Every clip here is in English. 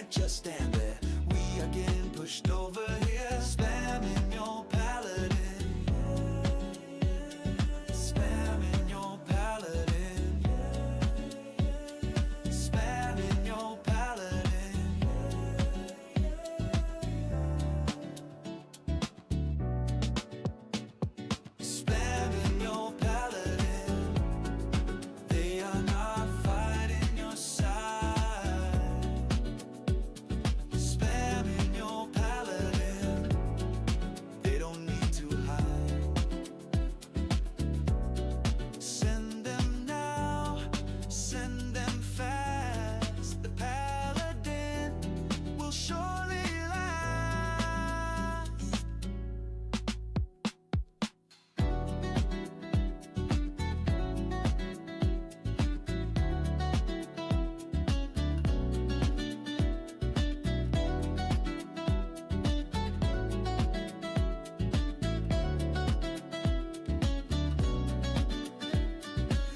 can't just stand there. We are getting pushed over here, spamming your paladin. Spamming your paladin. Spamming your paladin. Spamming your paladin. They are not fighting your side. Spamming your paladin. They don't need to hide. Send them now, send them fast. The paladin will surely last.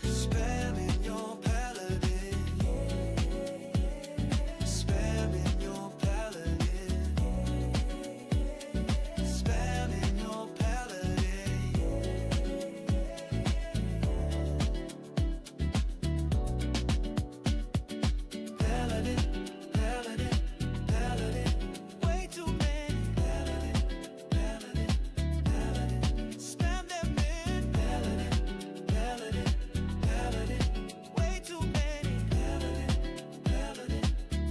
Spamming your paladin. Spamming your paladin. Spamming your paladin. Paladin, paladin, paladin. Way too many. Paladin, paladin, paladin. Spam them in. Paladin, paladin, paladin. Way too many. Paladin, paladin,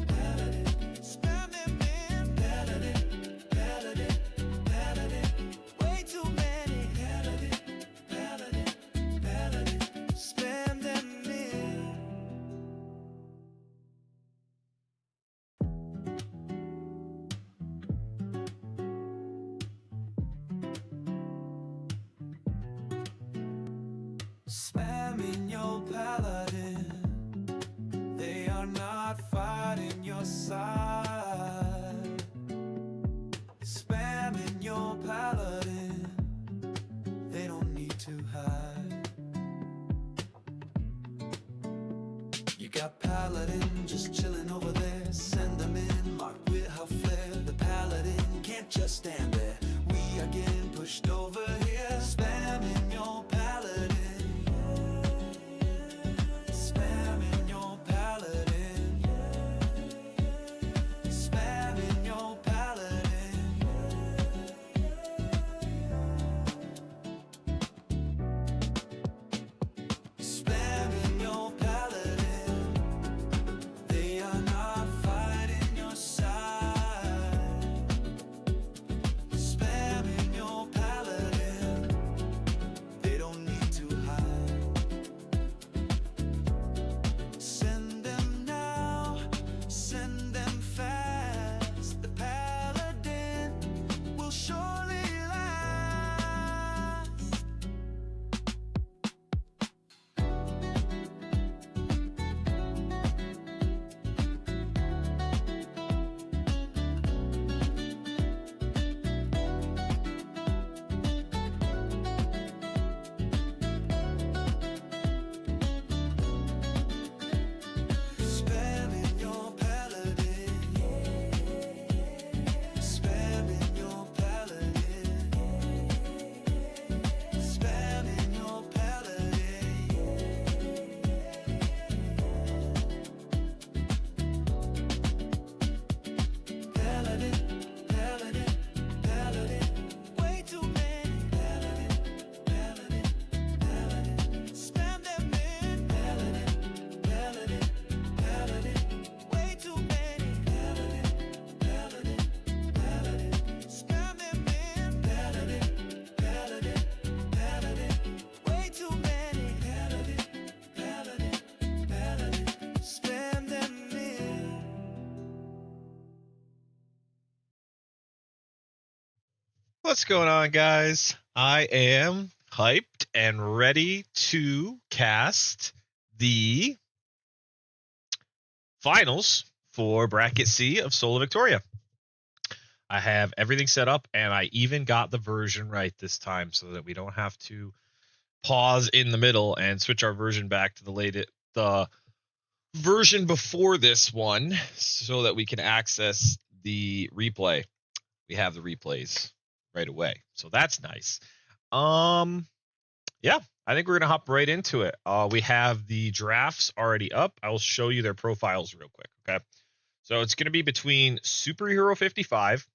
paladin. Spam them in. Paladin, paladin, paladin. Way too many. Paladin, paladin, paladin. Spam them in. Spamming your paladin. They are not fighting your side. Spamming your paladin. They don't need to hide. You got paladin just chilling over there. Send them in, marked with her flare. The paladin can't just stand there. We are getting pushed over here, spamming your paladin. Spamming your paladin. Spamming your paladin. Spamming your paladin. They are not fighting your side. Spamming your paladin. They don't need to hide. Send them now, send them fast. The paladin will surely last. Spamming your paladin. Spamming your paladin. Spamming your paladin. Paladin, paladin, paladin. Way too many. Paladin, paladin, paladin. Spam them in. Paladin, paladin, paladin. Way too many. Paladin, paladin, paladin. Spam them in. Paladin, paladin, paladin. Way too many. Paladin, paladin, paladin. Spam them in. What's going on, guys? I am hyped and ready to cast the finals for Bracket C of Sola Victoria. I have everything set up, and I even got the version right this time so that we don't have to pause in the middle and switch our version back to the version before this one so that we can access the replay. We have the replays right away, so that's nice. Yeah, I think we're gonna hop right into it. We have the drafts already up. I will show you their profiles real quick. Okay, so it's gonna be between SuperHero55,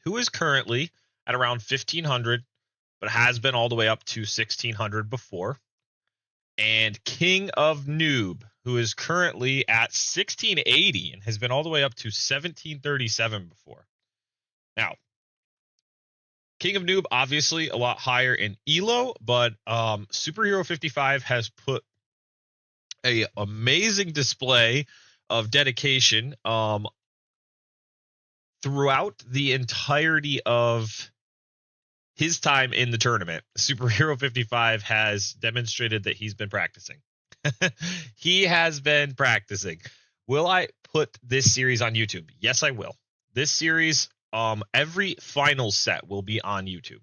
who is currently at around 1500, but has been all the way up to 1600 before, and King of Noob, who is currently at 1680 and has been all the way up to 1737 before. Now, King of Noob obviously a lot higher in Elo, but SuperHero55 has put a amazing display of dedication throughout the entirety of his time in the tournament. SuperHero55 has demonstrated that he's been practicing. He has been practicing. Will I put this series on YouTube? Yes, I will. This series, every final set will be on YouTube.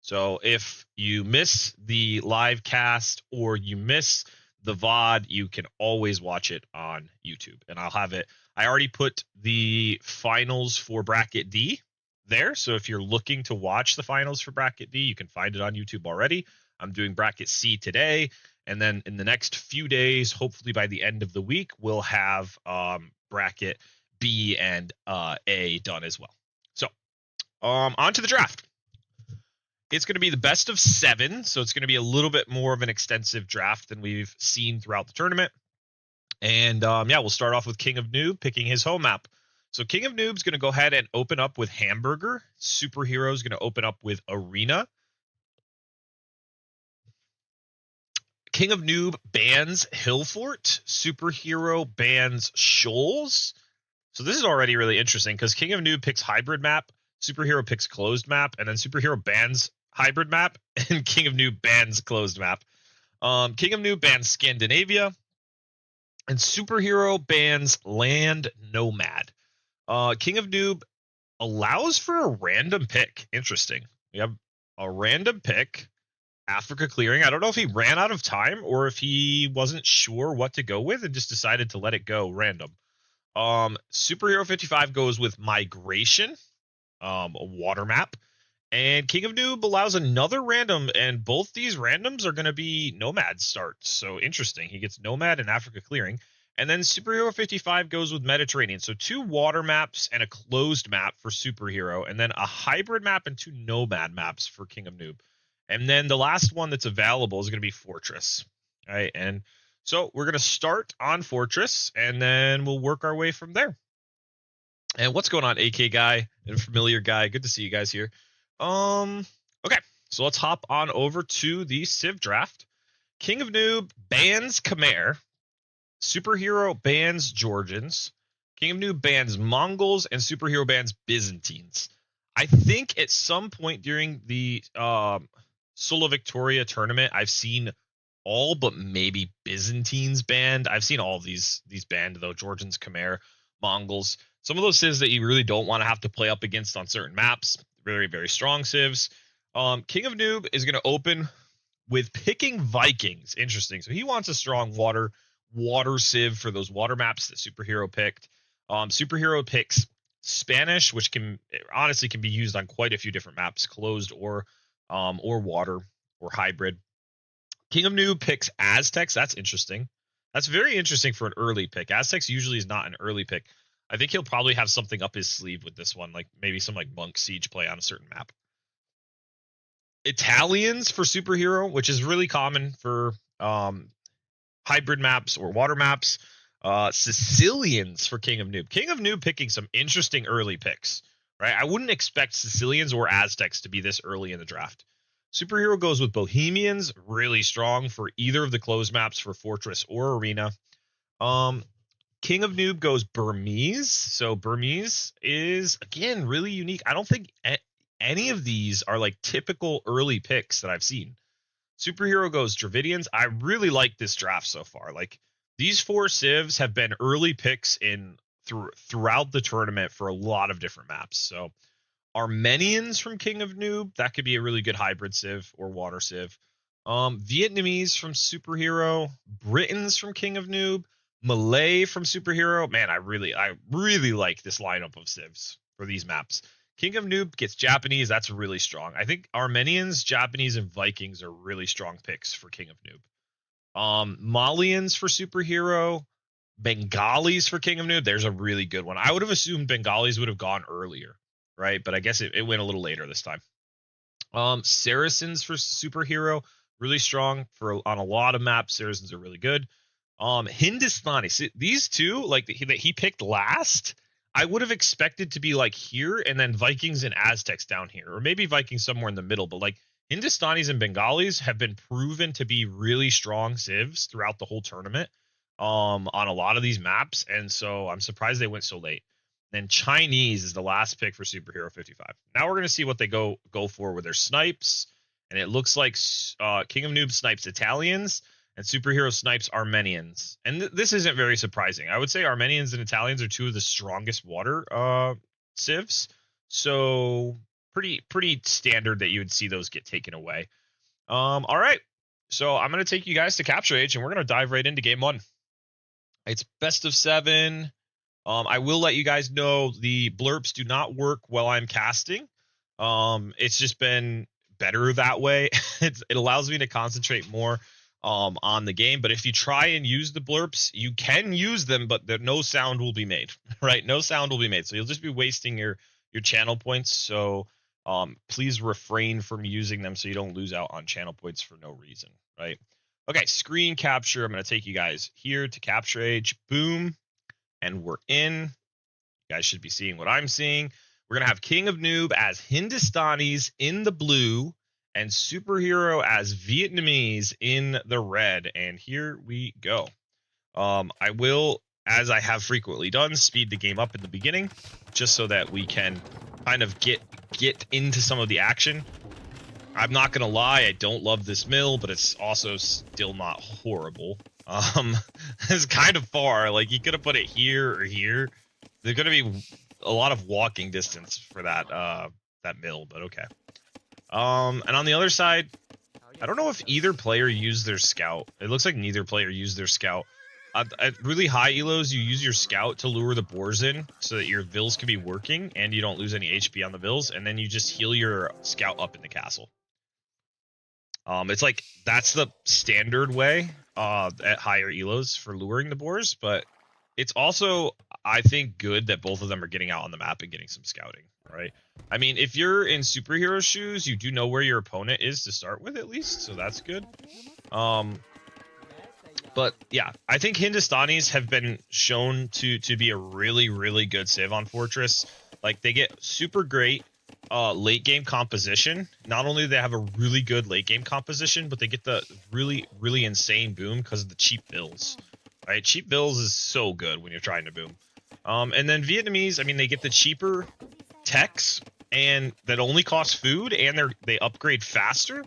So if you miss the live cast or you miss the VOD, you can always watch it on YouTube. And I'll have it. I already put the finals for Bracket D there. So if you're looking to watch the finals for Bracket D, you can find it on YouTube already. I'm doing Bracket C today. And then in the next few days, hopefully by the end of the week, we'll have Bracket B and A done as well. So on to the draft. It's going to be the best of 7, so it's going to be a little bit more of an extensive draft than we've seen throughout the tournament. And yeah, we'll start off with King of Noob picking his home map. So King of Noob's going to go ahead and open up with Hamburger. Superhero is going to open up with Arena. King of Noob bans Hillfort. Superhero bans Shoals. So this is already really interesting because King of Noob picks hybrid map, Superhero picks closed map, and then Superhero bans hybrid map, and King of Noob bans closed map. King of Noob bans Scandinavia, and Superhero bans Land Nomad. King of Noob allows for a random pick. Interesting. We have a random pick. Africa clearing. I don't know if he ran out of time or if he wasn't sure what to go with and just decided to let it go random. SuperHero55 goes with Migration, a water map. And King of Noob allows another random, and both these randoms are going to be Nomad starts. So interesting. He gets Nomad and Africa clearing. And then SuperHero55 goes with Mediterranean. So 2 water maps and a closed map for Superhero, and then a hybrid map and 2 Nomad maps for King of Noob. And then the last one that's available is going to be Fortress. All right. And so we're going to start on Fortress, and then we'll work our way from there. And what's going on, AK guy and familiar guy? Good to see you guys here. Okay, so let's hop on over to the Civ draft. King of Noob bans Khmer. Superhero bans Georgians. King of Noob bans Mongols, and Superhero bans Byzantines. I think at some point during the Sola Victoria tournament, I've seen all but maybe Byzantines banned. I've seen all of these banned though. Georgians, Khmer, Mongols. Some of those civs that you really don't want to have to play up against on certain maps. Very, very strong civs. King of Noob is going to open with picking Vikings. Interesting. So he wants a strong water civ for those water maps that Superhero picked. Superhero picks Spanish, which can honestly can be used on quite a few different maps, closed or water or hybrid. King of Noob picks Aztecs. That's interesting. That's very interesting for an early pick. Aztecs usually is not an early pick. I think he'll probably have something up his sleeve with this one, like maybe some like monk siege play on a certain map. Italians for Superhero, which is really common for hybrid maps or water maps. Sicilians for King of Noob. King of Noob picking some interesting early picks, right? I wouldn't expect Sicilians or Aztecs to be this early in the draft. Superhero goes with Bohemians, really strong for either of the closed maps for Fortress or Arena. King of Noob goes Burmese. So Burmese is, again, really unique. I don't think any of these are like typical early picks that I've seen. Superhero goes Dravidians. I really like this draft so far. Like these 4 civs have been early picks throughout the tournament for a lot of different maps. So Armenians from King of Noob, that could be a really good hybrid civ or water civ. Vietnamese from Superhero, Britons from King of Noob, Malay from Superhero. Man, I really like this lineup of civs for these maps. King of Noob gets Japanese. That's really strong. I think Armenians, Japanese, and Vikings are really strong picks for King of Noob. Malians for Superhero. Bengalis for King of Noob. There's a really good one. I would have assumed Bengalis would have gone earlier, right? But I guess it went a little later this time. Saracens for Superhero. Really strong for on a lot of maps. Saracens are really good. Hindustani. See, these two, like that he picked last, I would have expected to be like here, and then Vikings and Aztecs down here, or maybe Vikings somewhere in the middle. But like Hindustanis and Bengalis have been proven to be really strong civs throughout the whole tournament, on a lot of these maps, and so I'm surprised they went so late. Then Chinese is the last pick for Superhero 55. Now we're gonna see what they go for with their snipes, and it looks like King of Noob snipes Italians and Superhero snipes Armenians. And this isn't very surprising. I would say Armenians and Italians are two of the strongest water civs. So pretty standard that you would see those get taken away. All right. So I'm going to take you guys to Capture Age, and we're going to dive right into game 1. It's best of 7. I will let you guys know the blurps do not work while I'm casting. It's just been better that way. It allows me to concentrate more on the game. But if you try and use the blurps, you can use them, but no sound will be made, right? No sound will be made. So you'll just be wasting your channel points. So please refrain from using them so you don't lose out on channel points for no reason, right? Okay, screen capture. I'm going to take you guys here to Capture Age. Boom. And we're in. You guys should be seeing what I'm seeing. We're going to have King of Noob as Hindustanis in the blue and Superhero as Vietnamese in the red. And here we go. I will, as I have frequently done, speed the game up in the beginning just so that we can kind of get into some of the action. I'm not going to lie, I don't love this mill, but it's also still not horrible. It's kind of far. Like, you could have put it here or here. There's going to be a lot of walking distance for that mill, but okay. And on the other side, I don't know if either player used their scout. It looks like neither player used their scout. At really high elos, you use your scout to lure the boars in so that your vills can be working and you don't lose any HP on the vills, and then you just heal your scout up in the castle. It's like that's the standard way at higher elos for luring the boars, but it's also, I think, good that both of them are getting out on the map and getting some scouting, right? I mean, if you're in Superhero shoes, you do know where your opponent is to start with, at least, so that's good. But yeah, I think Hindustanis have been shown to be a really, really good civ on Fortress. Like, they get super great late game composition. Not only do they have a really good late game composition, but they get the really, really insane boom because of the cheap bills. Right? Cheap bills is so good when you're trying to boom. And then Vietnamese, I mean, they get the cheaper techs and that only cost food, and they upgrade faster,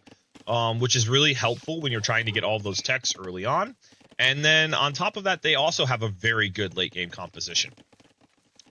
which is really helpful when you're trying to get all those techs early on. And then on top of that, they also have a very good late game composition.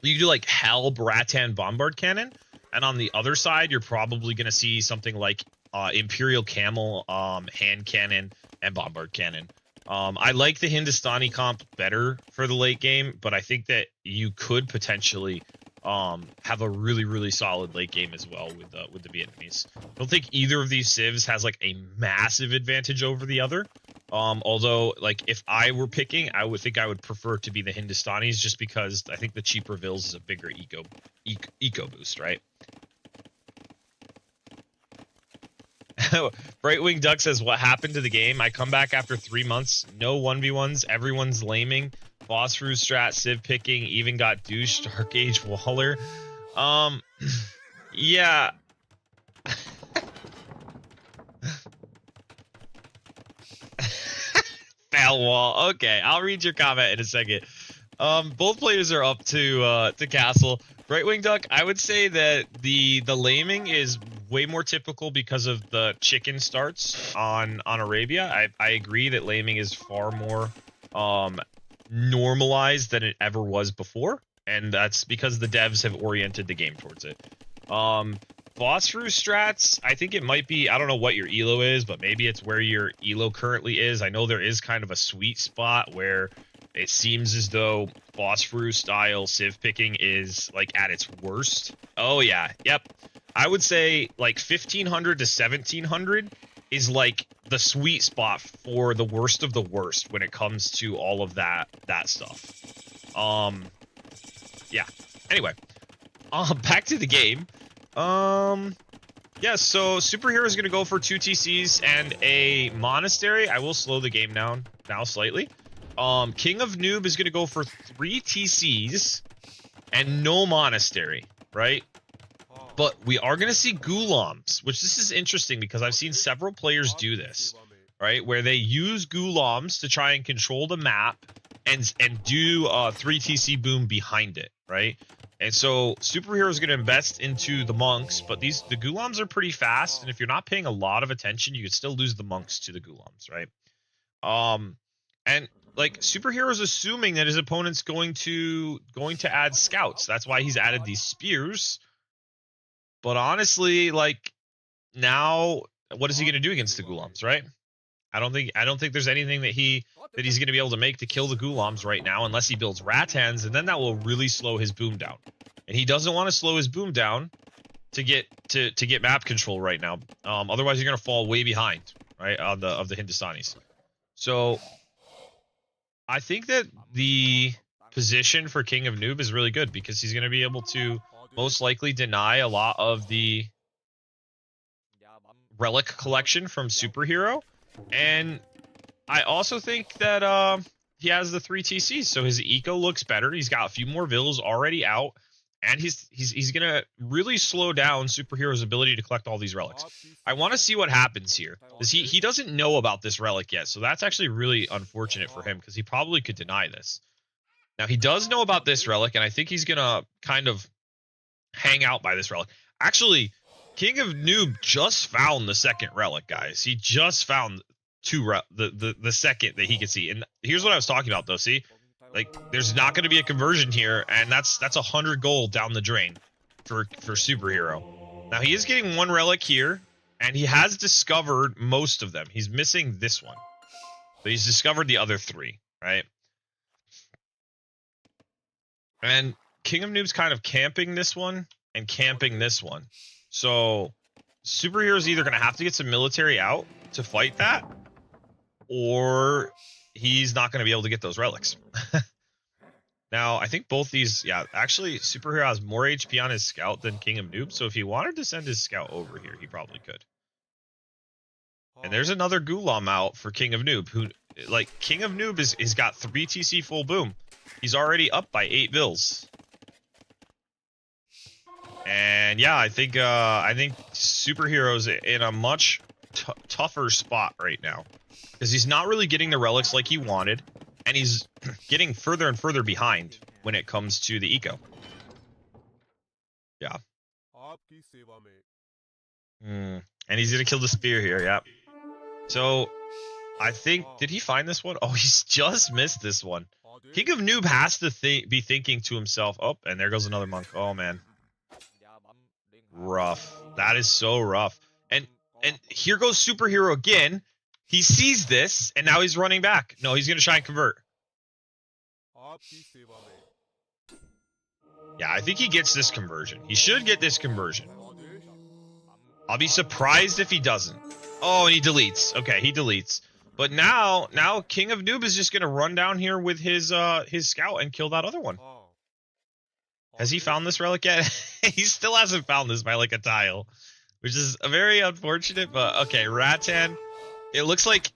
You do like Hal, Bratan, Bombard Cannon, and on the other side, you're probably going to see something like Imperial Camel, Hand Cannon, and Bombard Cannon. I like the Hindustani comp better for the late game, but I think that you could potentially have a really, really solid late game as well with the Vietnamese. I don't think either of these civs has like a massive advantage over the other. Although, like, if I were picking, I would think I would prefer to be the Hindustanis just because I think the cheaper vills is a bigger eco boost, right? Brightwing Duck says, what happened to the game? I come back after 3 months. No 1v1s. Everyone's laming. Boss through strat, civ picking. Even got douche, Dark Age Waller. Yeah. Fail wall. Okay, I'll read your comment in a second. Both players are up to castle. Brightwing Duck, I would say that the laming is way more typical because of the chicken starts on Arabia. I agree that laming is far more normalized than it ever was before, and that's because the devs have oriented the game towards it. Boss through strats, I think it might be, I don't know what your elo is, but maybe it's where your elo currently is. I know there is kind of a sweet spot where It seems as though Phosphorus style Civ picking is like at its worst. Oh yeah, yep. I would say like 1500 to 1700 is like the sweet spot for the worst of the worst when it comes to all of that stuff. Yeah. Anyway, back to the game. Yeah, so Superhero is going to go for 2 TCs and a Monastery. I will slow the game down now slightly. King of Noob is going to go for 3 TCs and no Monastery, right? But we are going to see Ghouloms, which this is interesting because I've seen several players do this, right? Where they use Ghouloms to try and control the map and do a 3 TC boom behind it, right? And so Superhero is going to invest into the monks, but the Ghouloms are pretty fast, and if you're not paying a lot of attention, you could still lose the monks to the Ghouloms, right? And like Superhero is assuming that his opponent's going to add scouts. That's why he's added these spears. But honestly, like now, what is he going to do against the Ghouloms, right? I don't think there's anything that he's going to be able to make to kill the Ghouloms right now, unless he builds Rattans, and then that will really slow his boom down. And he doesn't want to slow his boom down to get map control right now. Otherwise, you're going to fall way behind, right, of the Hindustanis. So I think that the position for King of Noob is really good because he's going to be able to most likely deny a lot of the relic collection from Superhero. And I also think that he has the 3 TCs, so his eco looks better. He's got a few more villas already out, and he's gonna really slow down Superhero's ability to collect all these relics. I want to see what happens here, because he doesn't know about this relic yet, so that's actually really unfortunate for him, because he probably could deny this. Now he does know about this relic, and I think he's gonna kind of hang out by this relic. Actually, King of Noob just found the second relic, guys. He just found the second that he could see. And here's what I was talking about, though. See, like there's not going to be a conversion here, and that's 100 gold down the drain for Superhero. Now he is getting 1 relic here, and he has discovered most of them. He's missing this one, but he's discovered the other 3, right? And King of Noob's kind of camping this one and camping this one. So Superhero's either going to have to get some military out to fight that, or he's not going to be able to get those relics. Now, I think both these, yeah, actually, Superhero has more HP on his scout than King of Noob, so if he wanted to send his scout over here, he probably could. And there's another Ghoulam out for King of Noob, who, like, King of Noob is got 3 TC full boom. He's already up by 8 vills. And yeah, I think Superhero's in a much tougher spot right now, because he's not really getting the relics like he wanted, and he's getting further and further behind when it comes to the eco. Yeah. And he's gonna kill the spear here. Yeah. So I think, did he find this one? Oh, he's just missed this one. King of Noob has to be thinking to himself, oh, and there goes another monk. Oh man. Rough. That is so rough. And here goes Superhero again. He sees this, and now he's running back. No, he's going to try and convert. Yeah, I think he gets this conversion. He should get this conversion. I'll be surprised if he doesn't. Oh, and he deletes. Okay, he deletes. But now King of Noob is just going to run down here with his scout and kill that other one. Has he found this relic yet? He still hasn't found this by like a tile, which is very unfortunate, but okay, Rattan. It looks like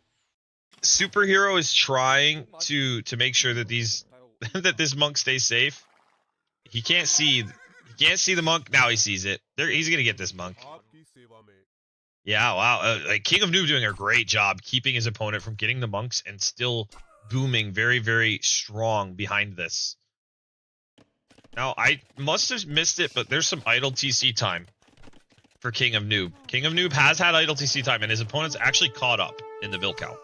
Superhero is trying to make sure that that this monk stays safe. He can't see the monk. Now he sees it. He's going to get this monk. Yeah, wow. Like King of Noob doing a great job keeping his opponent from getting the monks and still booming very, very strong behind this. Now, I must have missed it, but there's some idle TC time for King of Noob. King of Noob has had idle TC time, and his opponent's actually caught up in the bill count.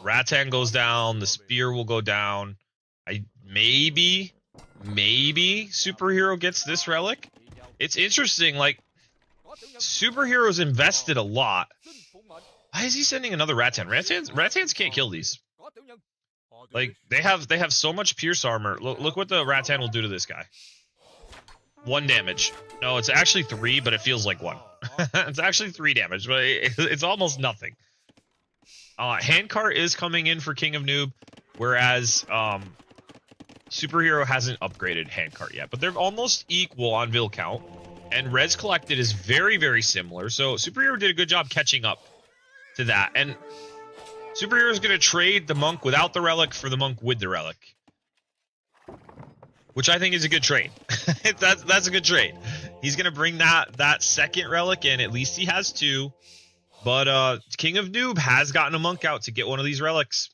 Rattan goes down. The spear will go down. Maybe Superhero gets this relic. It's interesting, like, Superhero's invested a lot. Why is he sending another Rattan? Rattans can't kill these. Like, they have so much pierce armor. Look what the Rattan will do to this guy. 1 damage. No, it's actually 3, but it feels like 1. It's actually 3 damage, but it's almost nothing. Handcart is coming in for King of Noob, whereas Superhero hasn't upgraded Handcart yet, but they're almost equal on Vil count, and Res Collected is very, very similar, so Superhero did a good job catching up to that, and Superhero is going to trade the Monk without the Relic for the Monk with the Relic, which I think is a good trade. That's a good trade. He's going to bring that second Relic in, at least he has 2, but King of Noob has gotten a Monk out to get one of these Relics.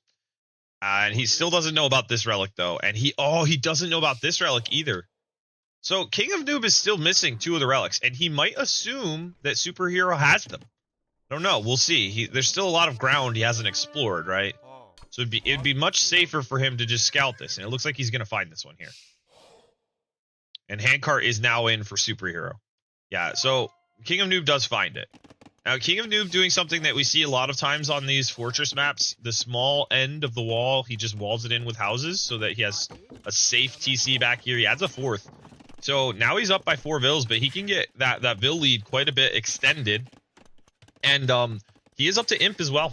And he still doesn't know about this Relic, though. And he doesn't know about this Relic either. So King of Noob is still missing 2 of the Relics. And he might assume that Superhero has them. I don't know. We'll see. There's still a lot of ground he hasn't explored, right? So it'd be much safer for him to just scout this. And it looks like he's going to find this one here. And Handcart is now in for Superhero. Yeah, so King of Noob does find it. Now, King of Noob doing something that we see a lot of times on these fortress maps. The small end of the wall, he just walls it in with houses so that he has a safe TC back here. He adds a 4th. So now he's up by 4 Vils, but he can get that Vil lead quite a bit extended. And he is up to Imp as well.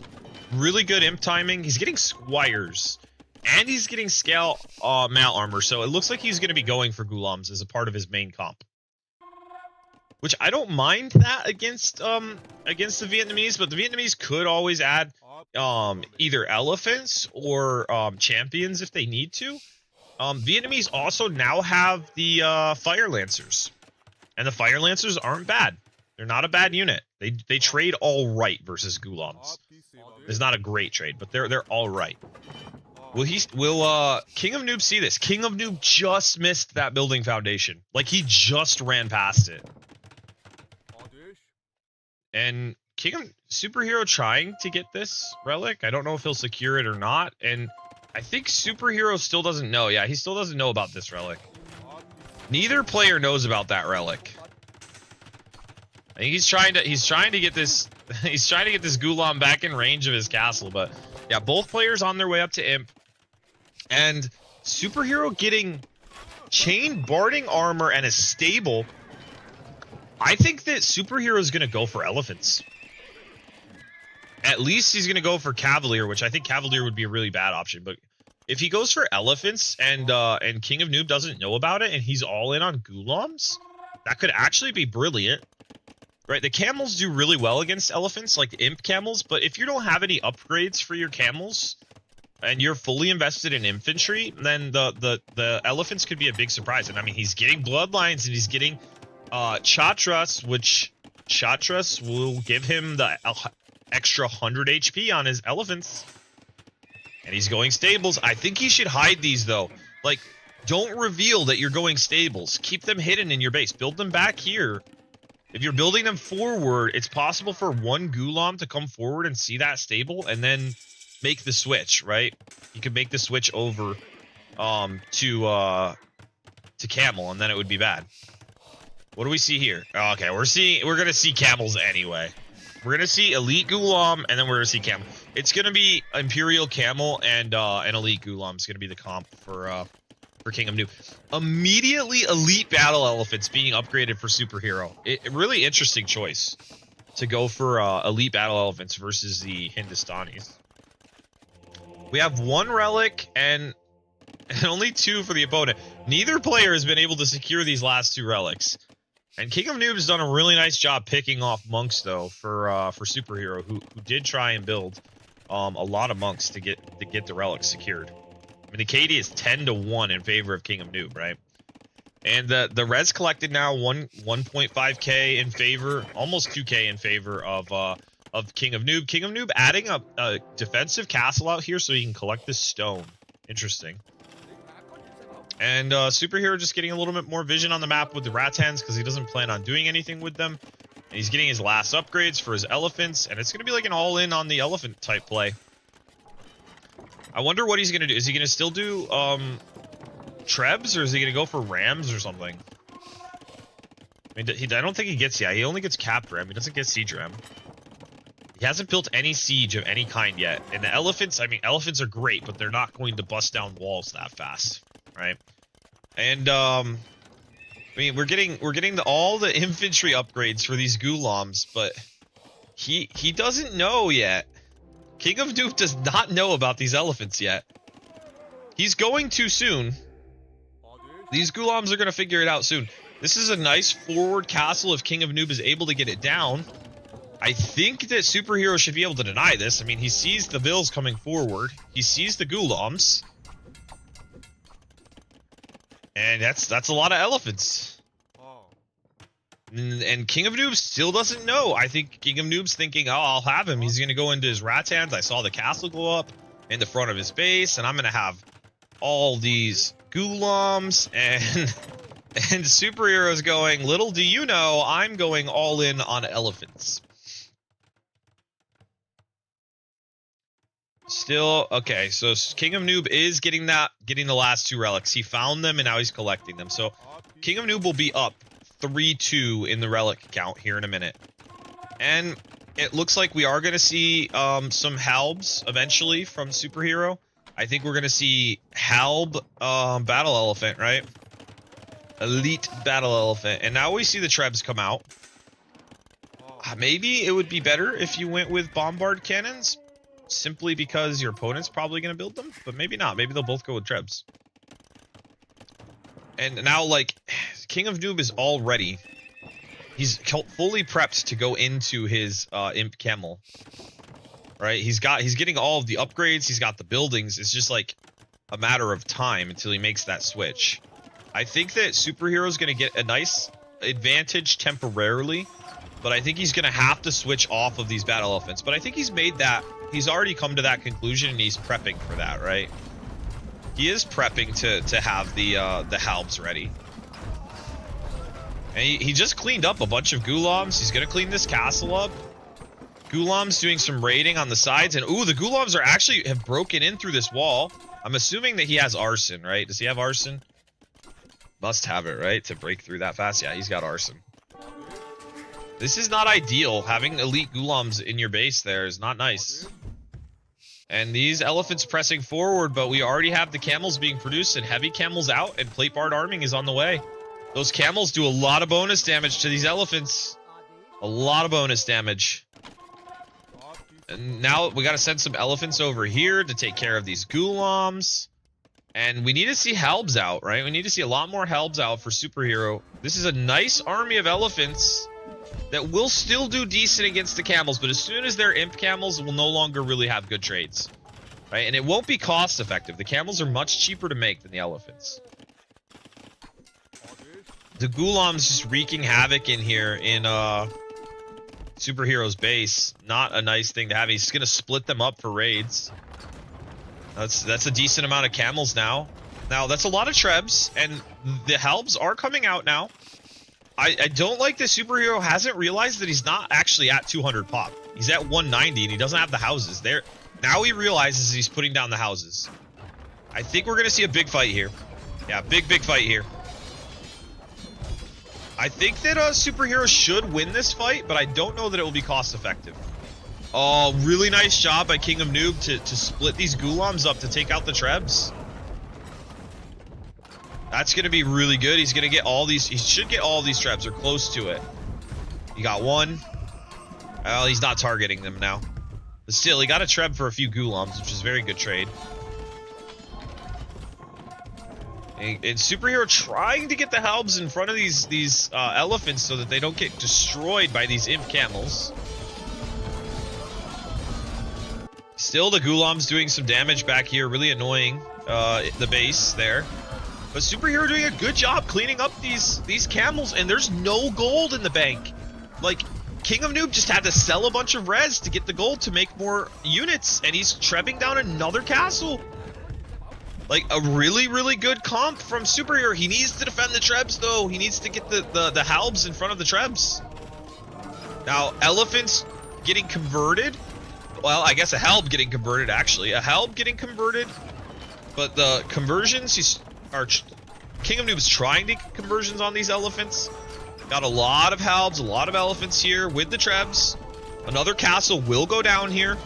Really good Imp timing. He's getting Squires. And he's getting Scale Mount Armor. So it looks like he's going to be going for Gulams as a part of his main comp. Which I don't mind that against the Vietnamese, but the Vietnamese could always add either elephants or champions if they need to. Vietnamese also now have the Fire Lancers, and the Fire Lancers aren't bad. They're not a bad unit. They trade all right versus Gulams. It's not a great trade, but they're all right. Will King of Noob see this? King of Noob just missed that building foundation. Like, he just ran past it. And King of Superhero trying to get this Relic. I don't know if he'll secure it or not. And I think Superhero still doesn't know. Yeah, he still doesn't know about this Relic. Neither player knows about that Relic. I think he's trying to get this he's trying to get this Gulam back in range of his castle, but yeah, both players on their way up to Imp. And Superhero getting chain barding armor and a stable. I think that Superhero is going to go for elephants. At least he's going to go for Cavalier, which I think Cavalier would be a really bad option. But if he goes for elephants and King of Noob doesn't know about it and he's all in on Gulams, that could actually be brilliant. Right, the camels do really well against elephants, like the Imp camels. But if you don't have any upgrades for your camels and you're fully invested in infantry, then the elephants could be a big surprise. And I mean, he's getting bloodlines and he's getting Chatras, which Chatras will give him the extra 100 HP on his elephants. And he's going stables. I think he should hide these, though. Like, don't reveal that you're going stables. Keep them hidden in your base. Build them back here. If you're building them forward, it's possible for one Gulam to come forward and see that stable and then make the switch, right? You could make the switch over to camel, and then it would be bad. What do we see here? Okay, we're gonna see camels anyway. We're gonna see elite Gulam, and then we're gonna see camel. It's gonna be Imperial Camel and an elite Gulam is gonna be the comp for King of Noob. Immediately elite battle elephants being upgraded for Superhero. A really interesting choice to go for elite battle elephants versus the Hindustanis. We have 1 relic and only 2 for the opponent. Neither player has been able to secure these last 2 relics. And King of Noob has done a really nice job picking off monks, though, for Superhero, who did try and build a lot of monks to get the relics secured. I mean, the KD is 10-1 in favor of King of Noob, right? And the res collected now 1.5k in favor, almost 2k in favor of King of Noob. King of Noob adding a defensive castle out here so he can collect this stone. Interesting. And Superhero just getting a little bit more vision on the map with the Rattans because he doesn't plan on doing anything with them. And he's getting his last upgrades for his elephants, and it's going to be like an all-in on the elephant type play. I wonder what he's going to do. Is he going to still do Trebs, or is he going to go for Rams or something? I mean, I don't think he gets, yeah, he only gets Cap Ram. He doesn't get Siege Ram. He hasn't built any siege of any kind yet. And the elephants, I mean, elephants are great, but they're not going to bust down walls that fast, right? And I mean, we're getting all the infantry upgrades for these Gulams, but he doesn't know yet. Kingofnoob does not know about these elephants yet. He's going too soon. These Gulams are going to figure it out soon. This is a nice forward castle if Kingofnoob is able to get it down. I think that SuperHero should be able to deny this. I mean, he sees the bills coming forward. He sees the Gulams. And that's a lot of elephants. And Kingofnoob still doesn't know. I think Kingofnoob's thinking, oh, I'll have him. He's going to go into his rat's hands. I saw the castle go up in the front of his base, and I'm going to have all these Gulams. And SuperHero's going, little do you know, I'm going all in on elephants. Still, okay, so Kingofnoob is getting the last 2 relics. He found them, and now he's collecting them. So Kingofnoob will be up 3-2 in the relic count here in a minute. And it looks like we are going to see some Halbs eventually from SuperHero. I think we're going to see Halb Battle Elephant, right? Elite Battle Elephant. And now we see the Trebs come out. Maybe it would be better if you went with Bombard Cannons, simply because your opponent's probably going to build them, but maybe not. Maybe they'll both go with Trebs. And now, like, Kingofnoob is all ready. He's fully prepped to go into his Imp Camel. Right? He's getting all of the upgrades. He's got the buildings. It's just like a matter of time until he makes that switch. I think that SuperHero is going to get a nice advantage temporarily, but I think he's going to have to switch off of these battle elephants. But I think he's made that. He's already come to that conclusion, and he's prepping for that, right? He is prepping to have the Halbs ready. And he just cleaned up a bunch of Gulams. He's going to clean this castle up. Gulam's doing some raiding on the sides. And, ooh, the Gulams have broken in through this wall. I'm assuming that he has arson, right? Does he have arson? Must have it, right? To break through that fast? Yeah, he's got arson. This is not ideal. Having elite Gulams in your base there is not nice. And these elephants pressing forward, but we already have the camels being produced, and heavy camels out, and plate barred arming is on the way. Those camels do a lot of bonus damage to these elephants. A lot of bonus damage. And now we got to send some elephants over here to take care of these Gulams. And we need to see Halbs out, right? We need to see a lot more Halbs out for SuperHero. This is a nice army of elephants that will still do decent against the camels, but as soon as they're imp camels, will no longer really have good trades, right? And it won't be cost effective. The camels are much cheaper to make than the elephants. The Gulam's just wreaking havoc in here in SuperHero's base. Not a nice thing to have. He's gonna split them up for raids. That's a decent amount of camels now. Now that's a lot of Trebs, and the Halbs are coming out now. I don't like that SuperHero hasn't realized that he's not actually at 200 pop. He's at 190, and he doesn't have the houses there. Now he realizes he's putting down the houses. I think we're going to see a big fight here. Yeah, big fight here. I think that SuperHero should win this fight, but I don't know that it will be cost effective. Oh, really nice job by Kingofnoob to split these Gulams up to take out the Trebs. That's going to be really good. He's going to get all these. He should get all these Trebs, or close to it. He got one. Well, he's not targeting them now. But still, he got a Treb for a few Gulams, which is a very good trade. And SuperHero trying to get the Halbs in front of these elephants so that they don't get destroyed by these imp camels. Still, the Gulam's doing some damage back here, really annoying the base there. But SuperHero doing a good job cleaning up these camels, and there's no gold in the bank. Like, Kingofnoob just had to sell a bunch of res to get the gold to make more units, and he's trebbing down another castle. Like, a really good comp from SuperHero. He needs to defend the Trebs, though. He needs to get the Halbs in front of the Trebs. Now, elephants getting converted. Well, I guess a Halb getting converted, actually. A Halb getting converted. But the conversions, Kingofnoob is trying to get conversions on these elephants. Got a lot of Halbs, a lot of elephants here with the Trebs. Another castle will go down here.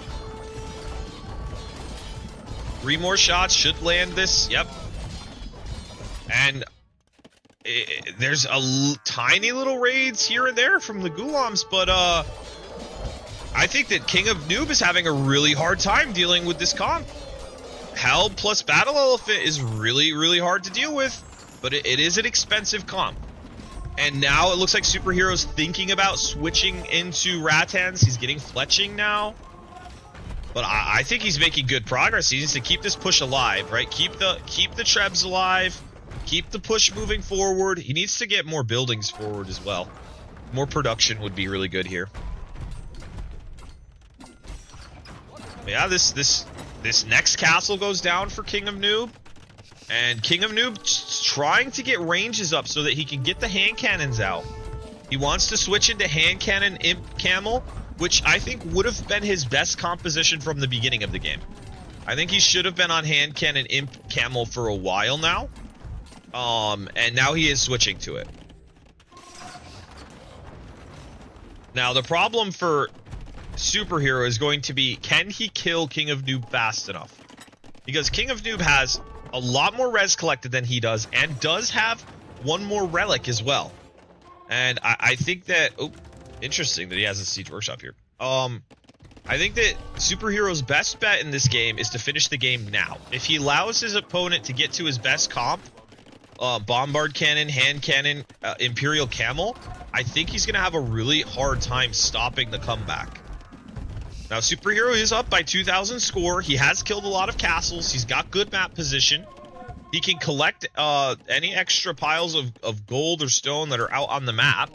3 more shots should land this. Yep. And there's tiny little raids here and there from the Ghulams, but I think that King of Noob is having a really hard time dealing with this comp. Hell plus Battle Elephant is really, really hard to deal with, but it is an expensive comp. And now it looks like SuperHero's thinking about switching into Rattans. He's getting fletching now. But I think he's making good progress. He needs to keep this push alive, right? Keep the Trebs alive. Keep the push moving forward. He needs to get more buildings forward as well. More production would be really good here. Yeah, this next castle goes down for King of Noob. And King of Noob trying to get ranges up so that he can get the hand cannons out. He wants to switch into hand cannon Imp Camel, which I think would have been his best composition from the beginning of the game. I think he should have been on hand cannon Imp Camel for a while now. And now he is switching to it. Now the problem for SuperHero is going to be, can he kill King of Noob fast enough? Because King of Noob has a lot more res collected than he does, and does have 1 more relic as well. And I think that, oh, interesting that he has a Siege Workshop here. I think that SuperHero's best bet in this game is to finish the game now. If he allows his opponent to get to his best comp, Bombard Cannon, Hand Cannon, Imperial Camel, I think he's going to have a really hard time stopping the comeback. Now, SuperHero is up by 2,000 score. He has killed a lot of castles. He's got good map position. He can collect any extra piles of gold or stone that are out on the map.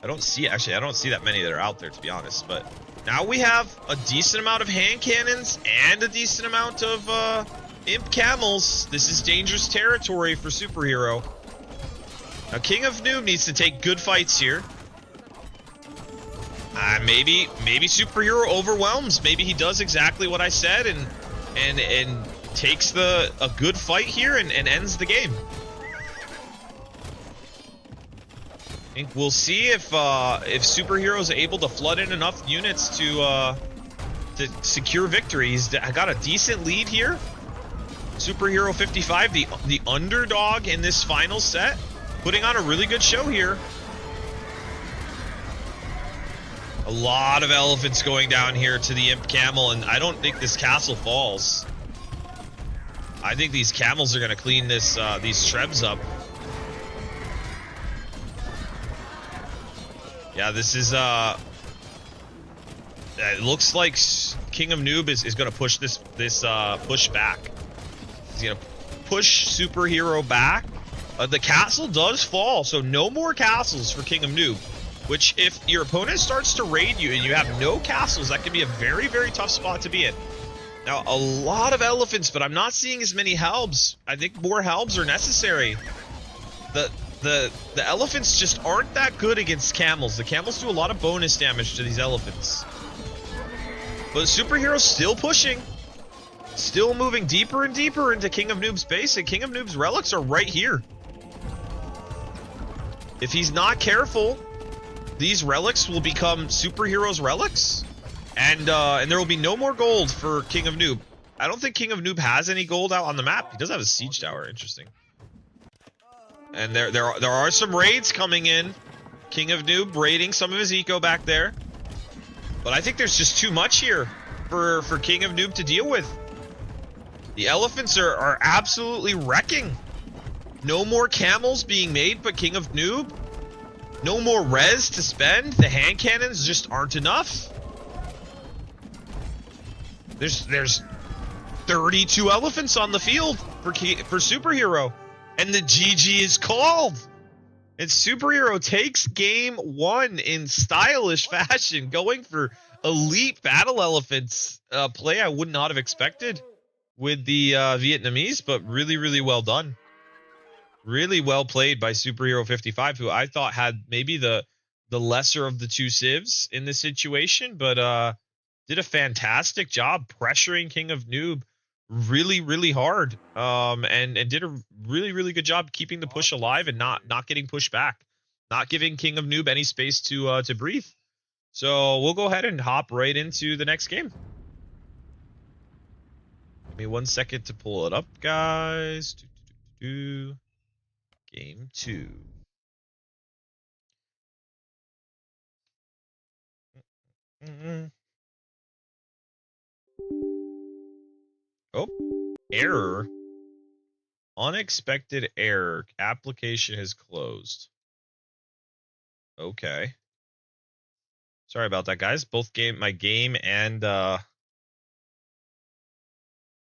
I don't see that many that are out there, to be honest. But now we have a decent amount of hand cannons and a decent amount of Imp Camels. This is dangerous territory for SuperHero. Now, King of Noob needs to take good fights here. Maybe SuperHero overwhelms. Maybe he does exactly what I said and takes a good fight here and ends the game. I think we'll see if SuperHero is able to flood in enough units to secure victories. I got a decent lead here. SuperHero55, the underdog in this final set, putting on a really good show here. A lot of elephants going down here to the Imp Camel, and I don't think this castle falls. I think these camels are going to clean these Trebs up. Yeah, this is it looks like King of Noob is going to push this push back. He's going to push SuperHero back. The castle does fall, so no more castles for King of Noob. Which, if your opponent starts to raid you and you have no castles, that can be a very, very tough spot to be in. Now, a lot of elephants, but I'm not seeing as many helbs. I think more helbs are necessary. The elephants just aren't that good against camels. The camels do a lot of bonus damage to these elephants. But SuperHero's still pushing. Still moving deeper and deeper into King of Noob's base, and King of Noob's relics are right here. If he's not careful, these relics will become SuperHero's relics, and there will be no more gold for King of Noob. I don't think King of Noob has any gold out on the map. He does have a siege tower. Interesting. And there are some raids coming in. King of Noob raiding some of his eco back there. But I think there's just too much here for King of Noob to deal with. The elephants are absolutely wrecking. No more camels being made, but King of Noob. No more res to spend. The hand cannons just aren't enough. There's 32 elephants on the field for SuperHero, and the GG is called. And SuperHero takes game 1 in stylish fashion, going for elite battle elephants. Play I would not have expected with the Vietnamese, but really, really well done. Really well played by SuperHero55, who I thought had maybe the lesser of the two civs in this situation, but did a fantastic job pressuring King of Noob really, really hard, and did a really, really good job keeping the push alive and not getting pushed back, not giving King of Noob any space to breathe. So we'll go ahead and hop right into the next game. Give me 1 second to pull it up, guys. Game 2. Oh, error. Unexpected error. Application has closed. Okay. Sorry about that, guys. Both my game and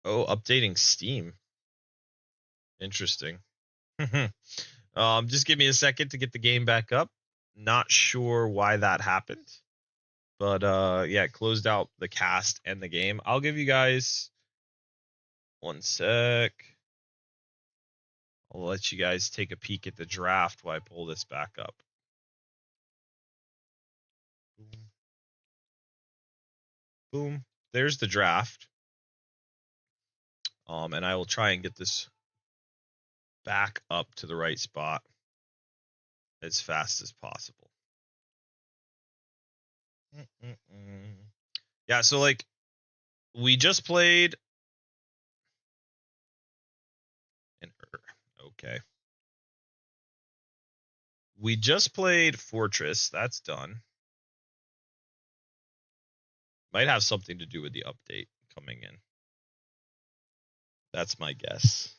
updating Steam. Interesting. Just give me a second to get the game back up. Not sure why that happened. But yeah, it closed out the cast and the game. I'll give you guys 1 sec. I'll let you guys take a peek at the draft while I pull this back up. Boom. Boom. There's the draft. And I will try and get this back up to the right spot as fast as possible. Yeah, so like we just played okay. We just played Fortress. That's done. Might have something to do with the update coming in. That's my guess.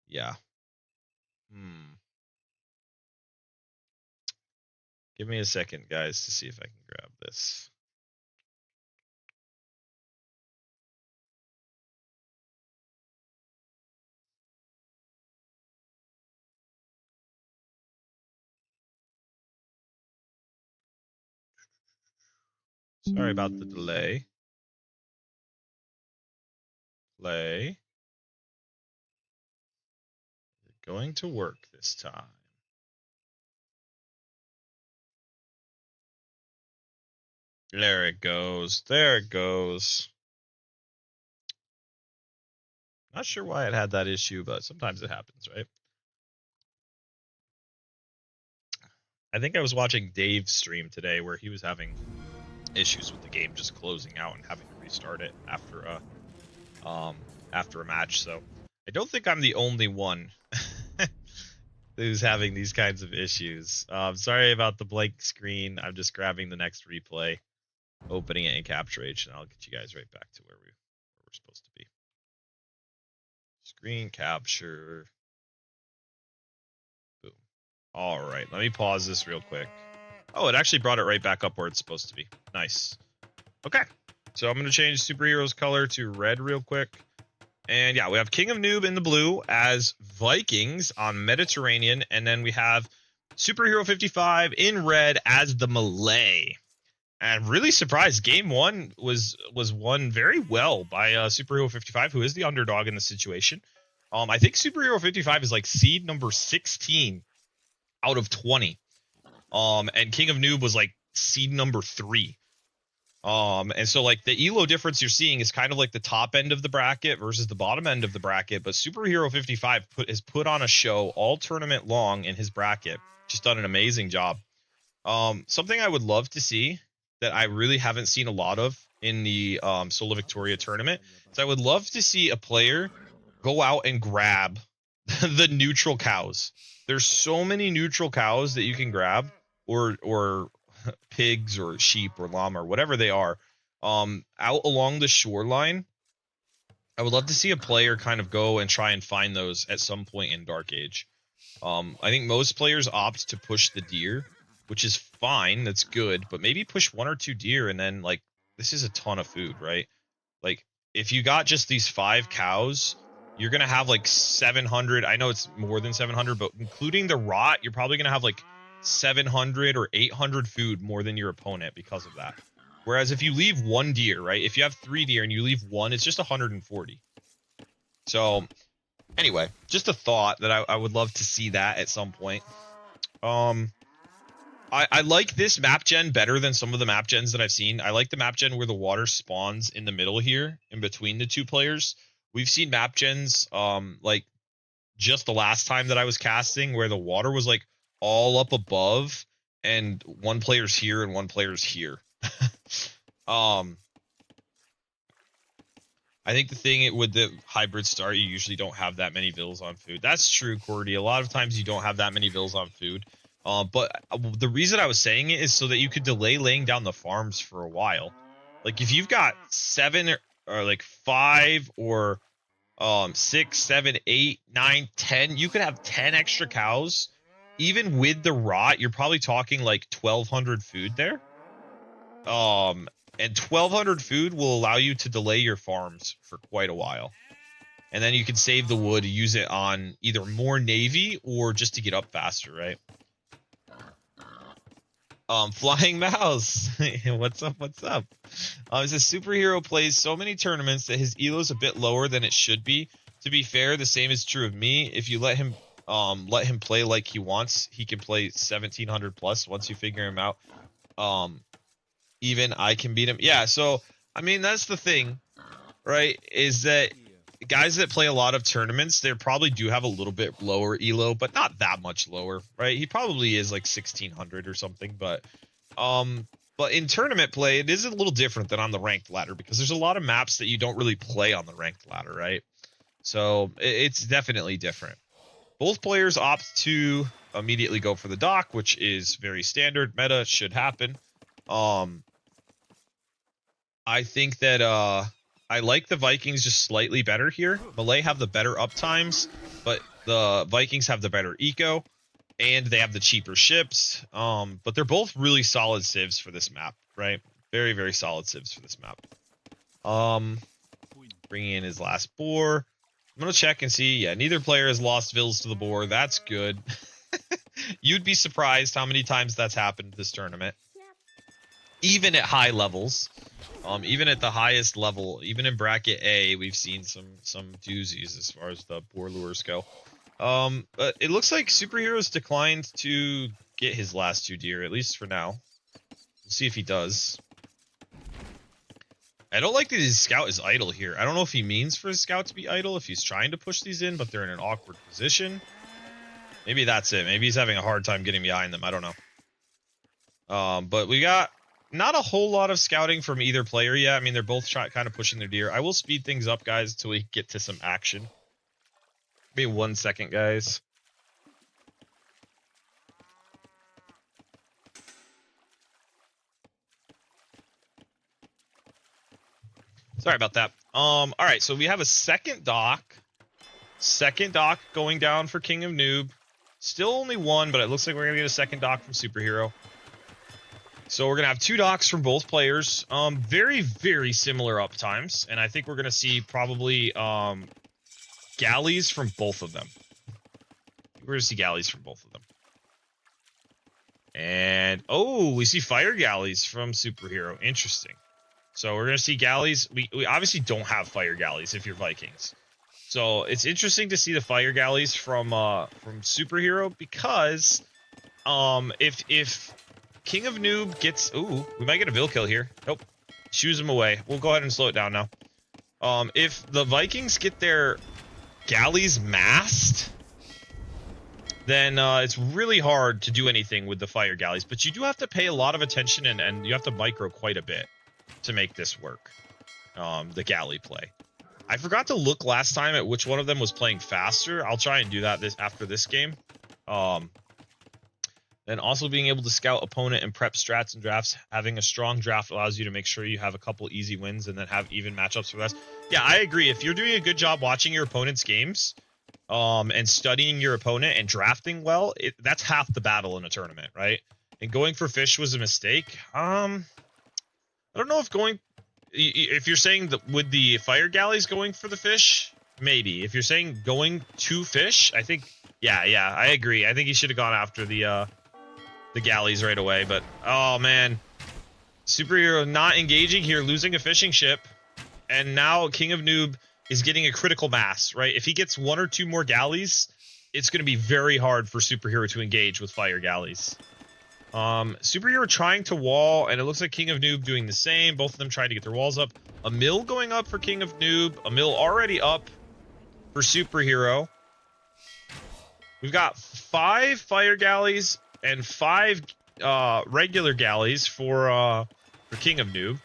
Yeah. Give me a second, guys, to see if I can grab this. Sorry about the delay. Play. We're going to work this time. There it goes. There it goes. Not sure why it had that issue, but sometimes it happens, right? I think I was watching Dave's stream today where he was having issues with the game just closing out and having to restart it after a match. So I don't think I'm the only one who's having these kinds of issues. Sorry about the blank screen. I'm just grabbing the next replay, opening it in Capture H, and I'll get you guys right back to where we're supposed to be. Screen capture. Boom. All right, let me pause this real quick. Oh, it actually brought it right back up where it's supposed to be. Nice. Okay, so I'm going to change Superhero's color to red real quick. And yeah, we have King of Noob in the blue as Vikings on Mediterranean. And then we have SuperHero55 in red as the Malay. And I'm really surprised. Game 1 was won very well by SuperHero55, who is the underdog in the situation. I think SuperHero55 is like seed number 16 out of 20. And King of Noob was like seed number 3. And so like the elo difference you're seeing is kind of like the top end of the bracket versus the bottom end of the bracket, but SuperHero55 has put on a show all tournament long in his bracket. Just done an amazing job. Something I would love to see that I really haven't seen a lot of in the Sola Victoria tournament is I would love to see a player go out and grab the neutral cows. There's so many neutral cows that you can grab, or pigs or sheep or llama or whatever they are, out along the shoreline. I would love to see a player kind of go and try and find those at some point in Dark Age. I think most players opt to push the deer, which is fine. That's good, but maybe push 1 or 2 deer and then like this is a ton of food, right? Like if you got just these 5 cows, you're gonna have like 700. I know it's more than 700, but including the rot, you're probably gonna have like 700 or 800 food more than your opponent because of that. Whereas if you leave 1 deer, right? If you have 3 deer and you leave 1, it's just 140. So anyway, just a thought that I would love to see that at some point. I like this map gen better than some of the map gens that I've seen. I like the map gen where the water spawns in the middle here, in between the 2 players. We've seen map gens, like just the last time that I was casting, where the water was like all up above, and one player's here and one player's here. I think the thing with the hybrid start, you usually don't have that many vills on food. That's true, Cordy. A lot of times you don't have that many vills on food. But the reason I was saying it is so that you could delay laying down the farms for a while. Like if you've got 7 or like 5 or 6, 7, 8, 9, 10, you could have 10 extra cows. Even with the rot, you're probably talking like 1,200 food there. And 1,200 food will allow you to delay your farms for quite a while. And then you can save the wood, use it on either more navy or just to get up faster, right? Flying Mouse. What's up? What's up? It says Superhero plays so many tournaments that his elo's a bit lower than it should be. To be fair, the same is true of me. If you let him play like he wants, he can play 1,700 plus once you figure him out. Even I can beat him. Yeah, so I mean that's the thing, right? Is that guys that play a lot of tournaments, they probably do have a little bit lower elo, but not that much lower, right? He probably is like 1,600 or something, but in tournament play, it is a little different than on the ranked ladder because there's a lot of maps that you don't really play on the ranked ladder, right? So it's definitely different. Both players opt to immediately go for the dock, which is very standard. Meta should happen. I think that I like the Vikings just slightly better here. Malay have the better uptimes, but the Vikings have the better eco, and they have the cheaper ships. But they're both really solid civs for this map, right? Very, very solid civs for this map. Bringing in his last boar. I'm going to check and see. Yeah, neither player has lost vills to the boar. That's good. You'd be surprised how many times that's happened this tournament. Even at high levels. Even at the highest level, even in bracket A, we've seen some doozies as far as the boar lures go. But it looks like Superhero's declined to get his last 2 deer, at least for now. We'll see if he does. I don't like that his scout is idle here. I don't know if he means for his scout to be idle, if he's trying to push these in, but they're in an awkward position. Maybe that's it. Maybe he's having a hard time getting behind them. I don't know. But we got not a whole lot of scouting from either player yet. I mean, they're both kind of pushing their deer. I will speed things up, guys, until we get to some action. Give me 1 second, guys. Sorry about that. All right, so we have a second dock. Second dock going down for King of Noob. Still only 1, but it looks like we're going to get a second dock from Superhero. So we're going to have 2 docks from both players. Very, very similar uptimes. And I think we're going to see probably galleys from both of them. We're going to see galleys from both of them. And, oh, we see fire galleys from Superhero. Interesting. So we're going to see galleys. We obviously don't have fire galleys if you're Vikings. So it's interesting to see the fire galleys from Superhero because if King of Noob gets... Ooh, we might get a Vill kill here. Nope. Shoos him away. We'll go ahead and slow it down now. If the Vikings get their galleys masked, then it's really hard to do anything with the fire galleys. But you do have to pay a lot of attention and you have to micro quite a bit to make this work. The galley play. I forgot to look last time at which one of them was playing faster. I'll try and do that after this game. Then also being able to scout opponent and prep strats and drafts. Having a strong draft allows you to make sure you have a couple easy wins and then have even matchups for us. Yeah, I agree. If you're doing a good job watching your opponent's games, and studying your opponent and drafting well, that's half the battle in a tournament, right? And going for fish was a mistake. I don't know if you're saying that with the fire galleys going for the fish, maybe. If you're saying going to fish, I think, yeah, I agree. I think he should have gone after the galleys right away, but oh man, Superhero not engaging here, losing a fishing ship, and now King of Noob is getting a critical mass, right? If he gets 1 or 2 more galleys, it's going to be very hard for Superhero to engage with fire galleys. Superhero trying to wall, and it looks like King of Noob doing the same. Both of them trying to get their walls up. A mill going up for King of Noob. A mill already up for Superhero. We've got 5 fire galleys and 5 regular galleys for King of Noob.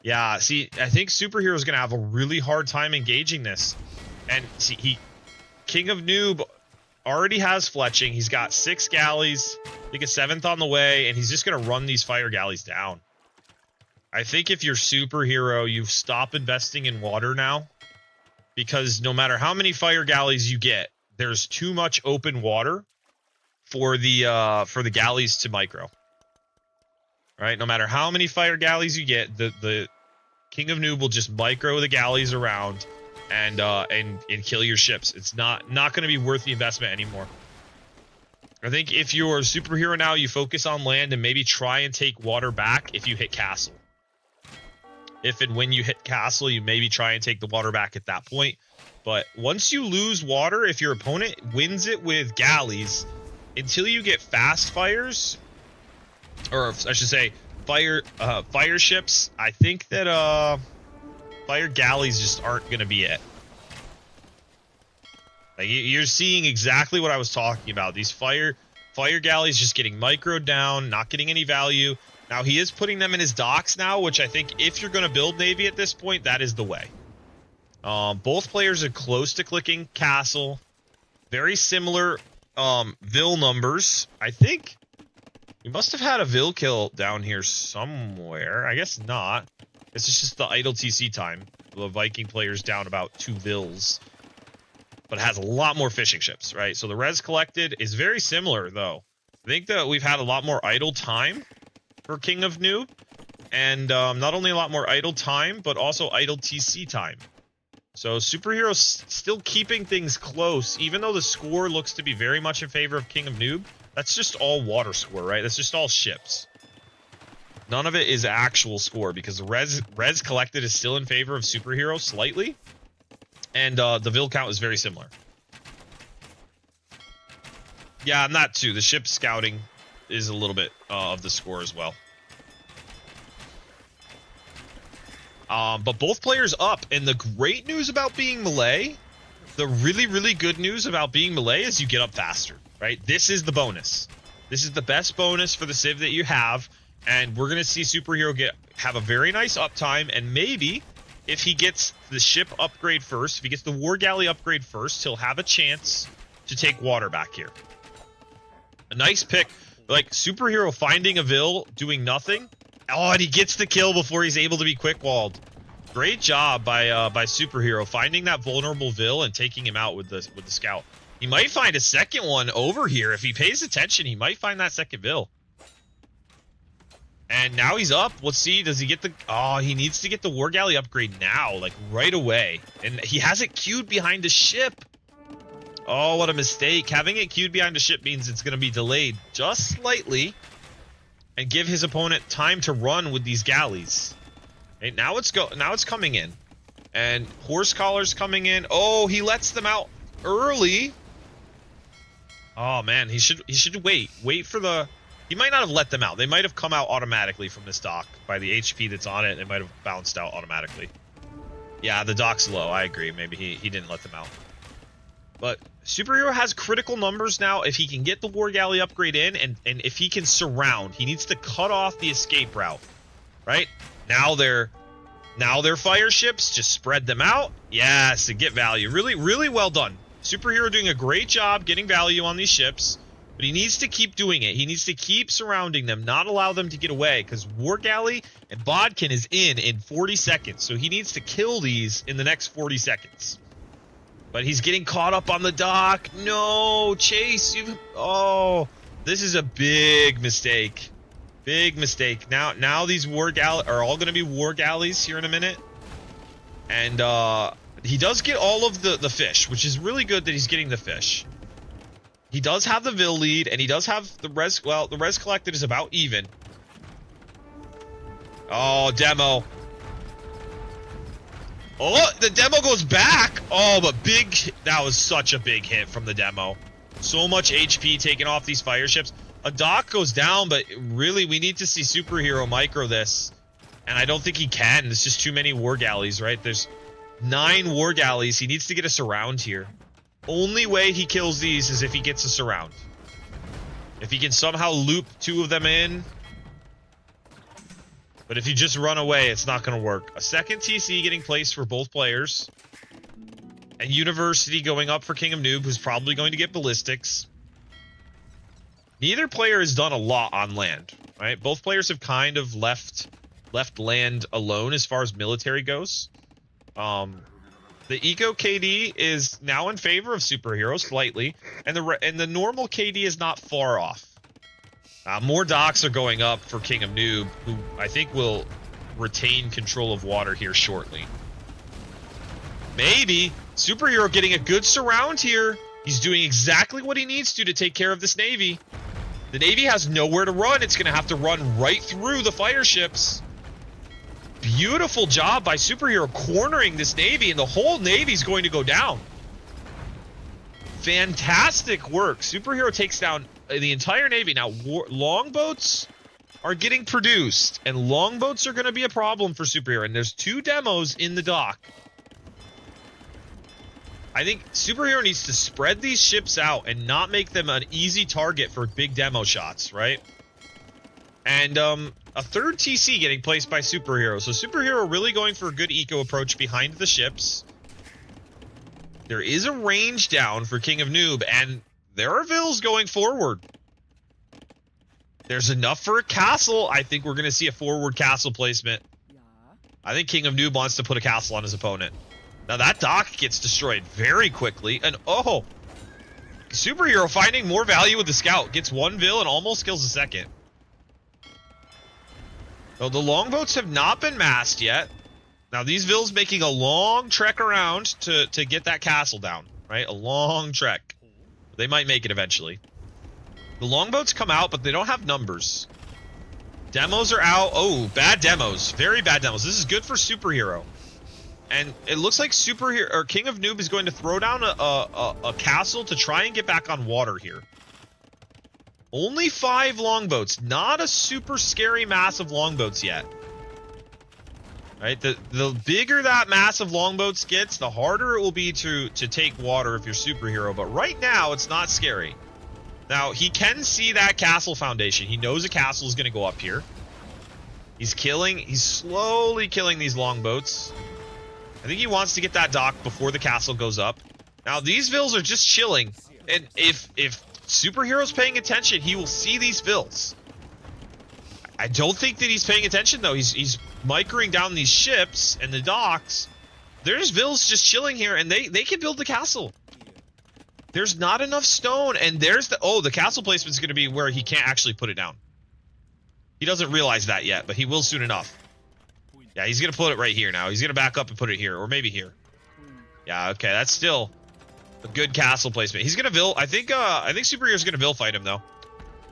Yeah, see, I think Superhero is going to have a really hard time engaging this. And see, King of Noob already has fletching. He's got 6 galleys, I think a 7th on the way, and he's just going to run these fire galleys down. I think if you're Superhero, you stop investing in water now, because no matter how many fire galleys you get, there's too much open water for the galleys to micro. Right? No matter how many fire galleys you get, the King of Noob will just micro the galleys around and kill your ships. It's not going to be worth the investment anymore. I think if you're a Superhero now, you focus on land and maybe try and take water back if you hit castle. If and when you hit castle, you maybe try and take the water back at that point. But once you lose water, if your opponent wins it with galleys, until you get fast fires, or I should say fire ships, I think that fire galleys just aren't going to be it. Like, you're seeing exactly what I was talking about. These fire galleys just getting microed down, not getting any value. Now, he is putting them in his docks now, which I think if you're going to build Navy at this point, that is the way. Both players are close to clicking castle. Very similar Vil numbers. I think we must have had a Vil kill down here somewhere. I guess not. This is just the idle TC time. The Viking player's down about 2 Vils. But it has a lot more fishing ships, right? So the res collected is very similar, though. I think that we've had a lot more idle time for King of Noob. And not only a lot more idle time, but also idle TC time. So Superhero's still keeping things close, even though the score looks to be very much in favor of King of Noob. That's just all water score, right? That's just all ships. None of it is actual score, because the res collected is still in favor of Superhero slightly. And the Vil count is very similar. Yeah, and that too. The ship scouting is a little bit of the score as well. But both players up. And the great news about being melee, the really, really good news about being melee is you get up faster, right? This is the bonus. This is the best bonus for the Civ that you have. And we're going to see Superhero have a very nice uptime. And maybe if he gets the ship upgrade first, if he gets the War Galley upgrade first, he'll have a chance to take water back here. A nice pick. Like, Superhero finding a Vil, doing nothing. Oh, and he gets the kill before he's able to be quick-walled. Great job by Superhero, finding that vulnerable Vil and taking him out with the scout. He might find a second one over here. If he pays attention, he might find that second Vil. And now he's up. Let's see. Does he get the... Oh, he needs to get the War Galley upgrade now, like right away. And he has it queued behind the ship. Oh, what a mistake. Having it queued behind the ship means it's going to be delayed just slightly and give his opponent time to run with these galleys. Okay, now it's coming in. And Horse Collar's coming in. Oh, he lets them out early. Oh, man. He should wait. Wait for the... He might not have let them out. They might have come out automatically from this dock. By the HP that's on it, it might have bounced out automatically. Yeah, the dock's low. I agree. Maybe he didn't let them out. But Superhero has critical numbers now. If he can get the War Galley upgrade in, and if he can surround, he needs to cut off the escape route. Right? Now they're fire ships. Just spread them out. Yes, to get value. Really, really well done. Superhero doing a great job getting value on these ships. But he needs to keep doing it. He needs to keep surrounding them, not allow them to get away, because War Galley and Bodkin is in 40 seconds. So he needs to kill these in the next 40 seconds. But he's getting caught up on the dock. No, Chase. Oh, this is a big mistake. Big mistake. Now these War Galley are all going to be War Galleys here in a minute. And he does get all of the fish, which is really good that he's getting the fish. He does have the Vil lead, and he does have the res... Well, the res collected is about even. Oh, demo. Oh, the demo goes back. Oh, but big... That was such a big hit from the demo. So much HP taken off these fire ships. A dock goes down, but really, we need to see Superhero micro this. And I don't think he can. There's just too many War Galleys, right? There's 9 War Galleys. He needs to get a surround here. Only way he kills these is if he gets a surround. If he can somehow loop 2 of them in. But if you just run away, it's not going to work. A second TC getting placed for both players. And University going up for King of Noob, who's probably going to get ballistics. Neither player has done a lot on land, right? Both players have kind of left land alone as far as military goes. The Eco KD is now in favor of Superhero slightly, and the normal KD is not far off. More docks are going up for King of Noob, who I think will retain control of water here shortly. Maybe Superhero getting a good surround here. He's doing exactly what he needs to take care of this Navy. The Navy has nowhere to run. It's going to have to run right through the fire ships. Beautiful job by Superhero cornering this Navy, and the whole Navy's going to go down. Fantastic work. Superhero takes down the entire Navy. Now, longboats are getting produced, and longboats are going to be a problem for Superhero. And there's 2 demos in the dock. I think Superhero needs to spread these ships out and not make them an easy target for big demo shots, right? And a third TC getting placed by Superhero. So Superhero really going for a good eco approach behind the ships. There is a range down for King of Noob, and there are vills going forward. There's enough for a castle. I think we're going to see a forward castle placement. I think King of Noob wants to put a castle on his opponent. Now that dock gets destroyed very quickly, and oh, Superhero finding more value with the scout. Gets 1 vill and almost kills the second. So the longboats have not been massed yet. Now these vills making a long trek around to get that castle down, right? A long trek. They might make it eventually. The longboats come out, but they don't have numbers. Demos are out. Oh, bad demos. Very bad demos. This is good for Superhero. And it looks like Superhero or King of Noob is going to throw down a castle to try and get back on water here. Only 5 longboats. Not a super scary mass of longboats yet. Right? The bigger that mass of longboats gets, the harder it will be to take water if you're Superhero. But right now, it's not scary. Now, he can see that castle foundation. He knows a castle is going to go up here. He's slowly killing these longboats. I think he wants to get that dock before the castle goes up. Now, these vills are just chilling. And if Superhero's paying attention, he will see these vills. I don't think that he's paying attention, though. He's microing down these ships and the docks. There's vills just chilling here, and they can build the castle. There's not enough stone, and there's the... Oh, the castle placement's going to be where he can't actually put it down. He doesn't realize that yet, but he will soon enough. Yeah, he's going to put it right here now. He's going to back up and put it here, or maybe here. Yeah, okay, that's still a good castle placement. He's going to Vill... I think Superhero's going to Vill fight him, though.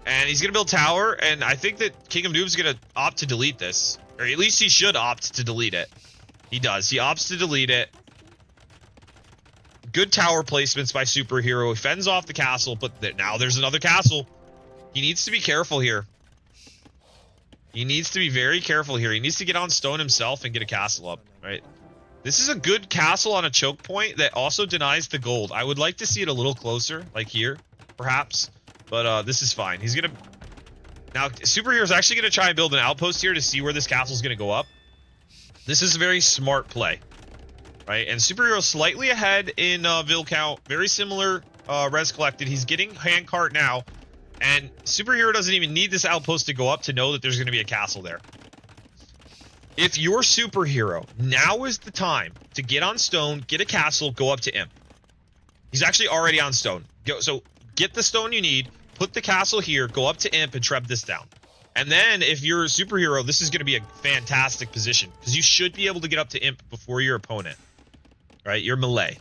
And he's going to build tower, and I think that King of Noob's going to opt to delete this. Or at least he should opt to delete it. He does. He opts to delete it. Good tower placements by Superhero. He fends off the castle, but now there's another castle. He needs to be careful here. He needs to be very careful here. He needs to get on stone himself and get a castle up, right? This is a good castle on a choke point that also denies the gold. I would like to see it a little closer, like here, perhaps. But this is fine. He's going to... Now, Superhero's actually going to try and build an outpost here to see where this castle's going to go up. This is a very smart play, right? And Superhero's slightly ahead in Vill count. Very similar res collected. He's getting handcart now. And Superhero doesn't even need this outpost to go up to know that there's going to be a castle there. If you're Superhero, now is the time to get on stone, get a castle, go up to Imp. He's actually already on stone. So get the stone you need, put the castle here, go up to Imp, and treb this down. And then if you're a Superhero, this is going to be a fantastic position, because you should be able to get up to Imp before your opponent. Right? You're melee.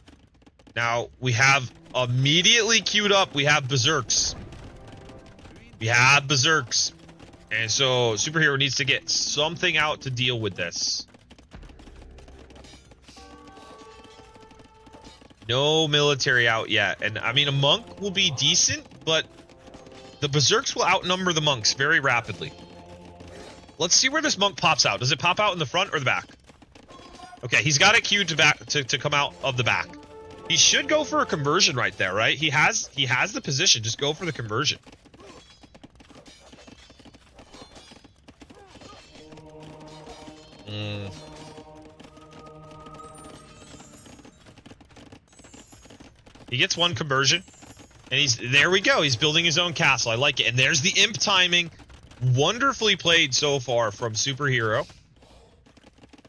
Now, we have immediately queued up, we have Berserks. We have Berserks. And so Superhero needs to get something out to deal with this. No military out yet. And I mean, a monk will be decent, but the Berserks will outnumber the monks very rapidly. Let's see where this monk pops out. Does it pop out in the front or the back? Okay, he's got it queued to come out of the back. He should go for a conversion right there, right? He has the position. Just go for the conversion. Mm. He gets one conversion. And there we go. He's building his own castle. I like it. And there's the imp timing. Wonderfully played so far from SuperHero.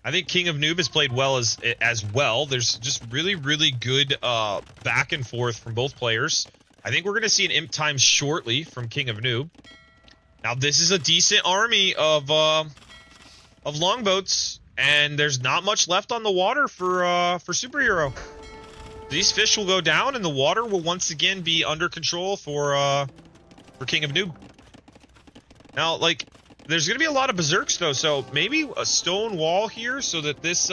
I think Kingofnoob has played well as well. There's just really, really good back and forth from both players. I think we're going to see an imp time shortly from Kingofnoob. Now, this is a decent army of longboats, and there's not much left on the water for SuperHero. These fish will go down, and the water will once again be under control for Kingofnoob. Now, like, there's going to be a lot of berserks, though, so maybe a stone wall here so that this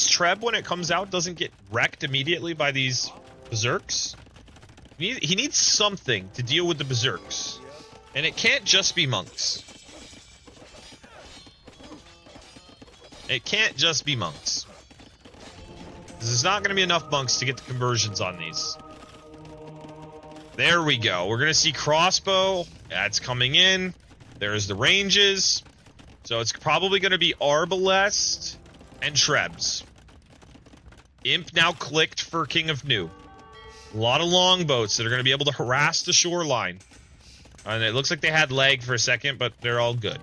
Treb, when it comes out, doesn't get wrecked immediately by these berserks. He needs something to deal with the berserks. And it can't just be monks. It can't just be monks. There's not going to be enough monks to get the conversions on these. There we go. We're going to see crossbow. That's coming in. There's the ranges. So it's probably going to be arbalest and trebs. Imp now clicked for Kingofnoob. A lot of longboats that are going to be able to harass the shoreline. And it looks like they had lag for a second, but they're all good.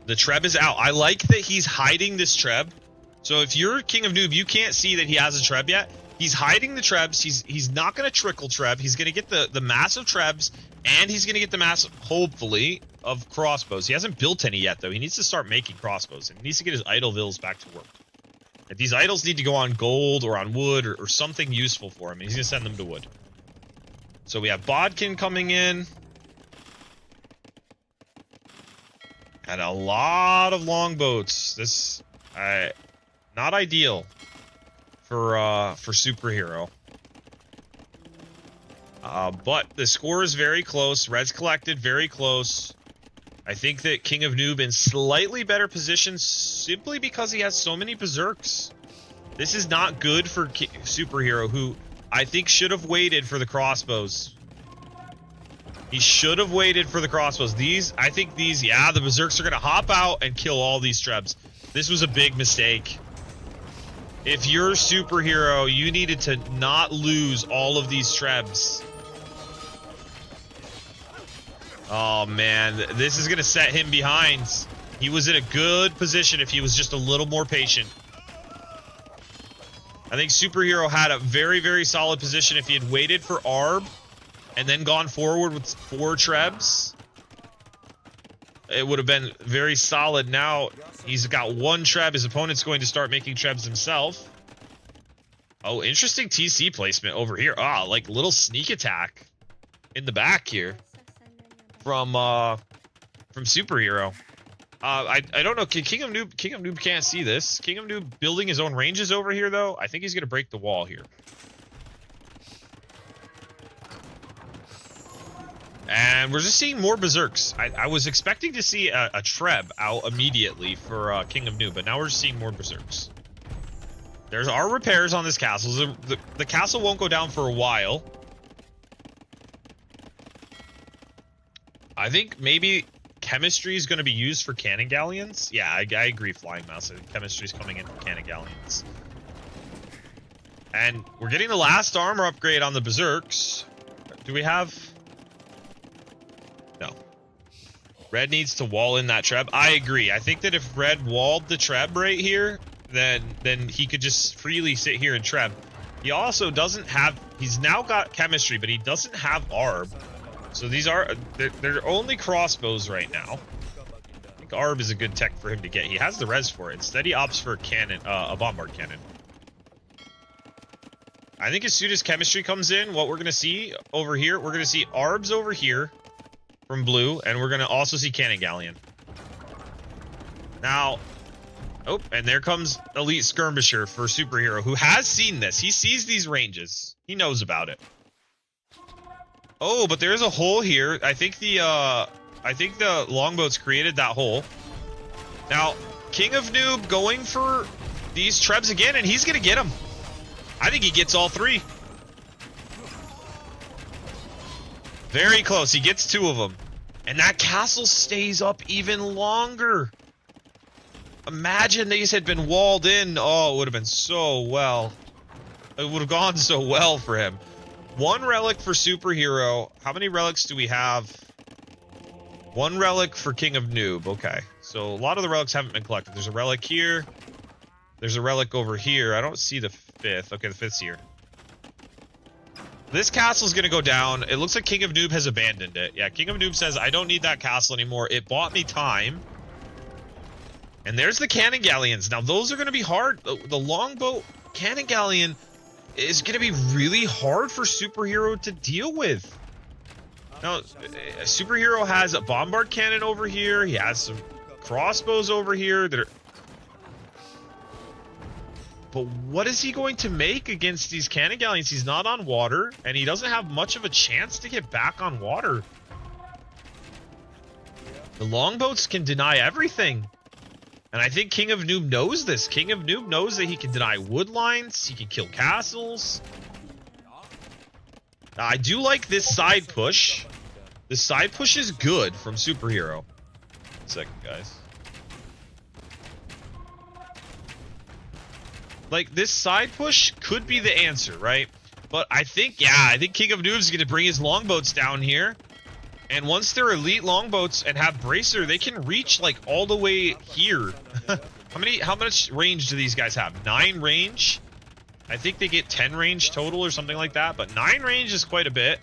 The Treb is out. I like that he's hiding this Treb. So if you're Kingofnoob, you can't see that he has a Treb yet. He's hiding the Trebs. He's not going to trickle Treb. He's going to get the massive Trebs, and he's going to get the massive, hopefully, of crossbows. He hasn't built any yet, though. He needs to start making crossbows, and he needs to get his idle vills back to work. If these idols need to go on gold or on wood or something useful for him, he's going to send them to wood. So we have Bodkin coming in. And a lot of longboats. This, not ideal for SuperHero. But the score is very close. Reds collected, very close. I think that Kingofnoob in slightly better position simply because he has so many berserks. This is not good for SuperHero, who I think should have waited for the crossbows. He should have waited for the crossbows. I think these, yeah, the berserks are going to hop out and kill all these trebs. This was a big mistake. If you're SuperHero, you needed to not lose all of these trebs. Oh, man. This is going to set him behind. He was in a good position if he was just a little more patient. I think SuperHero had a very, very solid position if he had waited for Arb and then gone forward with 4 trebs. It would have been very solid. Now he's got 1 treb. His opponent's going to start making trebs himself. Oh, interesting TC placement over here. Ah, like little sneak attack in the back here from SuperHero. I don't know. Kingofnoob can't see this. Kingofnoob building his own ranges over here, though. I think he's going to break the wall here. And we're just seeing more berserks. I was expecting to see a treb out immediately for Kingofnoob, but now we're just seeing more berserks. There's our repairs on this castle. The castle won't go down for a while. I think maybe chemistry is going to be used for cannon galleons. Yeah, I agree, Flying Mouse. I think chemistry is coming in for cannon galleons. And we're getting the last armor upgrade on the berserks. Do we have... No. Red needs to wall in that treb. I agree. I think that if Red walled the treb right here, then he could just freely sit here and treb. He also doesn't have... He's now got chemistry, but he doesn't have Arb. So these are... They're only crossbows right now. I think Arb is a good tech for him to get. He has the res for it. Instead, he opts for a cannon, a bombard cannon. I think as soon as chemistry comes in, what we're going to see over here, we're going to see Arbs over here from blue, and we're going to also see cannon galleon. Now... Oh, and there comes Elite Skirmisher for SuperHero, who has seen this. He sees these ranges. He knows about it. Oh, but there's a hole here. I think the longboats created that hole. Now, Kingofnoob going for these trebs again, and he's going to get them. I think he gets all 3. Very close. He gets 2 of them. And that castle stays up even longer. Imagine these had been walled in. Oh, it would have been so well. It would have gone so well for him. 1 relic for Superhero. How many relics do we have? 1 relic for King of Noob. Okay. So a lot of the relics haven't been collected. There's a relic here. There's a relic over here. I don't see the 5th. Okay, the 5th's here. This castle's going to go down. It looks like King of Noob has abandoned it. Yeah, King of Noob says, I don't need that castle anymore. It bought me time. And there's the cannon galleons. Now, those are going to be hard. The longbow cannon galleon is going to be really hard for Superhero to deal with. Now, Superhero has a bombard cannon over here. He has some crossbows over here that are... But what is he going to make against these cannon galleons? He's not on water, and he doesn't have much of a chance to get back on water. The longboats can deny everything. And I think King of Noob knows this. King of Noob knows that he can deny wood lines, he can kill castles. Now, I do like this side push. This side push is good from Superhero. 1 second, guys. Like, this side push could be the answer, right? But I think, yeah, I think King of Noob is going to bring his longboats down here. And once they're elite longboats and have bracer, they can reach, like, all the way here. How much range do these guys have? 9 range? I think they get 10 range total or something like that. But 9 range is quite a bit.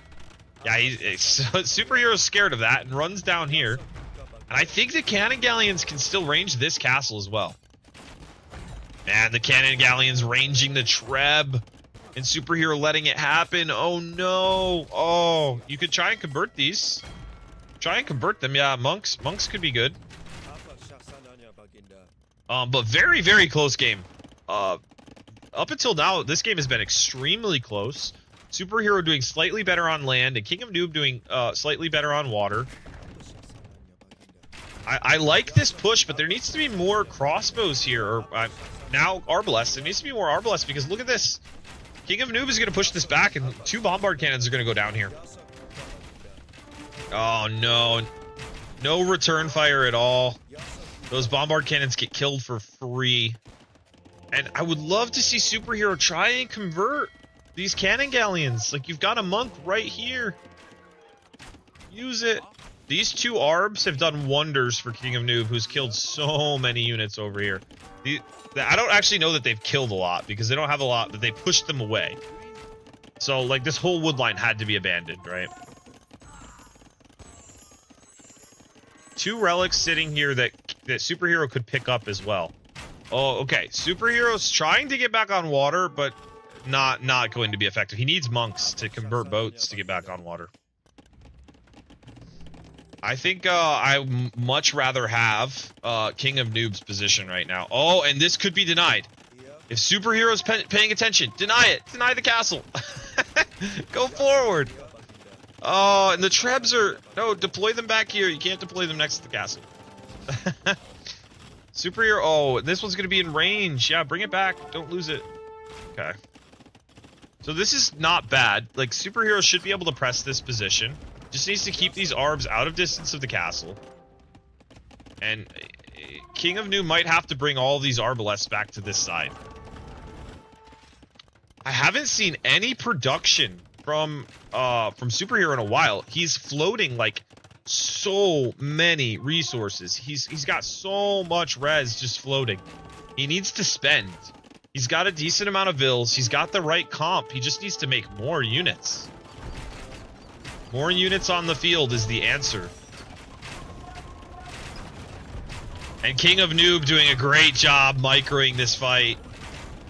Yeah, Superhero's scared of that and runs down here. And I think the cannon galleons can still range this castle as well. And the cannon galleons ranging the Treb. And Superhero letting it happen. Oh, no. Oh, you could try and convert these. Try and convert them. Yeah, monks. Monks could be good. But very, very close game. Up until now, this game has been extremely close. Superhero doing slightly better on land, and King of Noob doing slightly better on water. I like this push, but there needs to be more crossbows here. Or now Arbalest. There needs to be more Arbalest because look at this. King of Noob is going to push this back, and 2 bombard cannons are going to go down here. Oh, no. No return fire at all. Those bombard cannons get killed for free. And I would love to see Superhero try and convert these cannon galleons. Like, you've got a monk right here. Use it. These 2 Arbs have done wonders for King of Noob, who's killed so many units over here. I don't actually know that they've killed a lot, because they don't have a lot, but they pushed them away. So, like, this whole wood line had to be abandoned, right? 2 relics sitting here that Superhero could pick up as well. Oh, okay. Superhero's trying to get back on water, but not going to be effective. He needs monks to convert boats to get back on water. I think I much rather have King of Noob's position right now. Oh, and this could be denied. If Superhero's paying attention, deny it. Deny the castle. Go forward. Oh, and the Trebs are... No, deploy them back here. You can't deploy them next to the castle. Superhero... Oh, this one's going to be in range. Yeah, bring it back. Don't lose it. Okay. So this is not bad. Like, Superhero should be able to press this position. Just needs to keep these Arbs out of distance of the castle. And King of Noob might have to bring all of these Arbalests back to this side. I haven't seen any production from Superhero in a while. He's floating like so many resources. He's got so much res just floating. He needs to spend. He's got a decent amount of vills. He's got the right comp. He just needs to make more units. More units on the field is the answer. And King of Noob doing a great job microing this fight.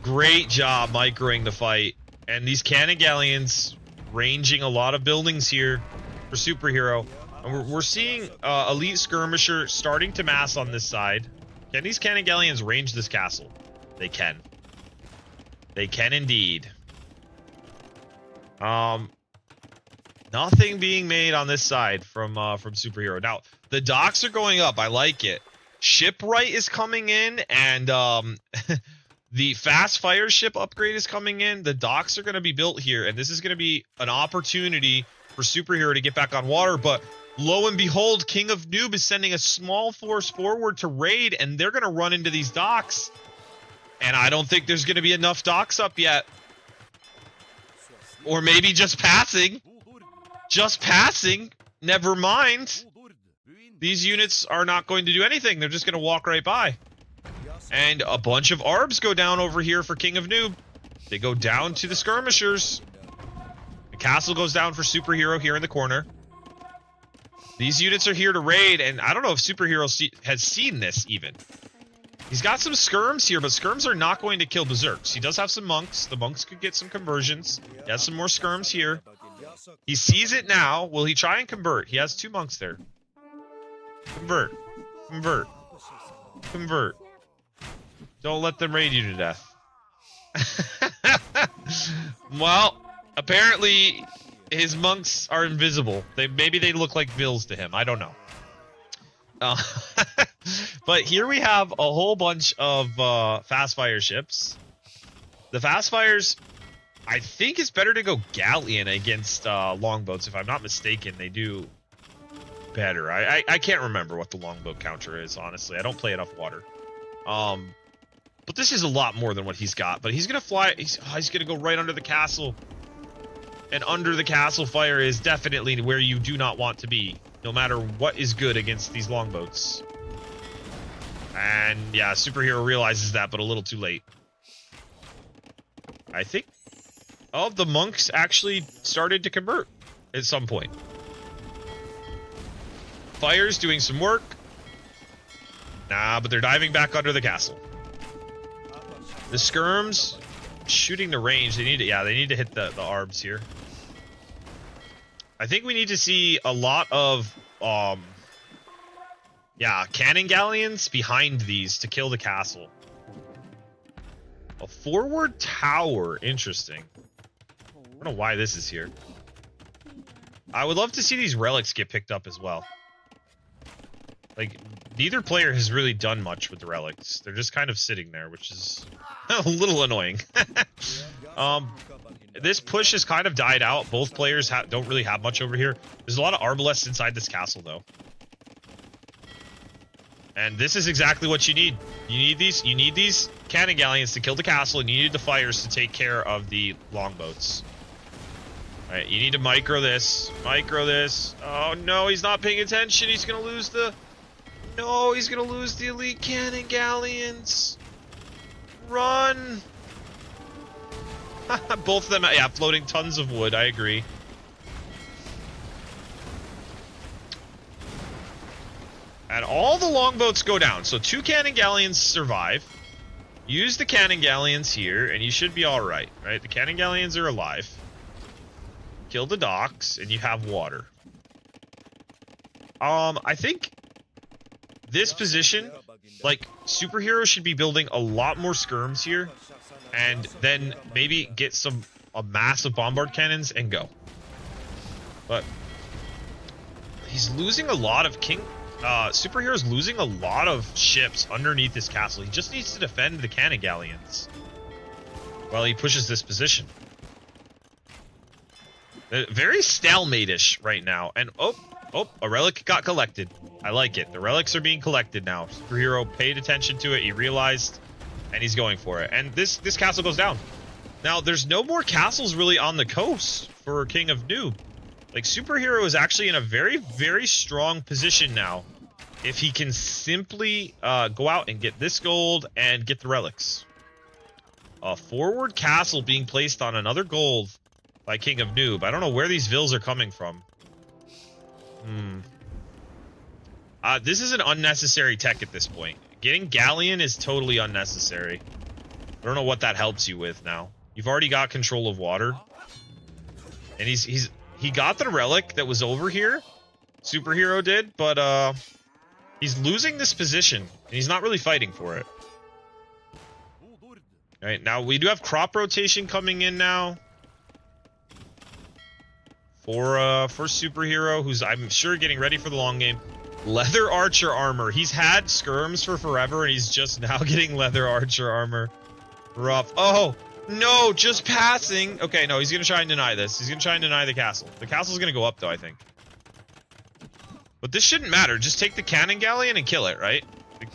Great job microing the fight. And these cannon galleons ranging a lot of buildings here for Superhero. And we're seeing Elite Skirmisher starting to mass on this side. Can these cannon galleons range this castle? They can. They can indeed. Nothing being made on this side from Superhero. Now, the docks are going up. I like it. Shipwright is coming in, and the fast fire ship upgrade is coming in. The docks are going to be built here, and this is going to be an opportunity for for SuperHero to get back on water, but lo and behold, King of Noob is sending a small force forward to raid, and they're going to run into these docks. And I don't think there's going to be enough docks up yet. Or maybe just passing. Just passing. Never mind. These units are not going to do anything. They're just going to walk right by. And a bunch of ARBs go down over here for King of Noob. They go down to the skirmishers. The castle goes down for SuperHero here in the corner. These units are here to raid, and I don't know if SuperHero has seen this even. He's got some skirms here, but skirms are not going to kill berserks. He does have some monks. The monks could get some conversions. He has some more skirms here. He sees it now. Will he try and convert? He has 2 monks there. Convert. Convert. Convert. Don't let them raid you to death. Well, apparently his monks are invisible. Maybe they look like vills to him. I don't know. But here we have a whole bunch of fast fire ships. The fast fires, I think it's better to go galleon against longboats. If I'm not mistaken, they do better. I can't remember what the longboat counter is, honestly. I don't play enough water. But this is a lot more than what he's got. But he's gonna fly. He's gonna go right under the castle. And under the castle fire is definitely where you do not want to be, no matter what is good against these longboats. And yeah, SuperHero realizes that, but a little too late. I think all of the monks actually started to convert at some point. Fire's doing some work. Nah, but they're diving back under the castle. The skirms shooting the range. They need to, yeah, they need to hit the ARBs here. I think we need to see a lot of yeah, cannon galleons behind these to kill the castle. A forward tower, interesting. I don't know why this is here. I would love to see these relics get picked up as well. Like, neither player has really done much with the relics. They're just kind of sitting there, which is a little annoying. This push has kind of died out. Both players don't really have much over here. There's a lot of arbalests inside this castle, though. And this is exactly what you need. You need these cannon galleons to kill the castle, and you need the fires to take care of the longboats. All right, you need to micro this. Micro this. Oh, no, he's not paying attention. He's going to lose the... No, he's going to lose the elite cannon galleons. Run. Both of them, yeah, floating tons of wood. I agree. And all the longboats go down. So 2 cannon galleons survive. Use the cannon galleons here, and you should be all right, right? The cannon galleons are alive. Kill the docks, and you have water. I think this position, like, SuperHero should be building a lot more skirms here, and then maybe get a mass of bombard cannons and go. But he's losing a lot of SuperHero's losing a lot of ships underneath this castle. He just needs to defend the cannon galleons while he pushes this position. Very stalemate-ish right now. And oh, a relic got collected. I like it. The relics are being collected now. SuperHero paid attention to it. He realized, and he's going for it. And this castle goes down. Now, there's no more castles really on the coast for King of Noob. Like, SuperHero is actually in a very, very strong position now. If he can simply go out and get this gold and get the relics. A forward castle being placed on another gold by King of Noob. I don't know where these vills are coming from. This is an unnecessary tech at this point. Getting Galleon is totally unnecessary. I don't know what that helps you with now. You've already got control of water. And he got the relic that was over here. SuperHero did, but he's losing this position. And he's not really fighting for it. Alright, now we do have crop rotation coming in now. For SuperHero, who's, I'm sure, getting ready for the long game. Leather archer armor. He's had skirms for forever, and he's just now getting leather archer armor. Rough. Oh, No, just passing. Okay, no, he's gonna try and deny this. He's gonna try and deny the castle. The castle's gonna go up, though, I think. But this shouldn't matter. Just take the cannon galleon and kill it, right?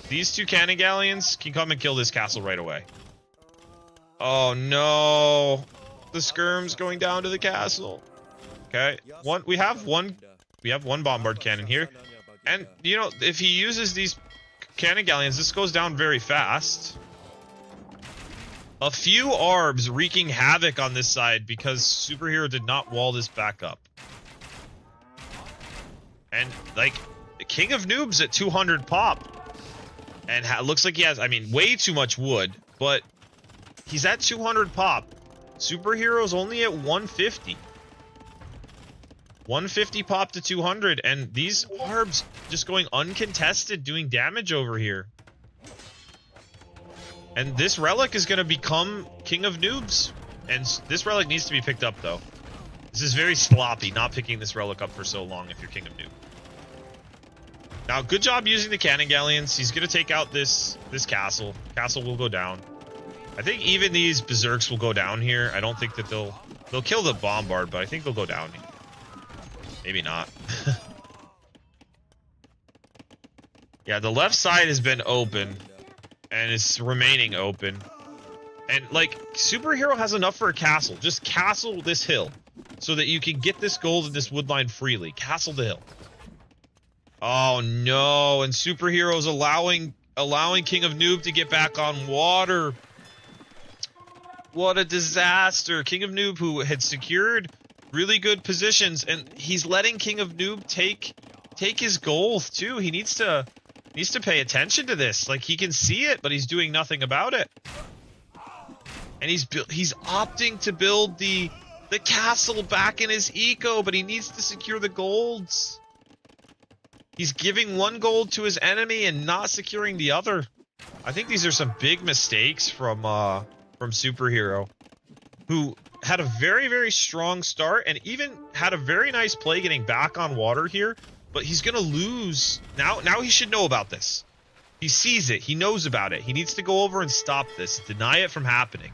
These two cannon galleons can come and kill this castle right away. Oh, no. The skirm's going down to the castle. Okay. We have one bombard cannon here. And, you know, if he uses these cannon galleons, this goes down very fast. A few ARBs wreaking havoc on this side because SuperHero did not wall this back up. And, like, the King of Noobs at 200 pop. And looks like he has, I mean, way too much wood. But he's at 200 pop. SuperHero's only at 150. 150 pop to 200. And these ARBs just going uncontested, doing damage over here. And this relic is going to become King of Noobs. And this relic needs to be picked up, though. This is very sloppy, not picking this relic up for so long if you're King of Noob. Now, good job using the cannon galleons. He's going to take out this castle. Castle will go down. I think even these berserks will go down here. I don't think that they'll kill the bombard, but I think they'll go down. Maybe not. Yeah, the left side has been open. And it's remaining open. And, like, SuperHero has enough for a castle. Just castle this hill. So that you can get this gold and this woodline freely. Castle the hill. Oh, no. And SuperHero's allowing King of Noob to get back on water. What a disaster. King of Noob, who had secured really good positions. And he's letting King of Noob take his gold, too. He needs to pay attention to this. Like, he can see it, but he's doing nothing about it. And he's opting to build the castle back in his eco, but he needs to secure the golds. He's giving one gold to his enemy and not securing the other. I think these are some big mistakes from SuperHero, who had a very, very strong start and even had a very nice play getting back on water here. But he's going to lose. Now he should know about this. He sees it. He knows about it. He needs to go over and stop this. Deny it from happening.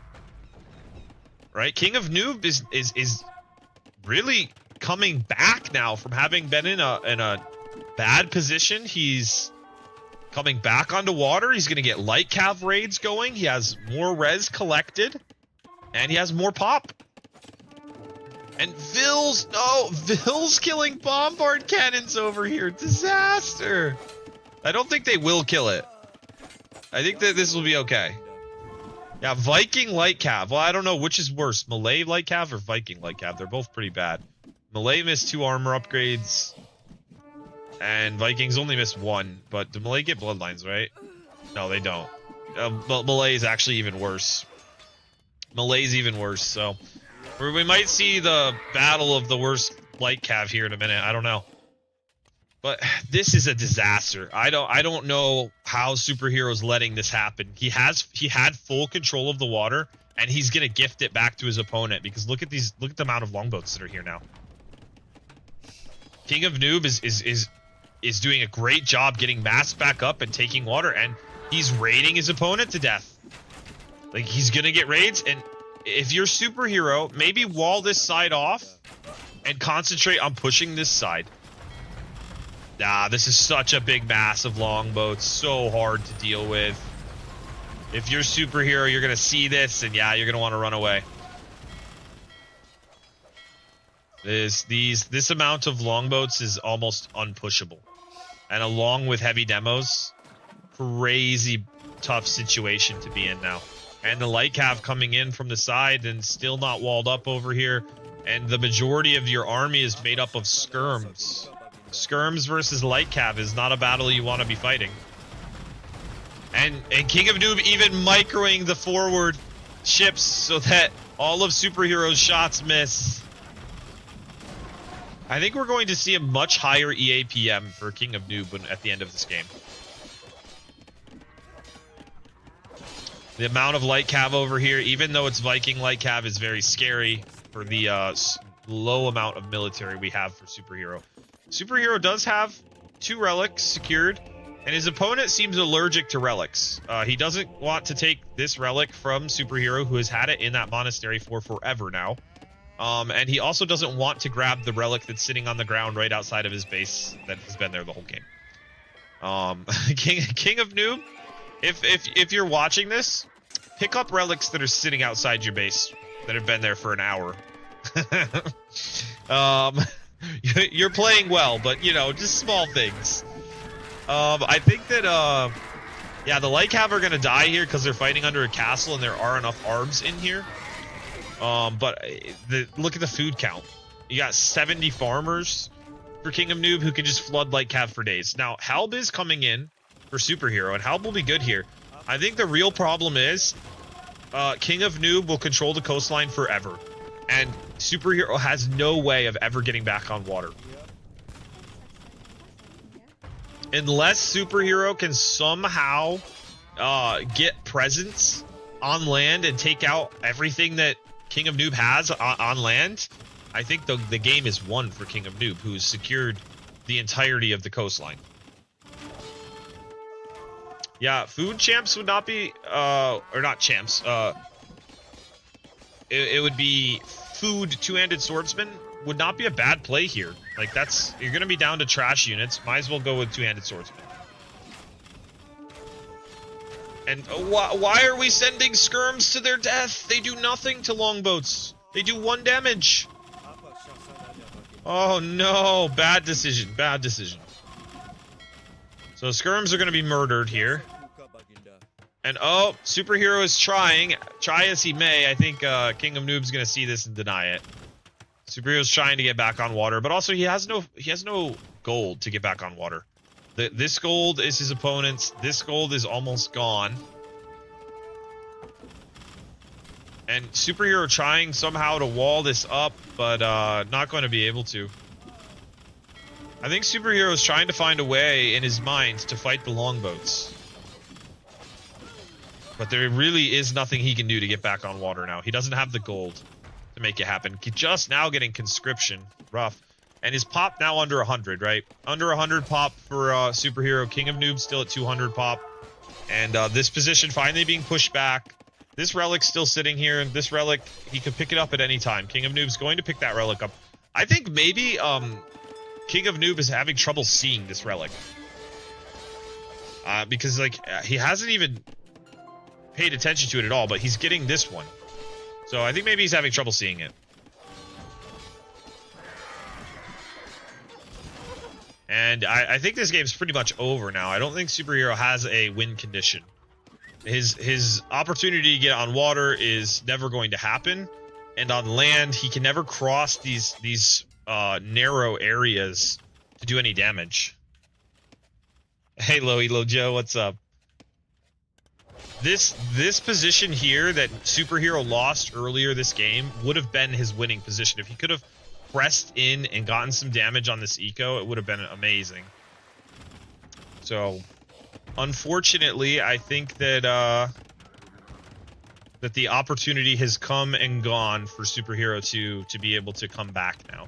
Right? King of Noob is really coming back now from having been in a bad position. He's coming back onto water. He's going to get light cav raids going. He has more res collected. And he has more pop. And Vill's killing bombard cannons over here. Disaster. I don't think they will kill it. I think that this will be okay. Yeah, Viking light cav. Well, I don't know which is worse, Melee light cav or Viking light cav. They're both pretty bad. Melee missed 2 armor upgrades. And Vikings only missed 1. But do Melee get bloodlines, right? No, they don't. But Melee is actually even worse. Melee's even worse, so... we might see the battle of the worst light cav here in a minute. I don't know. But this is a disaster. I don't know how SuperHero's letting this happen. He had full control of the water, and he's gonna gift it back to his opponent because look at the amount of longboats that are here now. King of Noob is doing a great job getting mass back up and taking water, and he's raiding his opponent to death. Like, he's gonna get raids, and if you're SuperHero, maybe wall this side off and concentrate on pushing this side. Nah, this is such a big mass of longboats. So hard to deal with. If you're SuperHero, you're going to see this, and yeah, you're going to want to run away. This amount of longboats is almost unpushable. And along with heavy demos, crazy tough situation to be in now. And the light cav coming in from the side and still not walled up over here. And the majority of your army is made up of skirms. Skirms versus light cav is not a battle you want to be fighting. And King of Noob even microing the forward ships so that all of SuperHero's shots miss. I think we're going to see a much higher EAPM for King of Noob at the end of this game. The amount of light cav over here, even though it's Viking light cav, is very scary for the low amount of military we have for SuperHero. SuperHero does have 2 relics secured, And his opponent seems allergic to relics. He doesn't want to take this relic from SuperHero, who has had it in that monastery for forever now. And he also doesn't want to grab the relic that's sitting on the ground right outside of his base that has been there the whole game. King of Noob, if you're watching this, pick up relics that are sitting outside your base that have been there for an hour. You're playing well, but you know, just small things. I think that yeah, the Lycav are gonna die here because they're fighting under a castle and there are enough arbs in here. But look at the food count. You got 70 farmers for King of Noob who can just flood Lycav for days. Now, Halb is coming in for SuperHero, and Halb will be good here. I think the real problem is King of Noob will control the coastline forever, and SuperHero has no way of ever getting back on water. Unless SuperHero can somehow get presence on land and take out everything that King of Noob has on land, I think the game is won for King of Noob, who's secured the entirety of the coastline. Yeah, food champs would not be, or not champs, it would be food two-handed swordsman would not be a bad play here. Like, that's, you're gonna be down to trash units, might as well go with two-handed swordsman. And why are we sending skirms to their death? They do nothing to longboats. They do 1 damage. Oh no, bad decision, bad decision. So skirms are going to be murdered here. And oh, SuperHero is trying. Try as he may, I think King of Noob's going to see this and deny it. SuperHero's trying to get back on water, but also he has no gold to get back on water. This gold is his opponent's. This gold is almost gone. And SuperHero trying somehow to wall this up, but not going to be able to. I think SuperHero is trying to find a way in his mind to fight the longboats. But there really is nothing he can do to get back on water now. He doesn't have the gold to make it happen. Just now getting conscription. Rough. And his pop now under 100, right? Under 100 pop for SuperHero. King of Noob still at 200 pop. And this position finally being pushed back. This relic's still sitting here, and this relic, he could pick it up at any time. King of Noob's going to pick that relic up. I think maybe King of Noob is having trouble seeing this relic. Because, like, he hasn't even paid attention to it at all, but he's getting this one. So I think maybe he's having trouble seeing it. And I think this game's pretty much over now. I don't think SuperHero has a win condition. His opportunity to get on water is never going to happen, and on land he can never cross these narrow areas to do any damage. Hey Lo Joe, what's up? This position here that SuperHero lost earlier this game would have been his winning position. If he could have pressed in and gotten some damage on this eco, it would have been amazing. So unfortunately, I think that that the opportunity has come and gone for SuperHero to be able to come back now.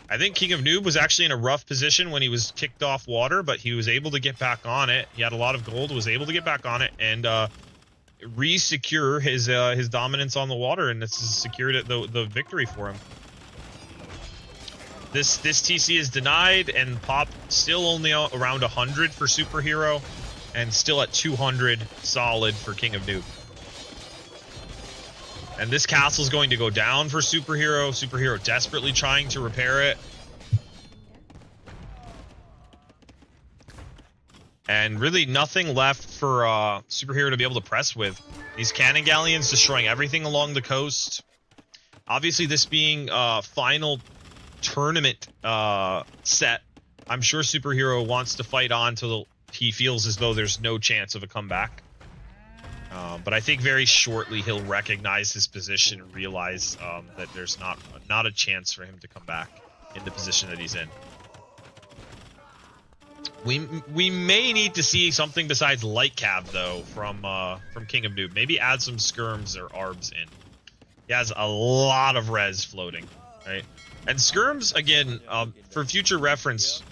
I think King of Noob was actually in a rough position when he was kicked off water, but he was able to get back on it. He had a lot of gold, was able to get back on it and re-secure his dominance on the water, and this has secured the victory for him. This TC is denied, and pop still only around 100 for SuperHero. And still at 200 solid for King of Noob. And this castle's going to go down for SuperHero. SuperHero desperately trying to repair it. And really nothing left for SuperHero to be able to press with. These cannon galleons destroying everything along the coast. Obviously this being final tournament set, I'm sure SuperHero wants to fight on till he feels as though there's no chance of a comeback. But I think very shortly he'll recognize his position and realize that there's not a chance for him to come back in the position that he's in. We may need to see something besides light cab though from King of Noob. Maybe add some skirms or arbs in. He has a lot of res floating, right? And skirms again, for future reference,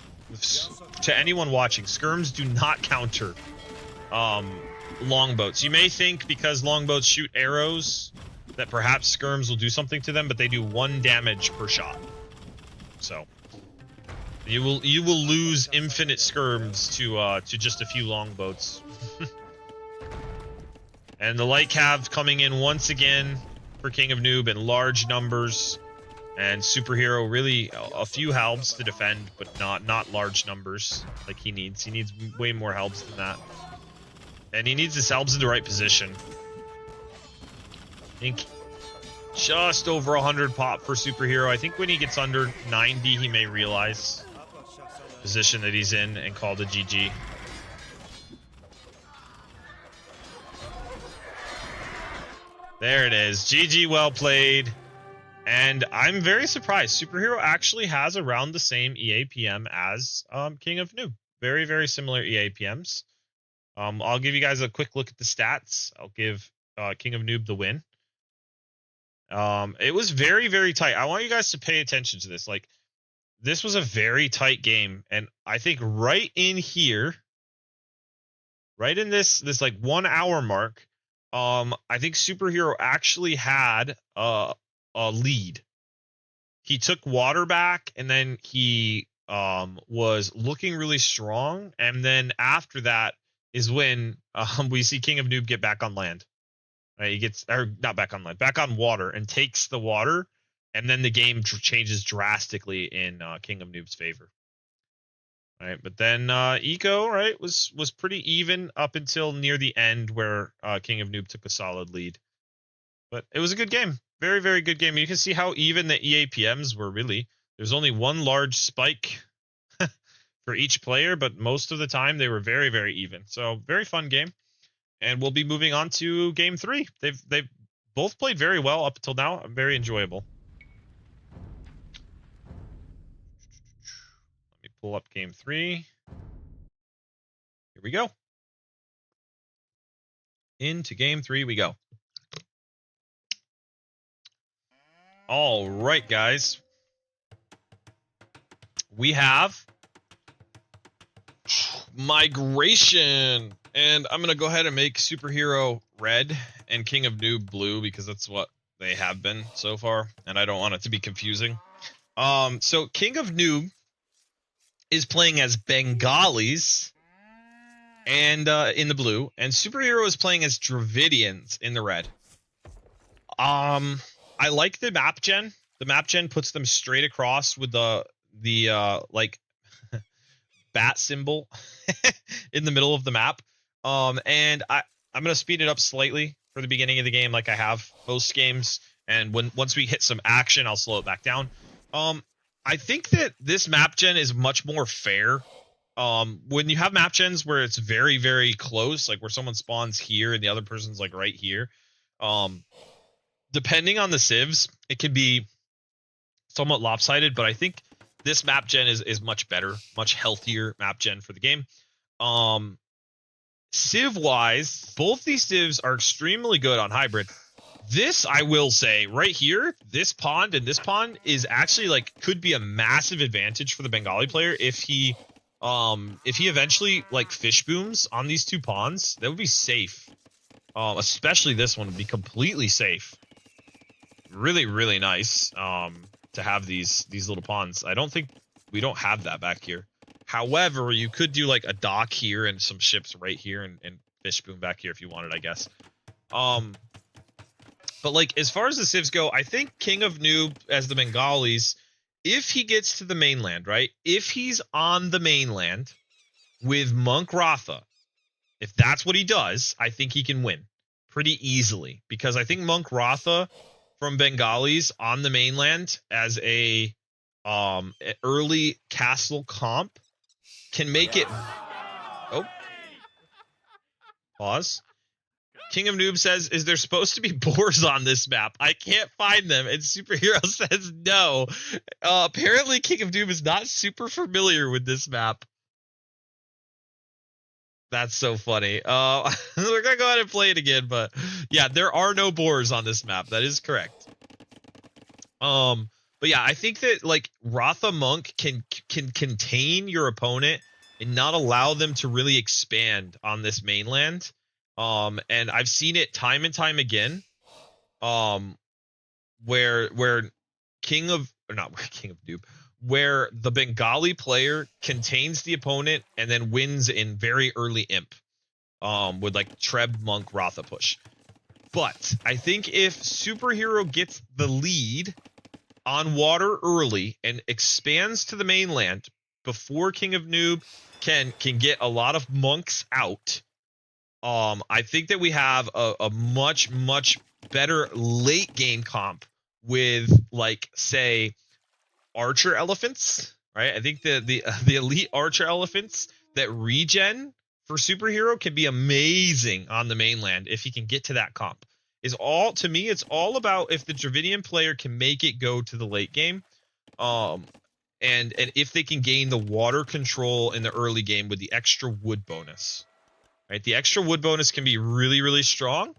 to anyone watching, skirms do not counter longboats. You may think because longboats shoot arrows that perhaps skirms will do something to them, but they do 1 damage per shot. So you will lose infinite skirms to just a few longboats. And the light cav coming in once again for King of Noob in large numbers, and SuperHero really a few helps to defend, but not large numbers like he needs. He needs way more helps than that, and he needs his helps in the right position. I think just over 100 pop for SuperHero. I think when he gets under 90, he may realize the position that he's in and call the GG. There it is. GG, well played. And I'm very surprised. SuperHero actually has around the same EAPM as King of Noob. Very, very similar EAPMs. I'll give you guys a quick look at the stats. I'll give King of Noob the win. It was very, very tight. I want you guys to pay attention to this. Like, this was a very tight game. And I think right in here, right in this like 1 hour mark, I think SuperHero actually had a lead. He took water back, and then he was looking really strong, and then after that is when we see King of Noob get back on land. He gets, or not back on land, back on water, and takes the water, and then the game changes drastically in King of Noob's favor. All right, but then Eco, right, was pretty even up until near the end where King of Noob took a solid lead. But it was a good game. Very, very good game. You can see how even the EAPMs were really. There's only 1 large spike for each player, but most of the time they were very, very even. So very fun game. And we'll be moving on to game 3. They've both played very well up until now. Very enjoyable. Let me pull up game 3. Here we go. Into game 3 we go. All right, guys. We have migration, and I'm gonna go ahead and make SuperHero red and King of Noob blue because that's what they have been so far, and I don't want it to be confusing. So King of Noob is playing as Bengalis and in the blue, and SuperHero is playing as Dravidians in the red. I like the map gen. The map gen puts them straight across with the like bat symbol in the middle of the map. And I'm gonna speed it up slightly for the beginning of the game, like I have most games. And once we hit some action, I'll slow it back down. I think that this map gen is much more fair. When you have map gens where it's very, very close, like where someone spawns here and the other person's like right here, depending on the civs, it can be somewhat lopsided, but I think this map gen is much better, much healthier map gen for the game. Civ wise, both these civs are extremely good on hybrid. This, I will say, right here, this pond and this pond is actually like could be a massive advantage for the Bengali player if he eventually like fish booms on these 2 ponds. That would be safe. Especially this one would be completely safe. Really, really nice to have these little ponds. I don't think we don't have that back here. However, you could do like a dock here and some ships right here and fish boom back here if you wanted, I guess. But like as far as the civs go, I think King of Noob as the Bengalis, if he gets to the mainland, right? If he's on the mainland with Monk Ratha, if that's what he does, I think he can win pretty easily, because I think Monk Ratha from Bengalis on the mainland as a early castle comp can make it. Oh, pause. King of Noob says, is there supposed to be boars on this map? I can't find them. And SuperHero says no. Apparently King of Noob is not super familiar with this map. That's so funny. We're gonna go ahead and play it again, but yeah, there are no boars on this map. That is correct. But yeah, I think that like Ratha Monk can contain your opponent and not allow them to really expand on this mainland. And I've seen it time and time again. Um, where King of or not where King of Noob, where the Bengali player contains the opponent and then wins in very early imp. With like Treb Monk Ratha push. But I think if SuperHero gets the lead on water early and expands to the mainland before King of Noob can get a lot of monks out, I think that we have a much better late game comp with like say archer elephants, right? I think the elite archer elephants that regen for SuperHero can be amazing on the mainland if he can get to that comp. Is all to me, it's all about if the Dravidian player can make it go to the late game, and if they can gain the water control in the early game with the extra wood bonus, right? The extra wood bonus can be really strong,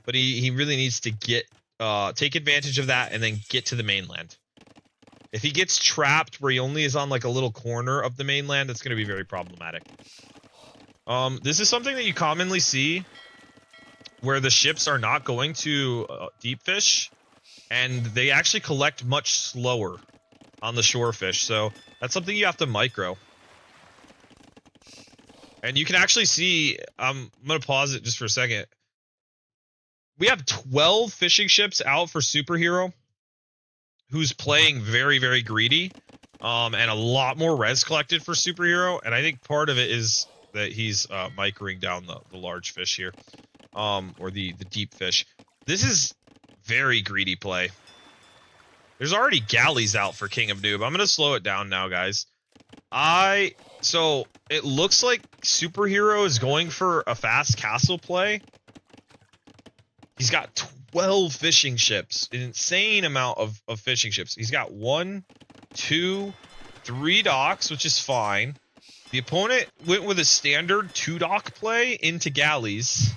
but he really needs to get take advantage of that and then get to the mainland. If he gets trapped where he only is on like a little corner of the mainland, that's going to be very problematic. This is something that you commonly see where the ships are not going to deep fish, and they actually collect much slower on the shore fish. So that's something you have to micro. And you can actually see, I'm going to pause it just for a second. We have 12 fishing ships out for SuperHero, who's playing very greedy, and a lot more res collected for SuperHero. And I think part of it is that he's microing down the large fish here, or the deep fish. This is very greedy play. There's already galleys out for King of Noob. I'm gonna slow it down now, guys. So it looks like SuperHero is going for a fast castle play. He's got 12 fishing ships, an insane amount of fishing ships. He's got 1, 2, 3 docks, which is fine. The opponent went with a standard 2-dock play into galleys.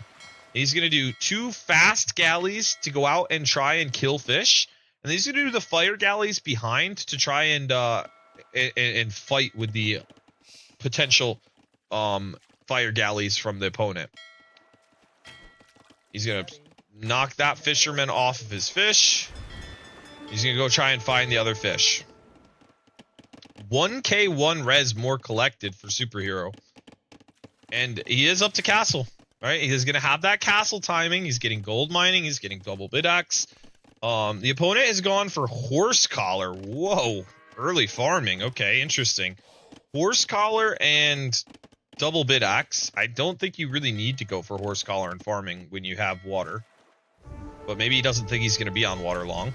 He's going to do 2 fast galleys to go out and try and kill fish. And he's going to do the fire galleys behind to try and fight with the potential fire galleys from the opponent. He's going to knock that fisherman off of his fish. He's going to go try and find the other fish. 1k1 res more collected for SuperHero. And he is up to castle, right? He's going to have that castle timing. He's getting gold mining. He's getting double bid axe. The opponent has gone for horse collar. Whoa. Early farming. Okay, interesting. Horse collar and double bid axe. I don't think you really need to go for horse collar and farming when you have water. But maybe he doesn't think he's going to be on water long.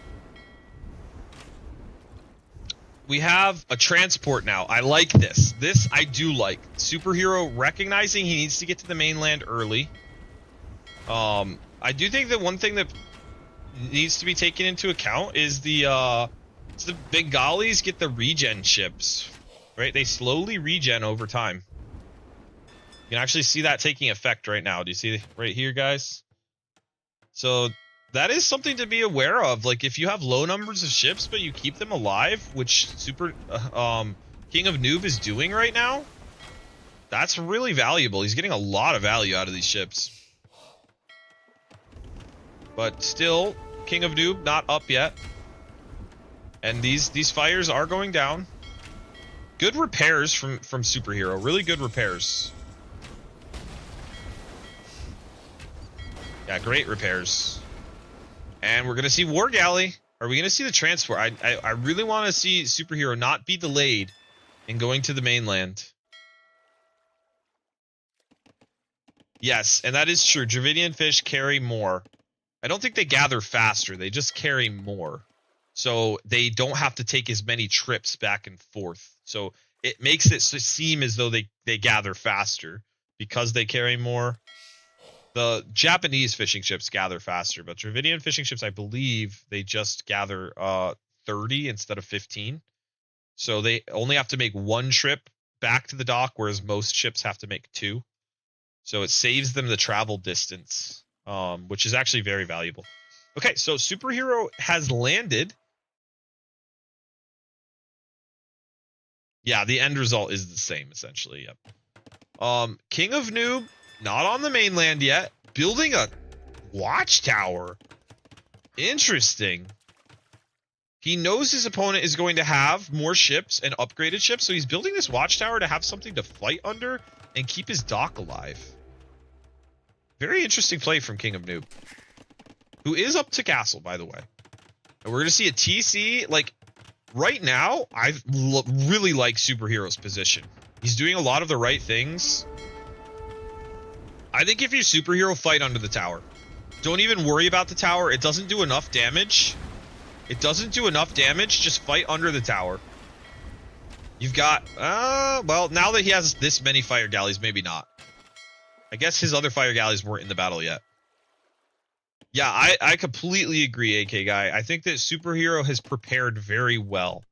We have a transport now. I like this. This I do like. SuperHero recognizing he needs to get to the mainland early. I do think that one thing that needs to be taken into account is the Bengalis get the regen ships, right? They slowly regen over time. You can actually see that taking effect right now. Do you see right here, guys? So that is something to be aware of. Like if you have low numbers of ships but you keep them alive, which King of Noob is doing right now, that's really valuable. He's getting a lot of value out of these ships. But still, King of Noob not up yet. And these fires are going down. Good repairs from SuperHero. Really good repairs. Yeah, great repairs. And we're going to see War Galley. Are we going to see the transport? I really want to see SuperHero not be delayed in going to the mainland. Yes, and that is true. Dravidian fish carry more. I don't think they gather faster. They just carry more. So they don't have to take as many trips back and forth. So it makes it seem as though they gather faster because they carry more. The Japanese fishing ships gather faster, but Dravidian fishing ships, I believe, they just gather 30 instead of 15. So they only have to make 1 trip back to the dock, whereas most ships have to make 2. So it saves them the travel distance, which is actually very valuable. Okay, so SuperHero has landed Yeah, the end result is the same, essentially. Yep. King of Noob, not on the mainland yet. Building a watchtower. Interesting. He knows his opponent is going to have more ships and upgraded ships, so he's building this watchtower to have something to fight under and keep his dock alive. Very interesting play from King of Noob, who is up to castle, by the way. And we're going to see a TC. Like, right now, I really like SuperHero's position. He's doing a lot of the right things. I think if you SuperHero, fight under the tower. Don't even worry about the tower. It doesn't do enough damage. It doesn't do enough damage. Just fight under the tower. You've got, well, now that he has this many fire galleys, maybe not. I guess his other fire galleys weren't in the battle yet. Yeah, I completely agree, AK Guy. I think that SuperHero has prepared very well.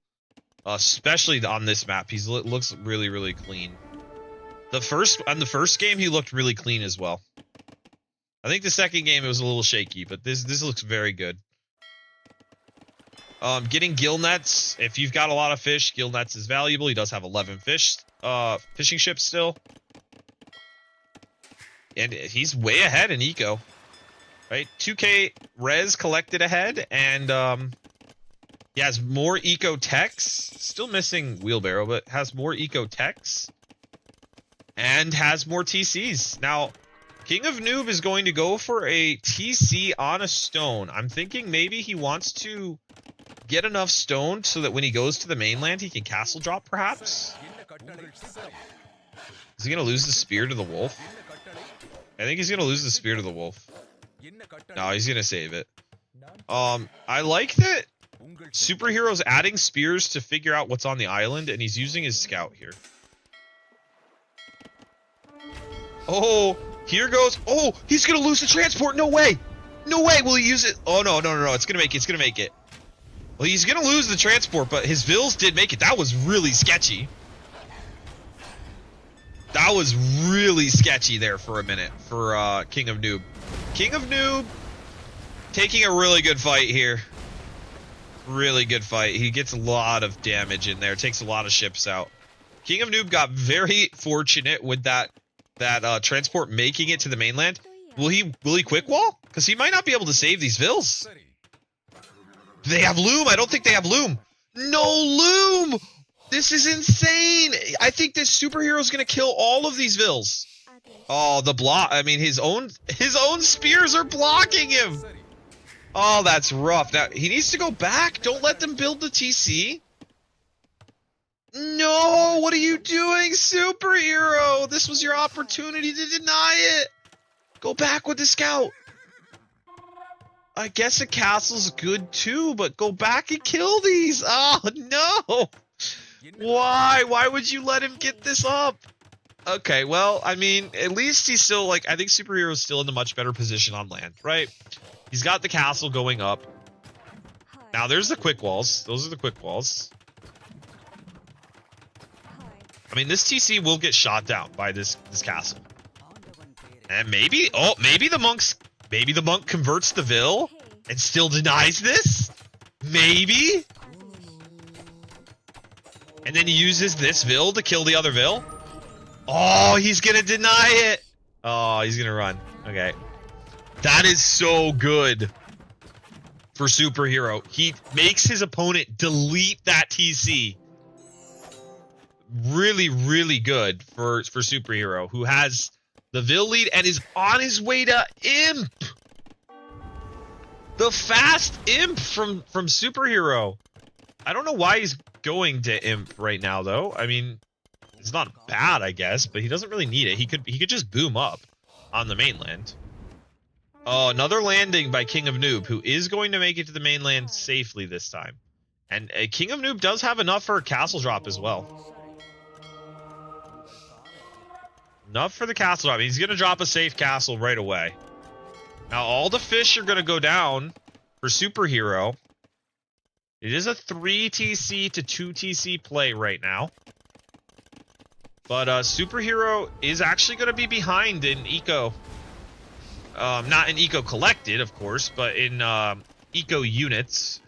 Especially on this map. He looks really, really clean. On the first game, he looked really clean as well. I think the second game, it was a little shaky, but this looks very good. Getting gill nets. If you've got a lot of fish, gill nets is valuable. He does have 11 fishing ships still. And he's way ahead in eco. Right? 2k res collected ahead, and he has more eco techs. Still missing wheelbarrow, but has more eco techs. And has more TCs. Now, King of Noob is going to go for a TC on a stone. I'm thinking maybe he wants to get enough stone so that when he goes to the mainland, he can castle drop, perhaps? Is he going to lose the spear to the wolf? I think he's going to lose the spear to the wolf. No, he's going to save it. I like that SuperHero's adding spears to figure out what's on the island, and he's using his scout here. Oh, here goes. Oh, he's going to lose the transport. No way. No way will he use it. Oh, no. It's going to make it. It's going to make it. Well, he's going to lose the transport, but his vills did make it. That was really sketchy. That was really sketchy there for a minute for King of Noob. King of Noob taking a really good fight here. Really good fight. He gets a lot of damage in there. Takes a lot of ships out. King of Noob got very fortunate with that transport making it to the mainland. Will he quick wall? Because he might not be able to save these vills. Do they have loom? I don't think they have loom. No loom! This is insane! I think this SuperHero is going to kill all of these vills. Oh, the block. I mean, his own spears are blocking him. Oh, that's rough. Now, he needs to go back. Don't let them build the TC. No, what are you doing, SuperHero? This was your opportunity to deny it. Go back with the scout. I guess a castle's good too, but go back and kill these. Oh, no. Why? Why would you let him get this up? Okay, well, I mean, at least he's still, like, I think SuperHero is still in a much better position on land, right? He's got the castle going up. Now, there's the quick walls. Those are the quick walls. I mean, this TC will get shot down by this castle. And maybe the monk converts the Vil and still denies this? Maybe? And then he uses this Vil to kill the other Vil? Oh, he's gonna deny it! Oh, he's gonna run. Okay. That is so good for SuperHero. He makes his opponent delete that TC. Really, really good for SuperHero, who has the Vil lead and is on his way to Imp. The fast Imp from SuperHero. I don't know why he's going to Imp right now, though. I mean, it's not bad, I guess, but he doesn't really need it. He could just boom up on the mainland. Oh, another landing by King of Noob, who is going to make it to the mainland safely this time. And King of Noob does have enough for a castle drop as well. Enough for the castle drop. He's going to drop a safe castle right away. Now, all the fish are going to go down for SuperHero. It is a 3 TC to 2 TC play right now. But SuperHero is actually going to be behind in Eco. Not in Eco Collected, of course, but in Eco Units,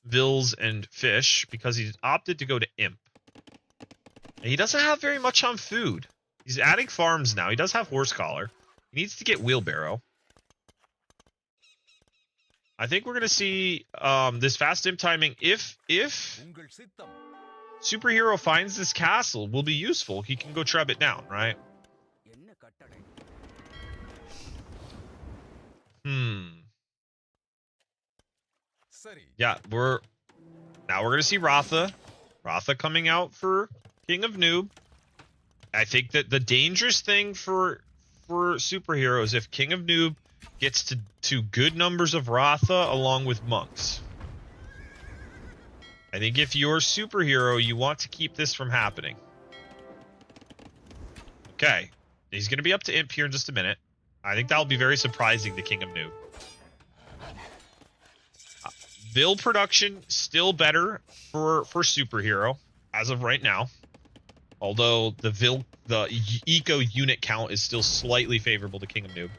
Vils, and Fish, because he's opted to go to Imp. And he doesn't have very much on food. He's adding farms now. He does have horse collar. He needs to get wheelbarrow. I think we're going to see this fast imp timing. If SuperHero finds this castle, will be useful. He can go treb it down, right? Yeah, we're going to see Ratha. Ratha coming out for King of Noob. I think that the dangerous thing for SuperHero is if King of Noob gets to good numbers of Ratha along with monks. I think if you're SuperHero, you want to keep this from happening. Okay. He's going to be up to imp here in just a minute. I think that'll be very surprising to King of Noob. Vil production still better for SuperHero as of right now. Although the eco unit count is still slightly favorable to King of Noob.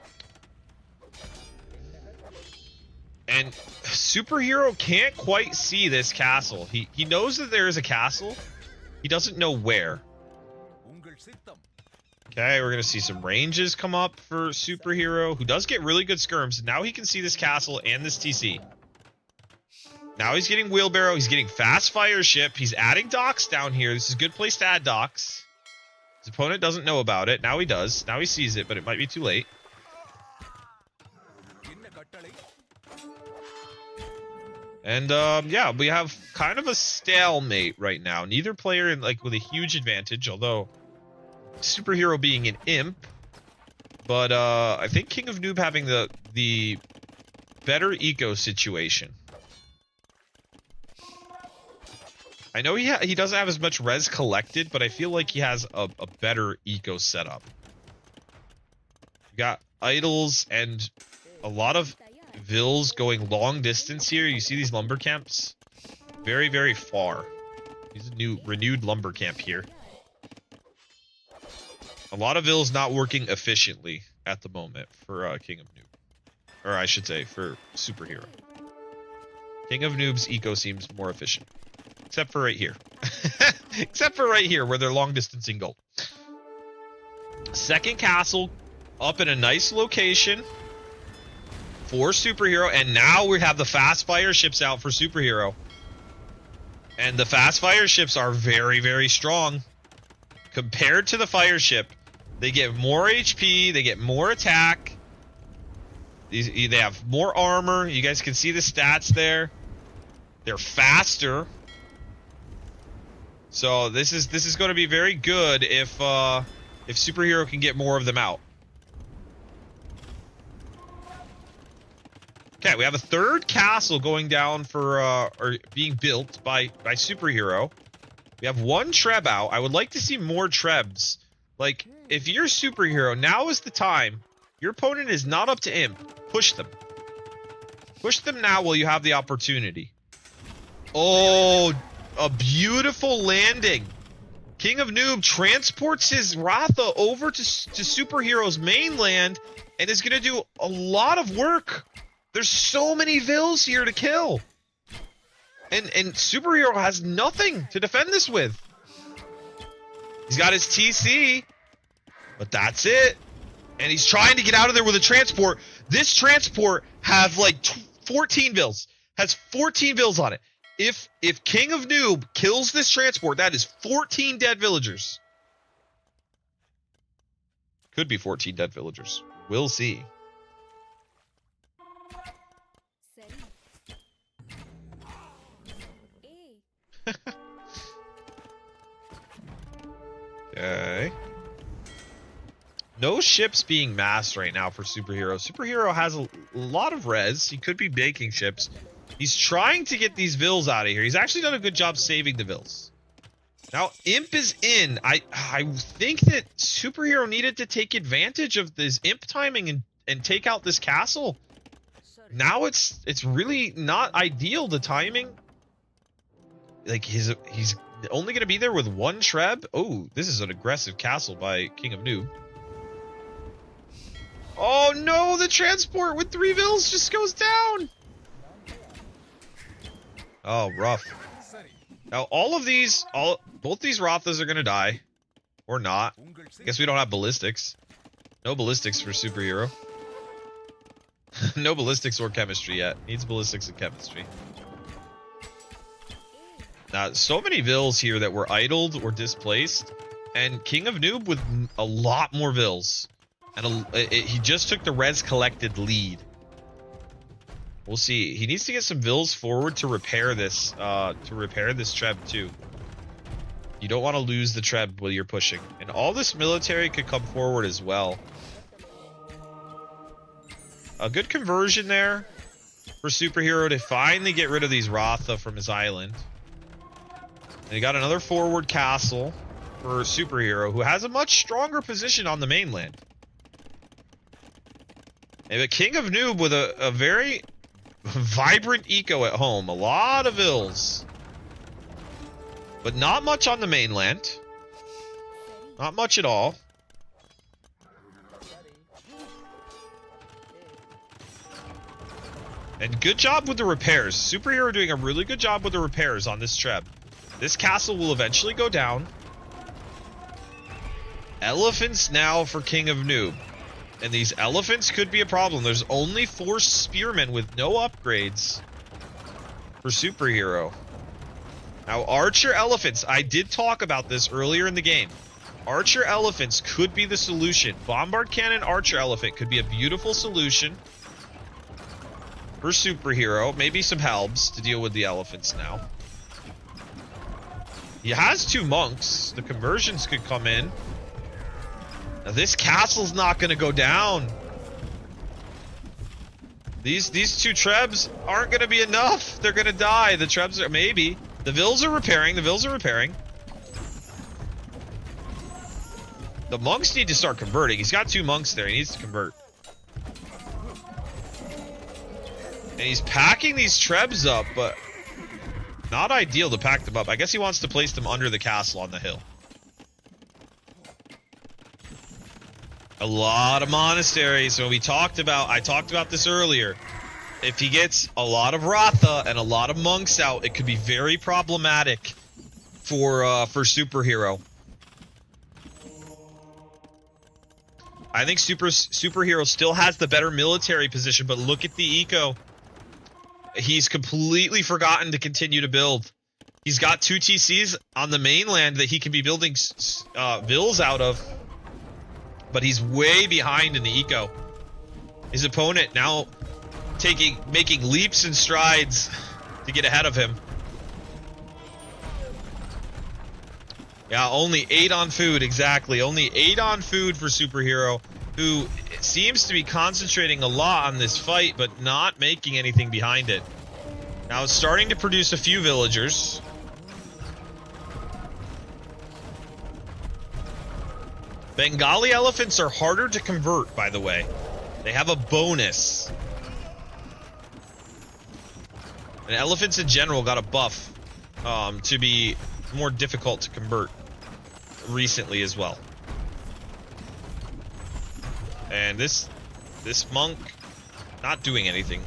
And SuperHero can't quite see this castle. He knows that there is a castle. He doesn't know where. Okay, we're going to see some ranges come up for SuperHero, who does get really good skirms. Now he can see this castle and this TC. Now he's getting wheelbarrow. He's getting fast fire ship. He's adding docks down here. This is a good place to add docks. His opponent doesn't know about it. Now he does. Now he sees it, but it might be too late. And yeah, we have kind of a stalemate right now. Neither player with a huge advantage, although SuperHero being an imp. But I think King of Noob having the better eco situation. I know he doesn't have as much res collected, but I feel like he has a better eco setup. You got idols and a lot of Vils going long distance here. You see these lumber camps? Very, very far. He's a new renewed lumber camp here. A lot of Vils not working efficiently at the moment for King of Noob. Or I should say, for SuperHero. King of Noob's eco seems more efficient. Except for right here. Except for right here, where they're long distancing gold. Second castle up in a nice location for SuperHero, and now we have the fast fire ships out for SuperHero. And the fast fire ships are very, very strong. Compared to the fire ship, they get more HP, they get more attack. They have more armor. You guys can see the stats there. They're faster. So this is going to be very good if SuperHero can get more of them out. Okay, we have a third castle going down for or being built by SuperHero. We have one treb out. I would like to see more trebs. Like, if you're SuperHero, now is the time. Your opponent is not up to imp. Push them. Push them now while you have the opportunity. Oh, a beautiful landing. King of Noob transports his Ratha over to SuperHero's mainland and is going to do a lot of work. There's so many Vils here to kill. And SuperHero has nothing to defend this with. He's got his TC, but that's it. And he's trying to get out of there with a transport. This transport has like 14 Vils. Has 14 Vils on it. If King of Noob kills this transport, that is 14 dead villagers. Could be 14 dead villagers. We'll see. Okay. No ships being massed right now for SuperHero. SuperHero has a lot of res. He could be making ships. He's trying to get these Vils out of here. He's actually done a good job saving the Vils. Now, Imp is in. I think that SuperHero needed to take advantage of this Imp timing and take out this castle. Now it's really not ideal, the timing. Like, he's only going to be there with one Treb. Oh, this is an aggressive castle by King of Noob. Oh no, the transport with 3 Vils just goes down. Oh, rough. Now, both these Rothas are gonna die. Or not. I guess we don't have ballistics. No ballistics for superhero. No ballistics or chemistry yet. Needs ballistics and chemistry. Now, so many vills here that were idled or displaced. And King of Noob with a lot more vills. And he just took the res collected lead. We'll see. He needs to get some vills forward to repair this Treb too. You don't want to lose the Treb while you're pushing. And all this military could come forward as well. A good conversion there for Superhero to finally get rid of these Ratha from his island. And he got another forward castle for Superhero, who has a much stronger position on the mainland. And the King of Noob with a very vibrant eco at home. A lot of ills. But not much on the mainland. Not much at all. And good job with the repairs. Superhero doing a really good job with the repairs on this Treb. This castle will eventually go down. Elephants now for King of Noob. And these elephants could be a problem. There's only 4 spearmen with no upgrades for Superhero. Now, Archer Elephants, I did talk about this earlier in the game. Archer Elephants could be the solution. Bombard Cannon Archer Elephant could be a beautiful solution for Superhero. Maybe some helps to deal with the elephants now. He has 2 monks. The conversions could come in. Now, this castle's not going to go down. These 2 Trebs aren't going to be enough. They're going to die. The Trebs are... Maybe. The Vills are repairing. The Vills are repairing. The monks need to start converting. He's got 2 monks there. He needs to convert. And he's packing these Trebs up, but not ideal to pack them up. I guess he wants to place them under the castle on the hill. A lot of monasteries. So I talked about this earlier. If he gets a lot of Ratha and a lot of monks out, it could be very problematic for Superhero. I think Superhero still has the better military position, but look at the eco. He's completely forgotten to continue to build. He's got 2 TCs on the mainland that he can be building vills out of, but he's way behind in the eco. His opponent now making leaps and strides to get ahead of him. Yeah, only 8 on food, exactly. Only 8 on food for Superhero, who seems to be concentrating a lot on this fight, but not making anything behind it. Now it's starting to produce a few villagers. Bengali elephants are harder to convert, by the way. They have a bonus. And elephants in general got a buff to be more difficult to convert recently as well. And this monk not doing anything.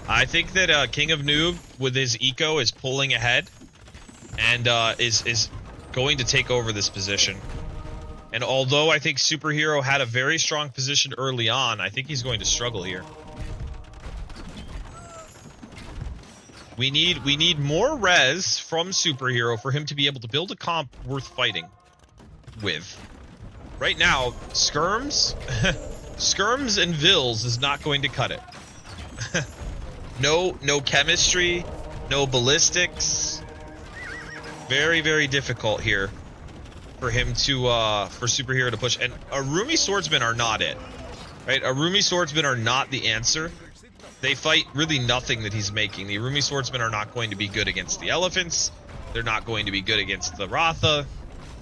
I think that King of Noob with his eco is pulling ahead and is going to take over this position. And although I think Superhero had a very strong position early on, I think he's going to struggle here. We need more res from Superhero for him to be able to build a comp worth fighting with. Right now, skirms and vills is not going to cut it. No chemistry, no ballistics. Very, very difficult here for him to for Superhero to push. And Arumi swordsmen are not it. Right? Arumi swordsmen are not the answer. They fight really nothing that he's making. The Arumi swordsmen are not going to be good against the elephants. They're not going to be good against the Ratha.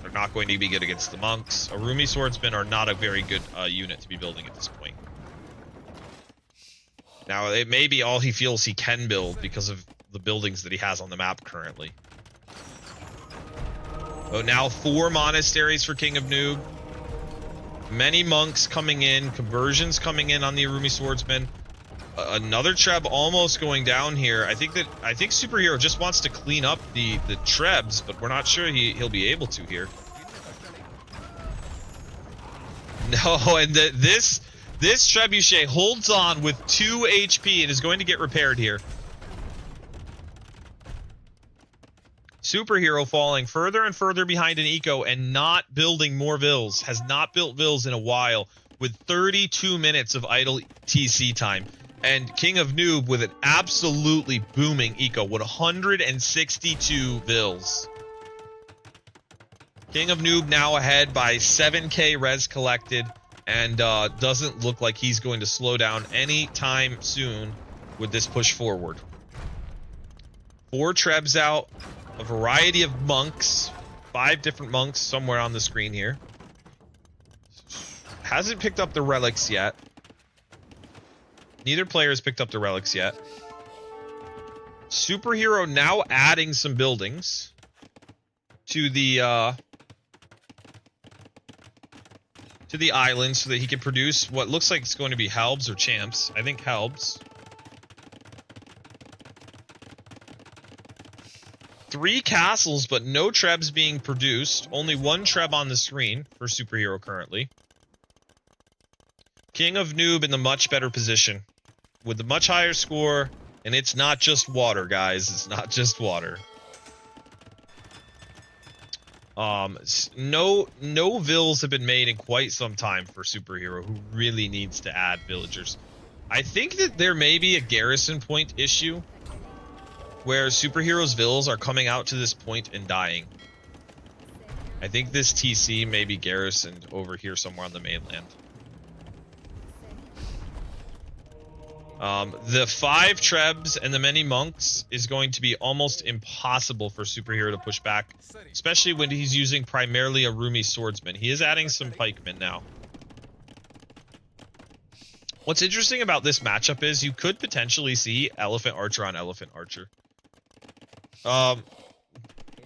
They're not going to be good against the monks. Arumi swordsmen are not a very good unit to be building at this point. Now, it may be all he feels he can build because of the buildings that he has on the map currently. Oh, now 4 monasteries for King of Noob. Many monks coming in, conversions coming in on the Arumi swordsmen. Another Treb almost going down here. I think Superhero just wants to clean up the Trebs, but we're not sure he'll be able to here. No, and this Trebuchet holds on with 2 HP and is going to get repaired here. Superhero falling further and further behind in eco and not building more vills. Has not built vills in a while with 32 minutes of idle TC time. And King of Noob with an absolutely booming eco with 162 vills. King of Noob now ahead by 7k res collected and doesn't look like he's going to slow down anytime soon with this push forward. 4 Trebs out. A variety of monks, 5 different monks somewhere on the screen here. Hasn't picked up the relics yet. Neither player has picked up the relics yet. Superhero now adding some buildings to the island so that he can produce what looks like it's going to be Helbs or Champs. I think Helbs. 3 castles, but no Trebs being produced. Only 1 Treb on the screen for Superhero currently. King of Noob in the much better position. With the much higher score, and it's not just water, guys. It's not just water. No vills have been made in quite some time for Superhero, who really needs to add villagers. I think that there may be a garrison point issue where Superhero's vills are coming out to this point and dying. I think this TC may be garrisoned over here somewhere on the mainland. The 5 Trebs and the many monks is going to be almost impossible for Superhero to push back, especially when he's using primarily a Rumi swordsman. He is adding some pikemen now. What's interesting about this matchup is you could potentially see Elephant Archer on Elephant Archer.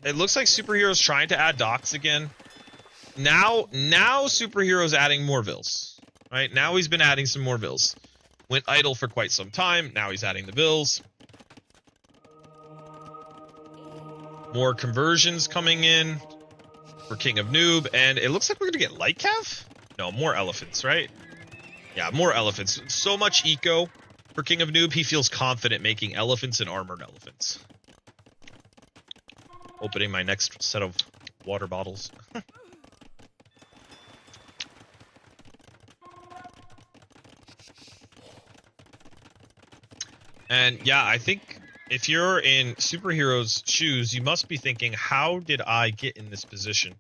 It looks like Superhero's trying to add docks again. Now Superhero's adding more vills. Right? Now he's been adding some more vills. Went idle for quite some time. Now he's adding the vills. More conversions coming in for King of Noob. And it looks like we're going to get light cav? No, more elephants, right? Yeah, more elephants. So much eco for King of Noob. He feels confident making elephants and armored elephants. Opening my next set of water bottles. And yeah, I think if you're in Superhero's shoes, you must be thinking, how did I get in this position?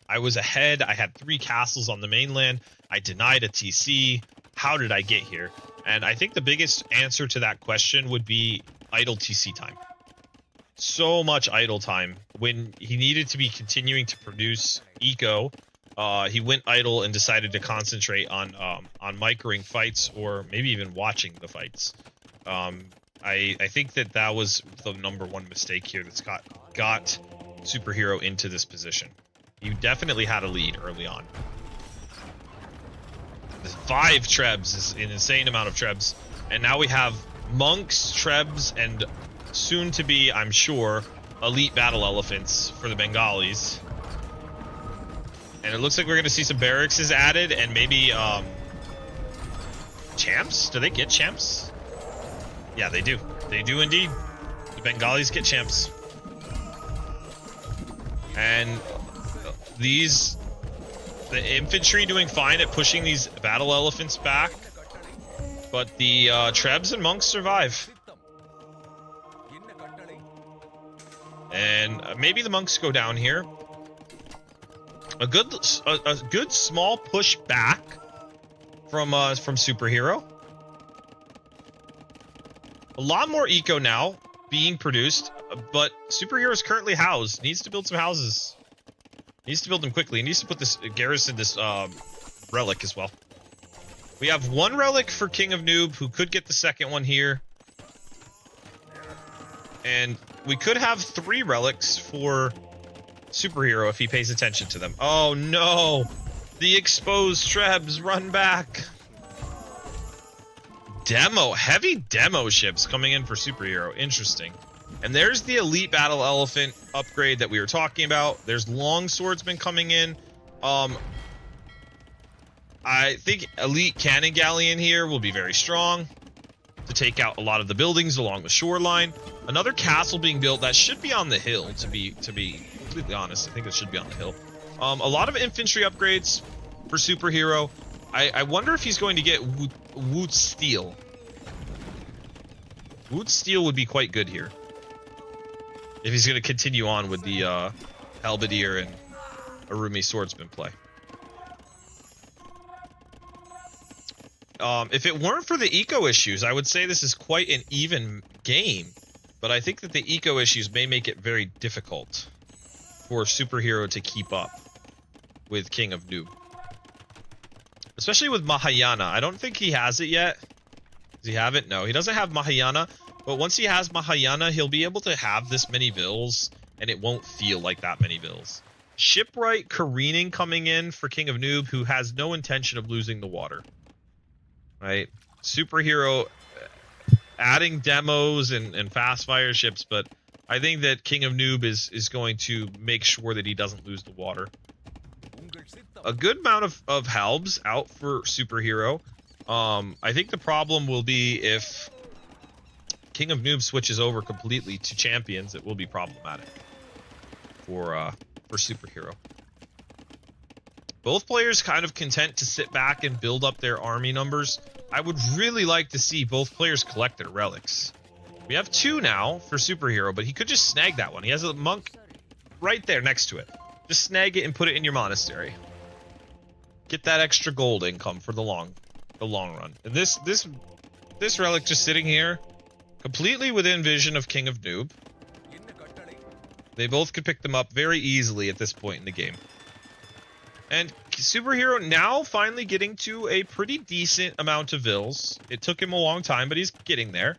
I was ahead. I had 3 castles on the mainland. I denied a TC. How did I get here? And I think the biggest answer to that question would be idle TC time. So much idle time. When he needed to be continuing to produce eco, he went idle and decided to concentrate on microing fights, or maybe even watching the fights. I think that was the #1 mistake here that's got Superhero into this position. You definitely had a lead early on. 5 Trebs is an insane amount of Trebs, and now we have monks, Trebs, and soon to be, I'm sure, elite battle elephants for the Bengalis. And it looks like we're going to see some barracks added, and maybe champs? Do they get champs? Yeah, they do. They do indeed. The Bengalis get champs. And the infantry doing fine at pushing these battle elephants back, but the Trebs and monks survive. And maybe the monks go down here. A good small push back from Superhero. A lot more eco now being produced, but Superhero is currently housed. Needs to build some houses. Needs to build them quickly. He needs to put this garrison, this relic as well. We have 1 relic for King of Noob, who could get the second one here. And we could have 3 relics for Superhero if he pays attention to them. Oh no! The exposed Trebs, run back! heavy demo ships coming in for Superhero. Interesting. And there's the Elite Battle Elephant upgrade that we were talking about. There's Long Swordsman coming in. I think Elite Cannon Galleon here will be very strong to take out a lot of the buildings along the shoreline. Another castle being built that should be on the hill, to be completely honest. I think it should be on the hill. A lot of infantry upgrades for Superhero. I wonder if he's going to get Woot Steel. Woot Steel would be quite good here. If he's going to continue on with the Halberdier and Arumi Swordsman play. If it weren't for the eco issues, I would say this is quite an even game. But I think that the eco issues may make it very difficult for Superhero to keep up with King of Noob. Especially with Mahayana. I don't think he has it yet. Does he have it? No, he doesn't have Mahayana. But once he has Mahayana, he'll be able to have this many vills, and it won't feel like that many vills. Shipwright careening coming in for King of Noob, who has no intention of losing the water. Right? Superhero adding demos and fast fire ships, but I think that King of Noob is going to make sure that he doesn't lose the water. A good amount of halbs out for Superhero. I think the problem will be if King of Noob switches over completely to champions, it will be problematic for Superhero. Both players kind of content to sit back and build up their army numbers. I would really like to see both players collect their relics. We have 2 now for Superhero, but he could just snag that one. He has a monk right there next to it. Just snag it and put it in your monastery. Get that extra gold income for the long run. And this relic just sitting here, completely within vision of King of Noob. They both could pick them up very easily at this point in the game. And Superhero now finally getting to a pretty decent amount of vills. It took him a long time, but he's getting there.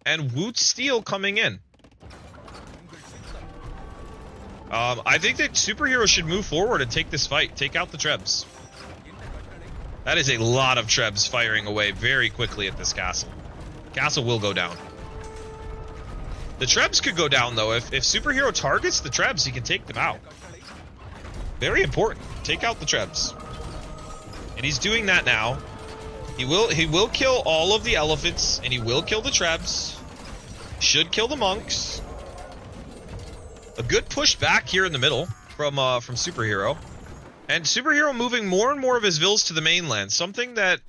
And Woot Steel coming in. I think that Superhero should move forward and take this fight. Take out the Trebs. That is a lot of Trebs firing away very quickly at this castle. Castle will go down. The Trebs could go down, though. If Superhero targets the Trebs, he can take them out. Very important. Take out the Trebs. And he's doing that now. He will kill all of the elephants, and he will kill the Trebs. Should kill the monks. A good push back here in the middle from Superhero. And Superhero moving more and more of his vills to the mainland. Something that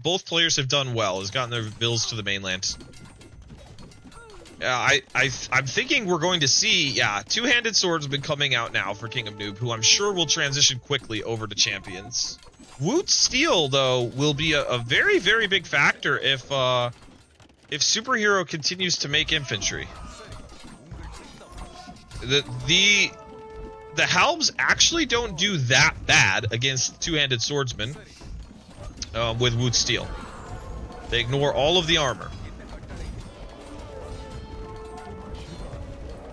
both players have done well, has gotten their vills to the mainland. I'm thinking we're going to see, two-handed swordsman coming out now for King of Noob, who I'm sure will transition quickly over to champions. Woot Steel, though, will be a very, very big factor if Superhero continues to make infantry. The halbs actually don't do that bad against two-handed swordsmen with Woot Steel. They ignore all of the armor.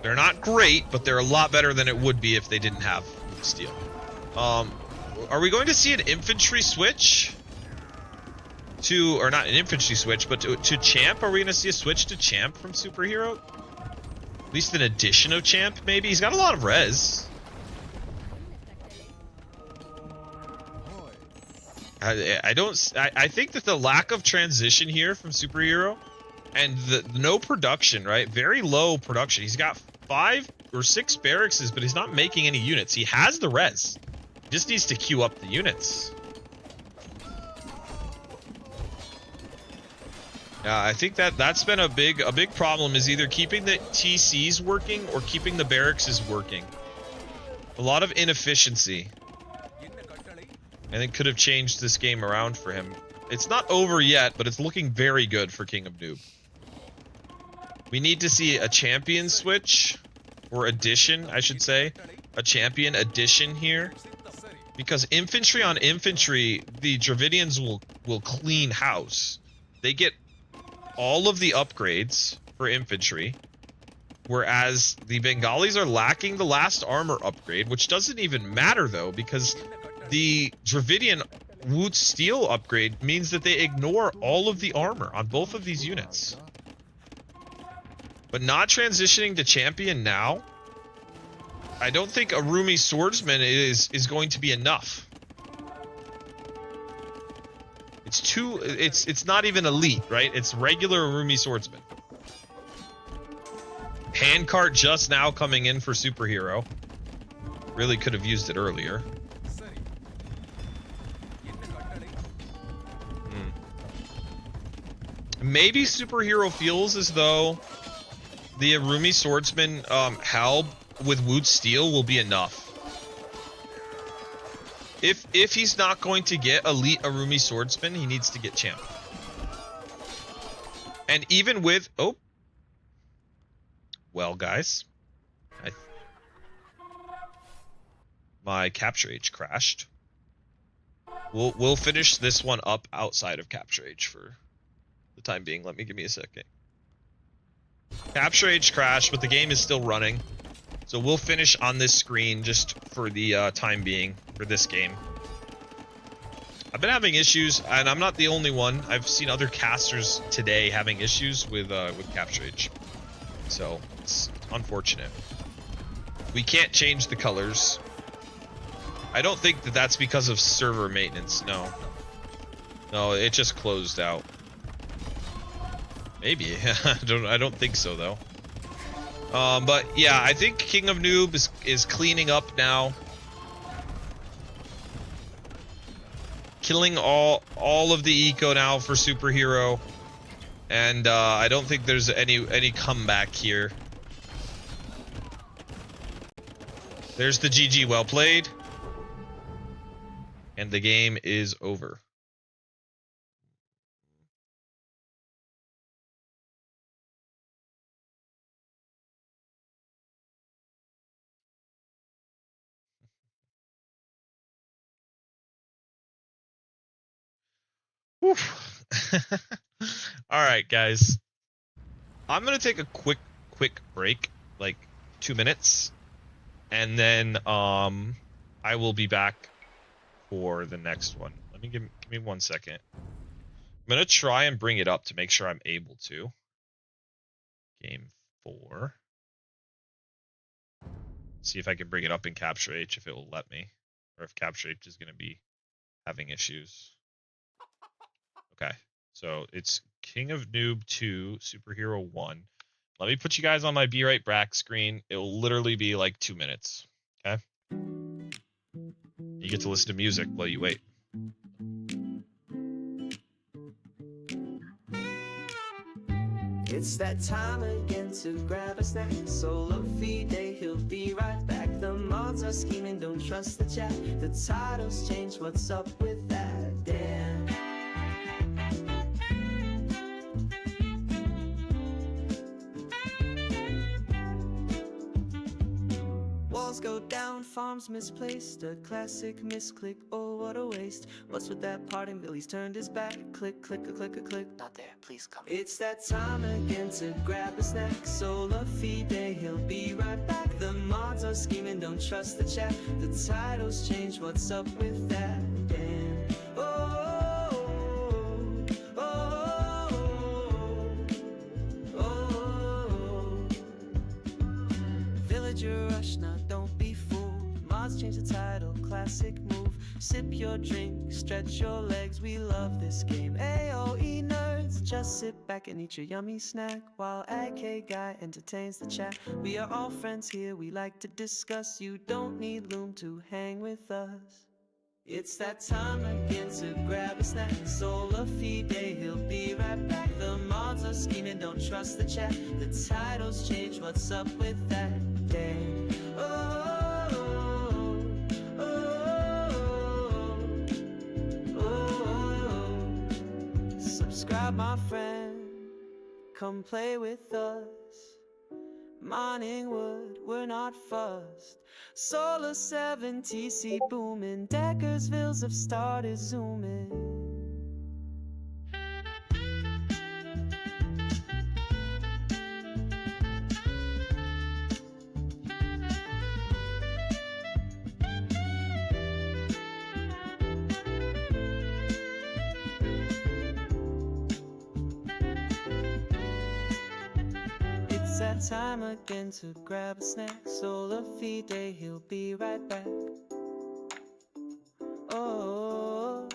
They're not great, but they're a lot better than it would be if they didn't have Woot Steel. Are we going to see an infantry switch to, or not an infantry switch, but to champ? Are we going to see a switch to champ from Superhero? At least an addition of champ, maybe? He's got a lot of res. I think that the lack of transition here from Superhero and the no production, right? Very low production. He's got 5 or 6 barracks, but he's not making any units. He has the res. He just needs to queue up the units. I think that's been a big problem, is either keeping the TCs working or keeping the barracks working. A lot of inefficiency. I think could have changed this game around for him. It's not over yet, but it's looking very good for King of Noob. We need to see a champion switch, or addition, I should say. A champion addition here. Because infantry on infantry, the Dravidians will clean house. They get all of the upgrades for infantry, whereas the Bengalis are lacking the last armor upgrade, which doesn't even matter, though, because the Dravidian Woot's steel upgrade means that they ignore all of the armor on both of these units. But not transitioning to champion now, I don't think Arumi Swordsman is going to be enough. It's not even elite, right? It's regular Arumi Swordsman. Handcart just now coming in for Superhero. Really could have used it earlier. Maybe Superhero feels as though the Arumi Swordsman help with Woot Steel will be enough. If he's not going to get elite Arumi Swordsman, he needs to get champ. And even with well, guys, my capture age crashed. We'll finish this one up outside of capture age for the time being. Give me a second. Capture age crashed, but the game is still running. So we'll finish on this screen just for the time being for this game. I've been having issues, and I'm not the only one. I've seen other casters today having issues with capture age. So it's unfortunate. We can't change the colors. I don't think that that's because of server maintenance. No, it just closed out. Maybe. I don't think so though. But yeah, I think King of Noob is cleaning up now. Killing all of the eco now for Superhero. And I don't think there's any comeback here. There's the GG, well played. And the game is over. All right, guys. I'm gonna take a quick break, like 2 minutes, and then I will be back for the next one. Let me give me 1 second. I'm gonna try and bring it up to make sure I'm able to. Game 4. See if I can bring it up in Capture H if it will let me, or if Capture H is gonna be having issues. Okay, so it's King of Noob 2, Superhero 1. Let me put you guys on my Be Right Back screen. It will literally be like 2 minutes. Okay? You get to listen to music while you wait. It's that time again to grab a snack. Sola Fide, he'll be right back. The mods are scheming, don't trust the chat. The titles change, what's up with that? Damn. Walls go down, farms misplaced. A classic misclick, oh what a waste. What's with that parting bill? He's turned his back. Click, click, a click, a click. Not there, please come. It's that time again to grab a snack. Sola Fide, he'll be right back. The mods are scheming, don't trust the chat. The titles change, what's up with that? Damn. Villager rush, now don't be fooled. Mods change the title, classic move. Sip your drink, stretch your legs, we love this game. AOE nerds, just sit back and eat your yummy snack while AK Guy entertains the chat. We are all friends here, we like to discuss. You don't need Loom to hang with us. It's that time again to grab a snack. Sola Fide, he'll be right back. The mods are scheming, don't trust the chat. The titles change, what's up with that? Damn. Subscribe, my friend, come play with us. Mining wood, we're not fussed. Solar 7 TC booming. Deckersvilles have started zooming. that time again to grab a snack. Sola Fide, he'll be right back. Oh,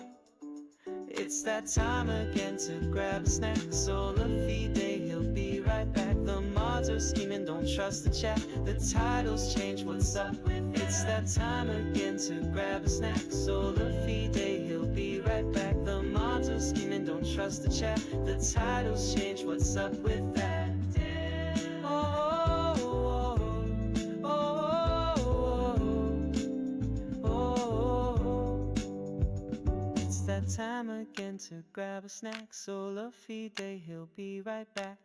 it's that time again to grab a snack. Sola Fide, he'll be right back. The mods are scheming, don't trust the chat. The titles change, what's up? It's that time again to grab a snack. Sola Fide, he'll be right back. The mods are scheming, don't trust the chat. The titles change, what's up with that? Oh, oh, oh, oh, oh, oh. It's that time again to grab a snack. Sola Fide, he'll be right back.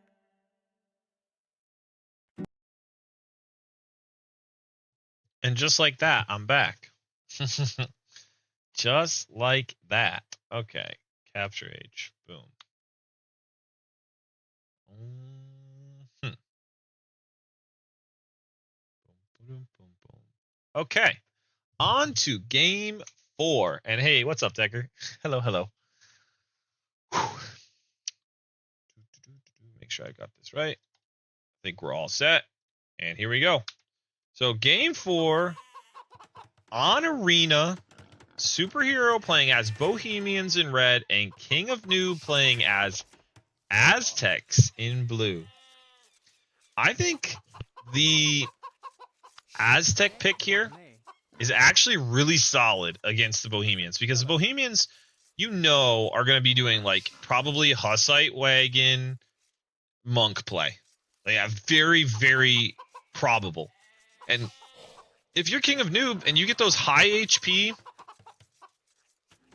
And just like that, I'm back. Just like that. Okay. Capture age. Boom. Boom, boom, boom, boom. Okay. On to game 4. And hey, what's up, Decker? Hello, hello. Make sure I got this right. I think we're all set. And here we go. So game 4 on Arena. Superhero playing as Bohemians in red and King of Noob playing as Aztecs in blue. I think the Aztec pick here is actually really solid against the Bohemians because the Bohemians, you know, are going to be doing like probably Hussite Wagon monk play. They have very, very probable. And if you're King of Noob and you get those high HP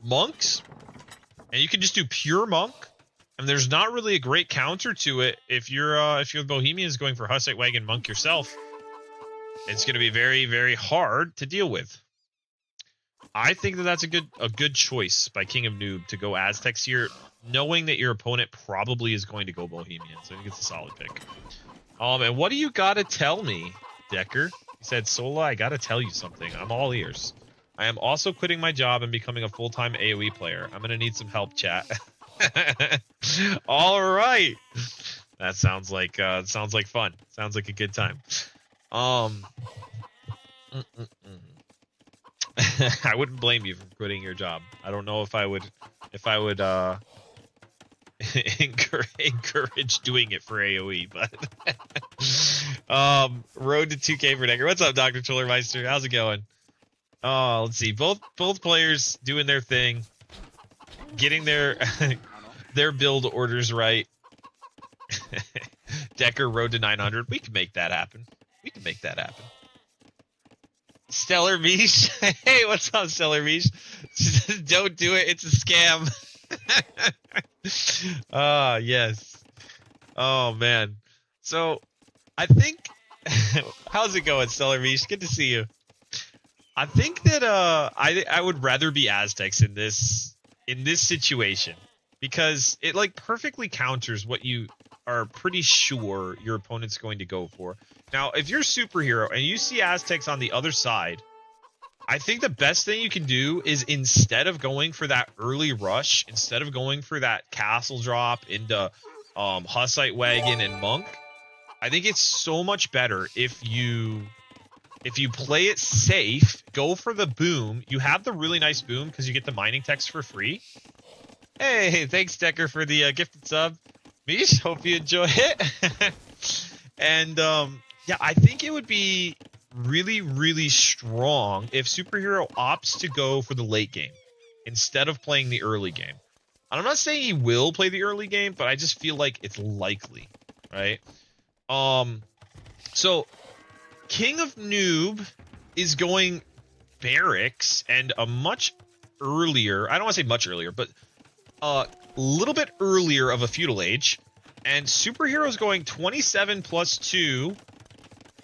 monks and you can just do pure monk, and there's not really a great counter to it if you're the Bohemians going for Hussite Wagon monk yourself. It's going to be very, very hard to deal with. I think that that's a good choice by King of Noob to go Aztecs here, knowing that your opponent probably is going to go Bohemians. I think it's a solid pick. And what do you got to tell me, Decker? He said, Sola, I got to tell you something. I'm all ears. I am also quitting my job and becoming a full-time AoE player. I'm going to need some help, chat. All right. That sounds like fun. Sounds like a good time. I wouldn't blame you for quitting your job. I don't know if I would encourage doing it for AoE, but road to 2K for Decker. What's up, Dr. Tullermeister? How's it going? Oh, let's see. Both players doing their thing, getting their their build orders right. Decker road to 900. We can make that happen. We can make that happen. Stellar Mish. Hey, what's up, Stellar Mish? Don't do it. It's a scam. Yes. Oh, man. So, I think... How's it going, Stellar Mish? Good to see you. I think that I would rather be Aztecs in this situation because it like perfectly counters what you are pretty sure your opponent's going to go for. Now, if you're Superhero and you see Aztecs on the other side, I think the best thing you can do is instead of going for that early rush, instead of going for that castle drop into Hussite Wagon and Monk, I think it's so much better if you play it safe, go for the boom. You have the really nice boom because you get the mining text for free. Hey, thanks, Decker, for the gifted sub. Mish, hope you enjoy it. And, yeah, I think it would be really, really strong if Superhero opts to go for the late game instead of playing the early game. And I'm not saying he will play the early game, but I just feel like it's likely, right? So... King of Noob is going barracks and a much earlier, I don't want to say much earlier, but a little bit earlier of a feudal age. And Superhero is going 27 plus 2,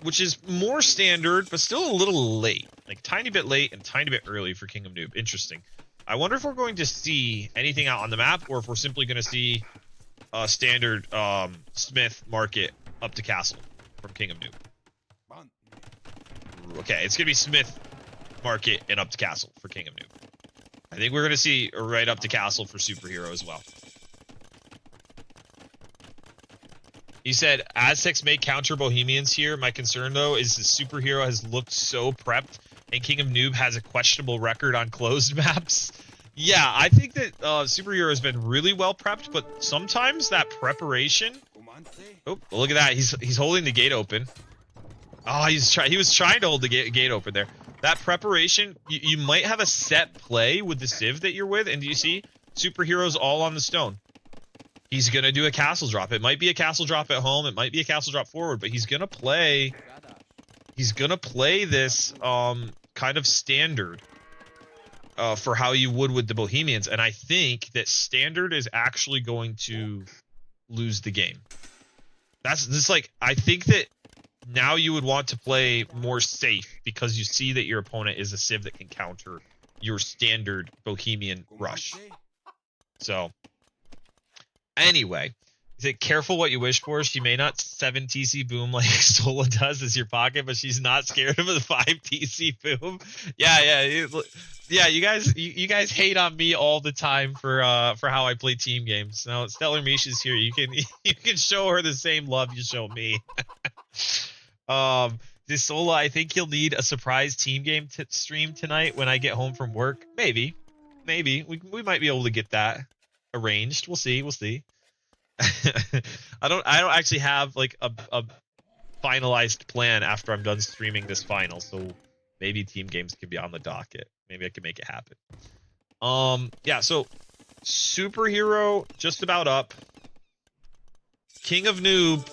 which is more standard, but still a little late. Like tiny bit late and tiny bit early for King of Noob. Interesting. I wonder if we're going to see anything out on the map or if we're simply going to see a standard Smith market up to castle from King of Noob. Okay, it's going to be Smith Market and up to castle for King of Noob. I think we're going to see right up to castle for Superhero as well. He said, Aztecs may counter Bohemians here. My concern, though, is the superhero has looked so prepped, and King of Noob has a questionable record on closed maps. Yeah, I think that superhero has been really well prepped, but sometimes that preparation... Oh, look at that. He's holding the gate open. Oh, he was trying to hold the gate open there. That preparation, you might have a set play with the civ that you're with, and do you see? Superhero's all on the stone. He's going to do a castle drop. It might be a castle drop at home. It might be a castle drop forward, but he's going to play... He's going to play this kind of standard for how you would with the Bohemians. And I think that standard is actually going to lose the game. That's just like... I think that now you would want to play more safe because you see that your opponent is a civ that can counter your standard Bohemian rush. So... Anyway, is it careful what you wish for? She may not 7 TC boom like Sola does as your pocket, but she's not scared of a 5 TC boom. Yeah. You guys hate on me all the time for how I play team games. Now Stellar Mish is here. You can show her the same love you show me. This Sola, I think he'll need a surprise team game stream tonight when I get home from work. Maybe we might be able to get that arranged. We'll see. I don't actually have like a finalized plan after I'm done streaming this final, so maybe team games can be on the docket. Maybe I can make it happen. Yeah, so superhero just about up. King of Noob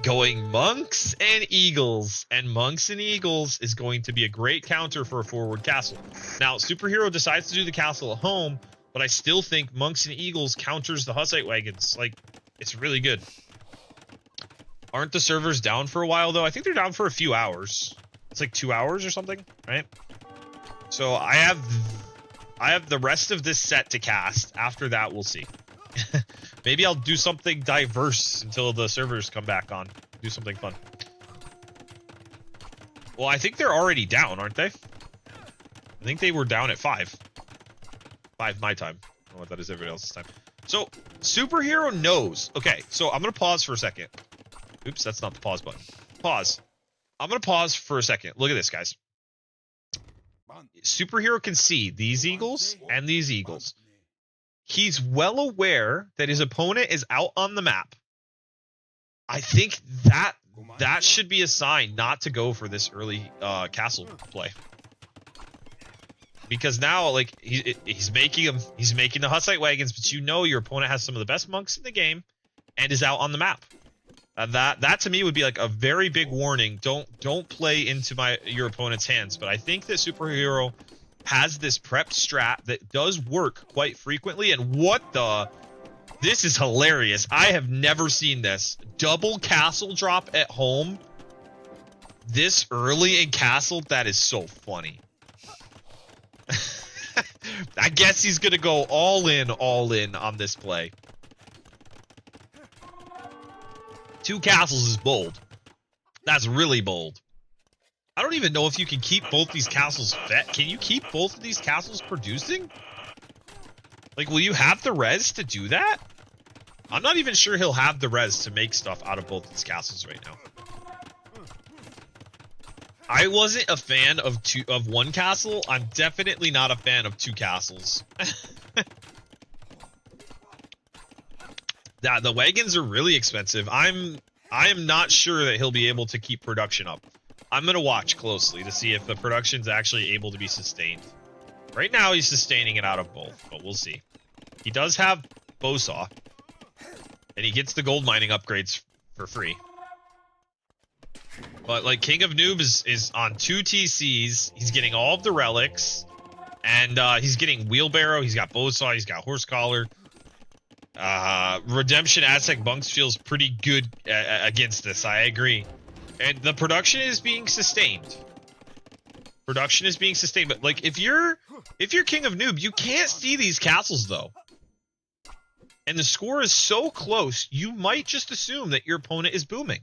going monks and eagles, and monks and eagles is going to be a great counter for a forward castle. Now superhero decides to do the castle at home, but I still think monks and eagles counters the Hussite wagons. Like, it's really good. Aren't the servers down for a while, though? I think they're down for a few hours. It's like 2 hours or something, right? So I have the rest of this set to cast. After that, we'll see. Maybe I'll do something diverse until the servers come back on. Do something fun. Well, I think they're already down, aren't they? I think they were down at 5. 5 my time. I don't know what that is everybody else's time. So, superhero knows. Okay, so I'm going to pause for a second. Oops, that's not the pause button. Pause. I'm going to pause for a second. Look at this, guys. Superhero can see these eagles and these eagles. He's well aware that his opponent is out on the map. I think that should be a sign not to go for this early castle play. Because now, like, he's making the Hussite wagons, but you know your opponent has some of the best monks in the game and is out on the map. That to me would be like a very big warning. Don't play into your opponent's hands. But I think that superhero has this prep strat that does work quite frequently. And this is hilarious. I have never seen this. Double castle drop at home this early in castle. That is so funny. I guess he's gonna go all in on this play. 2 castles is bold. That's really bold. I don't even know if you can keep both these castles fed. Can you keep both of these castles producing? Like, will you have the res to do that? I'm not even sure he'll have the res to make stuff out of both these castles right now. I wasn't a fan of 1 castle. I'm definitely not a fan of 2 castles. The wagons are really expensive. I am not sure that he'll be able to keep production up. I'm gonna watch closely to see if the production's actually able to be sustained. Right now, he's sustaining it out of both, but we'll see. He does have Bowsaw, and he gets the gold mining upgrades for free. But, like, King of Noob is on 2 TCs. He's getting all of the relics. And he's getting Wheelbarrow. He's got Bowsaw. He's got Horse Collar. Redemption Aztec Bunks feels pretty good against this. I agree. And the production is being sustained. Production is being sustained. But, like, if you're King of Noob, you can't see these castles, though. And the score is so close, you might just assume that your opponent is booming.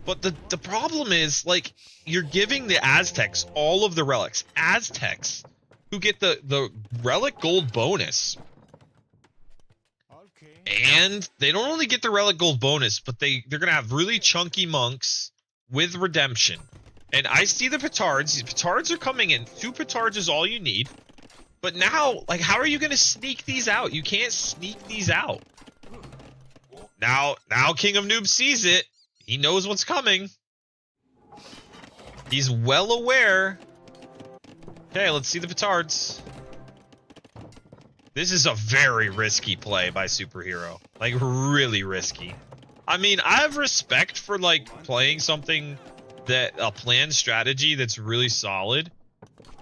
But the problem is, like, you're giving the Aztecs all of the relics. Aztecs, who get the relic gold bonus. And they don't only get the relic gold bonus, but they're gonna have really chunky monks with redemption. And I see the petards. These petards are coming in. 2 petards is all you need. But now, like, how are you gonna sneak these out? You can't sneak these out. Now King of Noob sees it. He knows what's coming. He's well aware. Okay, let's see the petards. This is a very risky play by SuperHero. Like, really risky. I mean, I have respect for, like, playing something that a planned strategy that's really solid.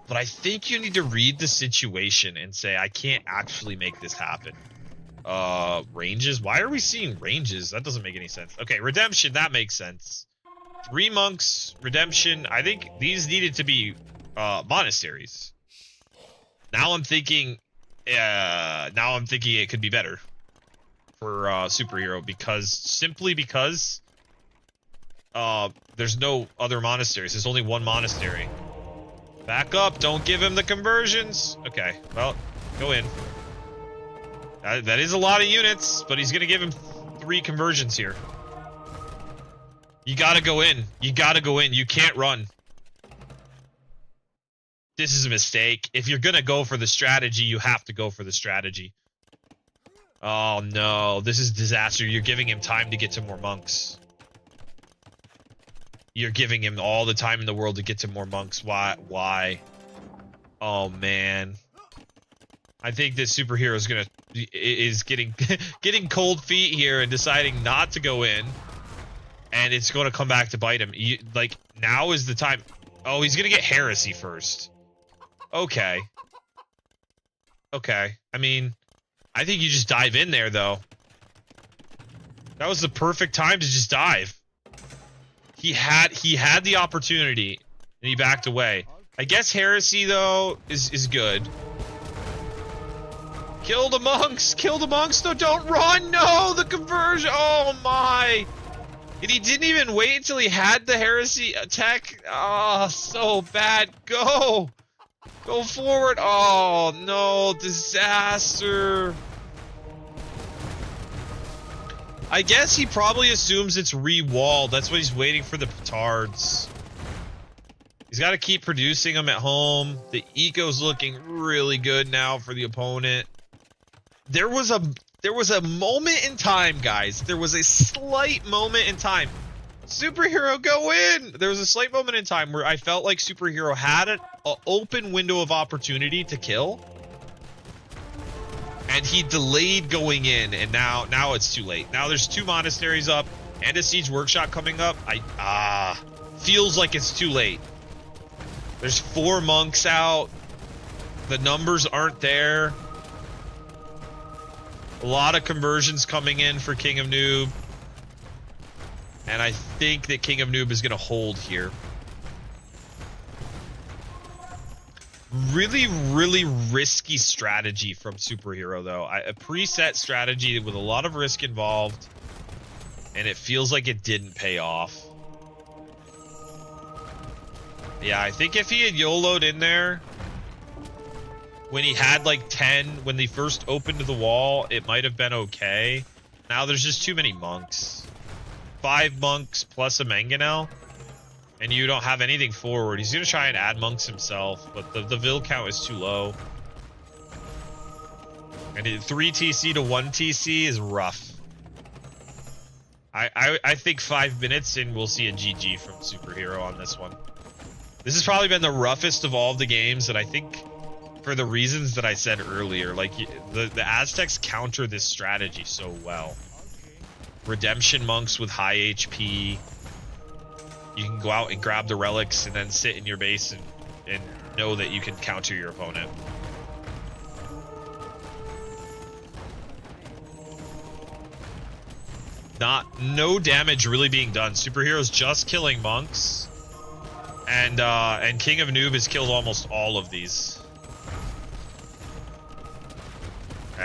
But I think you need to read the situation and say, I can't actually make this happen. Ranges? Why are we seeing ranges? That doesn't make any sense. Okay, redemption, that makes sense. 3 monks, redemption. I think these needed to be monasteries. Now I'm thinking it could be better for SuperHero simply because there's no other monasteries. There's only 1 monastery. Back up, don't give him the conversions. Okay, well, go in. That is a lot of units, but he's gonna give him 3 conversions here. You gotta go in. You gotta go in. You can't run. This is a mistake. If you're gonna go for the strategy, you have to go for the strategy. Oh no, this is disaster. You're giving him time to get to more monks. You're giving him all the time in the world to get to more monks. Why? Oh man. I think this SuperHero is getting getting cold feet here and deciding not to go in. And it's going to come back to bite him. Like, now is the time. Oh, he's going to get heresy first. Okay. Okay. I mean, I think you just dive in there, though. That was the perfect time to just dive. He had the opportunity, and he backed away. I guess heresy, though, is good. Kill the monks! Kill the monks! No, don't run! No! The conversion! Oh, my! And he didn't even wait until he had the heresy attack. Oh, so bad. Go! Go forward. Oh, no. Disaster. I guess he probably assumes it's re-walled. That's what he's waiting for the petards. He's got to keep producing them at home. The eco's looking really good now for the opponent. There was a moment in time, guys. There was a slight moment in time. SuperHero, go in! There was a slight moment in time where I felt like SuperHero had an open window of opportunity to kill. And he delayed going in, and now it's too late. Now there's 2 monasteries up and a siege workshop coming up. Feels like it's too late. There's 4 monks out. The numbers aren't there. A lot of conversions coming in for King of Noob. And I think that King of Noob is going to hold here. Really, really risky strategy from SuperHero, though. A preset strategy with a lot of risk involved. And it feels like it didn't pay off. Yeah, I think if he had YOLO'd in there when he had like 10, when they first opened the wall, it might have been okay. Now there's just too many monks. 5 monks plus a mangonel, and you don't have anything forward. He's going to try and add monks himself, but the vill count is too low. And 3 TC to 1 TC is rough. I think 5 minutes and we'll see a GG from SuperHero on this one. This has probably been the roughest of all of the games, and I think for the reasons that I said earlier, like the Aztecs counter this strategy so well. Redemption monks with high HP. You can go out and grab the relics and then sit in your base and know that you can counter your opponent. No damage really being done. SuperHero's just killing monks. And King of Noob has killed almost all of these.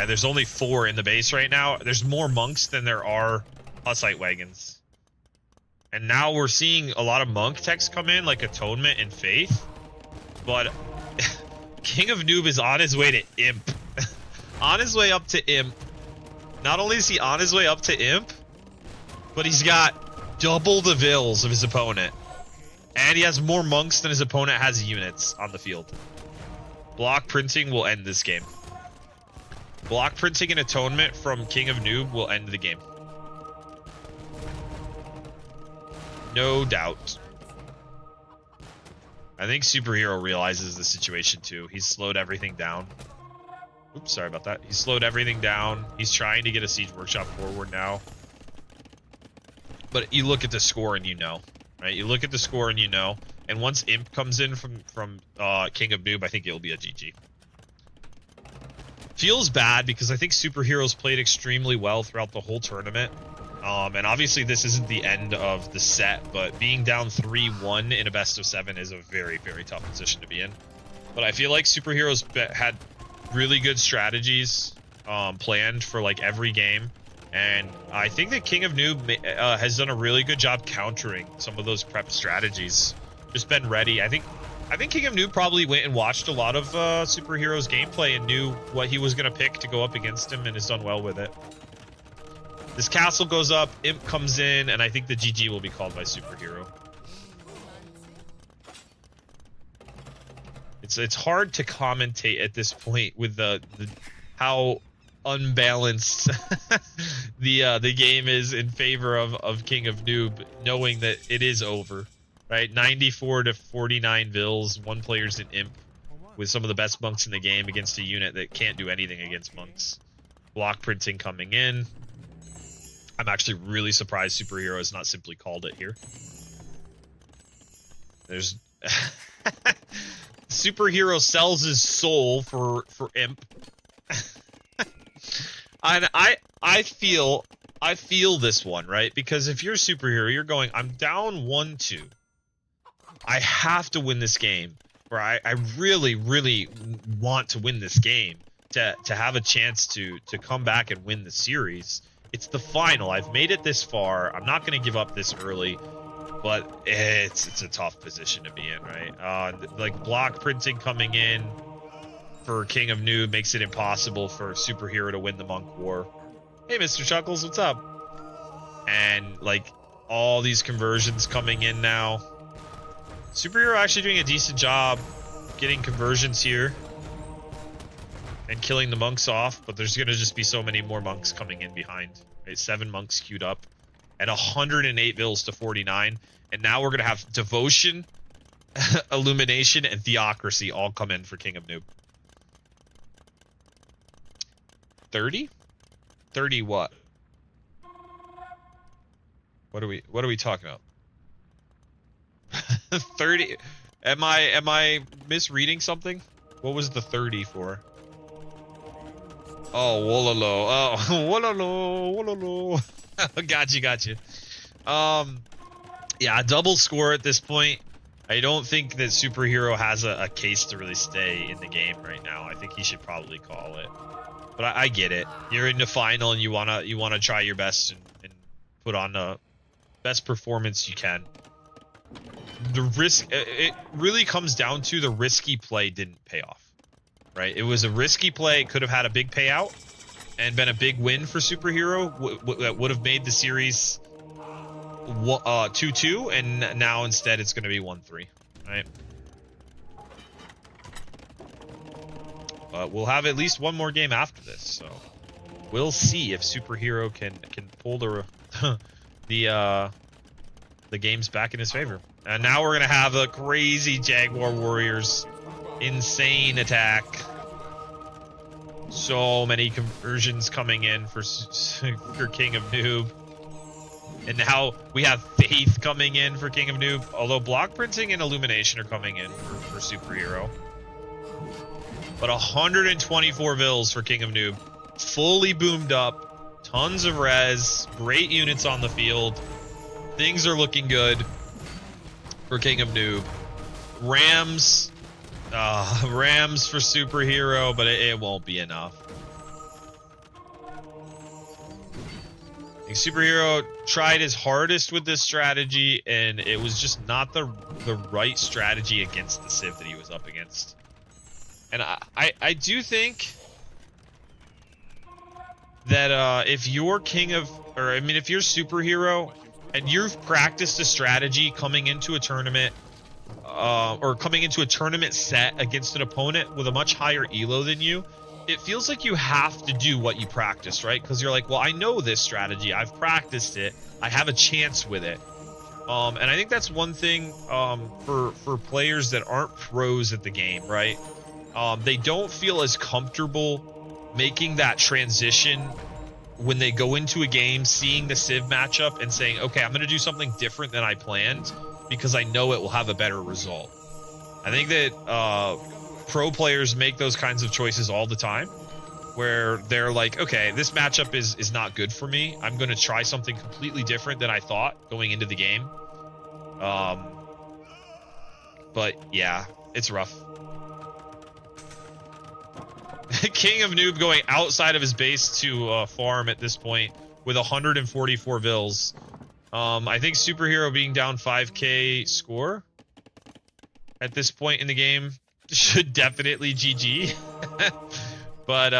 There's only 4 in the base right now. There's more monks than there are Hussite wagons. And now we're seeing a lot of monk techs come in, like Atonement and Faith. But King of Noob is on his way to Imp. On his way up to Imp. Not only is he on his way up to Imp, but he's got double the vills of his opponent. And he has more monks than his opponent has units on the field. Block printing will end this game. Block printing and atonement from King of Noob will end the game. No doubt. I think SuperHero realizes the situation too. He's slowed everything down. Oops, sorry about that. He's slowed everything down. He's trying to get a Siege Workshop forward now. But you look at the score and you know, right? You look at the score and you know. And once Imp comes in from King of Noob, I think it'll be a GG. Feels bad because I think SuperHero's played extremely well throughout the whole tournament. And obviously this isn't the end of the set, but being down 3-1 in a best of 7 is a very, very tough position to be in. But I feel like SuperHero's had really good strategies planned for like every game. And I think that King of Noob has done a really good job countering some of those prep strategies. Just been ready. I think King of Noob probably went and watched a lot of SuperHero's gameplay and knew what he was going to pick to go up against him and has done well with it. This castle goes up, Imp comes in, and I think the GG will be called by SuperHero. It's hard to commentate at this point with the how unbalanced the game is in favor of King of Noob, knowing that it is over. Right, 94 to 49 vills. One player's an Imp with some of the best monks in the game against a unit that can't do anything against monks. Block printing coming in. I'm actually really surprised SuperHero has not simply called it here. There's SuperHero sells his soul for Imp. And I feel this one, right? Because if you're SuperHero, you're going, I'm down 1-2. I have to win this game, or I really, really want to win this game to have a chance to come back and win the series. It's the final. I've made it this far. I'm not going to give up this early, but it's a tough position to be in, right? Like block printing coming in for King of Noob makes it impossible for SuperHero to win the Monk War. Hey, Mr. Chuckles, what's up? And like all these conversions coming in now. SuperHero actually doing a decent job getting conversions here and killing the monks off, but there's gonna just be so many more monks coming in behind. Right? 7 monks queued up at 108 vills to 49, and now we're gonna have Devotion, Illumination, and Theocracy all come in for King of Noob. 30? 30 what? What are we talking about? 30. Am I misreading something? What was the 30 for? Oh, Wololo. Oh, Wololo. Gotcha. Yeah, double score at this point. I don't think that SuperHero has a case to really stay in the game right now. I think he should probably call it. But I get it. You're in the final and you wanna try your best and put on the best performance you can. The risk, it really comes down to the risky play didn't pay off, right? It was a risky play. It could have had a big payout and been a big win for SuperHero that would have made the series 2-2, and now instead it's going to be 1-3, right? But we'll have at least one more game after this, so we'll see if SuperHero can pull the games back in his favor. And now we're gonna have a crazy Jaguar Warriors insane attack. So many conversions coming in for King of Noob. And now we have Faith coming in for King of Noob. Although block printing and illumination are coming in for SuperHero. But 124 vills for King of Noob. Fully boomed up. Tons of res. Great units on the field. Things are looking good for King of Noob. Rams for SuperHero, but it won't be enough. I think SuperHero tried his hardest with this strategy, and it was just not the right strategy against the Civ that he was up against. And I do think that if you're if you're superhero and you've practiced a strategy coming into a tournament, or coming into a tournament set against an opponent with a much higher elo than you, it feels like you have to do what you practiced, right? Because you're like, well, I know this strategy, I've practiced it, I have a chance with it. And I think that's one thing for players that aren't pros at the game, right? They don't feel as comfortable making that transition when they go into a game, seeing the Civ matchup and saying, okay, I'm going to do something different than I planned because I know it will have a better result. I think that pro players make those kinds of choices all the time, where they're like, okay, this matchup is not good for me. I'm going to try something completely different than I thought going into the game. But yeah, it's rough. King of Noob going outside of his base to farm at this point with 144 vills. I think SuperHero being down 5k score at this point in the game should definitely GG. But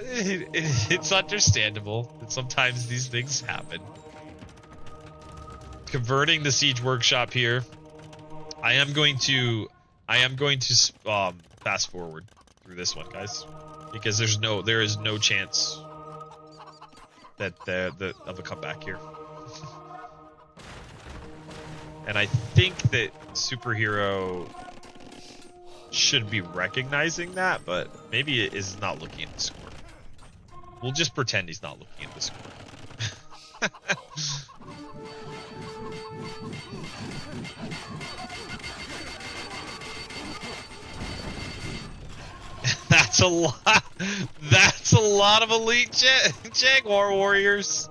it's understandable that sometimes these things happen. Converting the Siege Workshop here. I am going to fast forward through this one, guys, because there is no chance that of a comeback here. And I think that SuperHero should be recognizing that, but maybe it is not looking at the score. We'll just pretend he's not looking at the score. That's a lot. That's a lot of elite Jaguar warriors.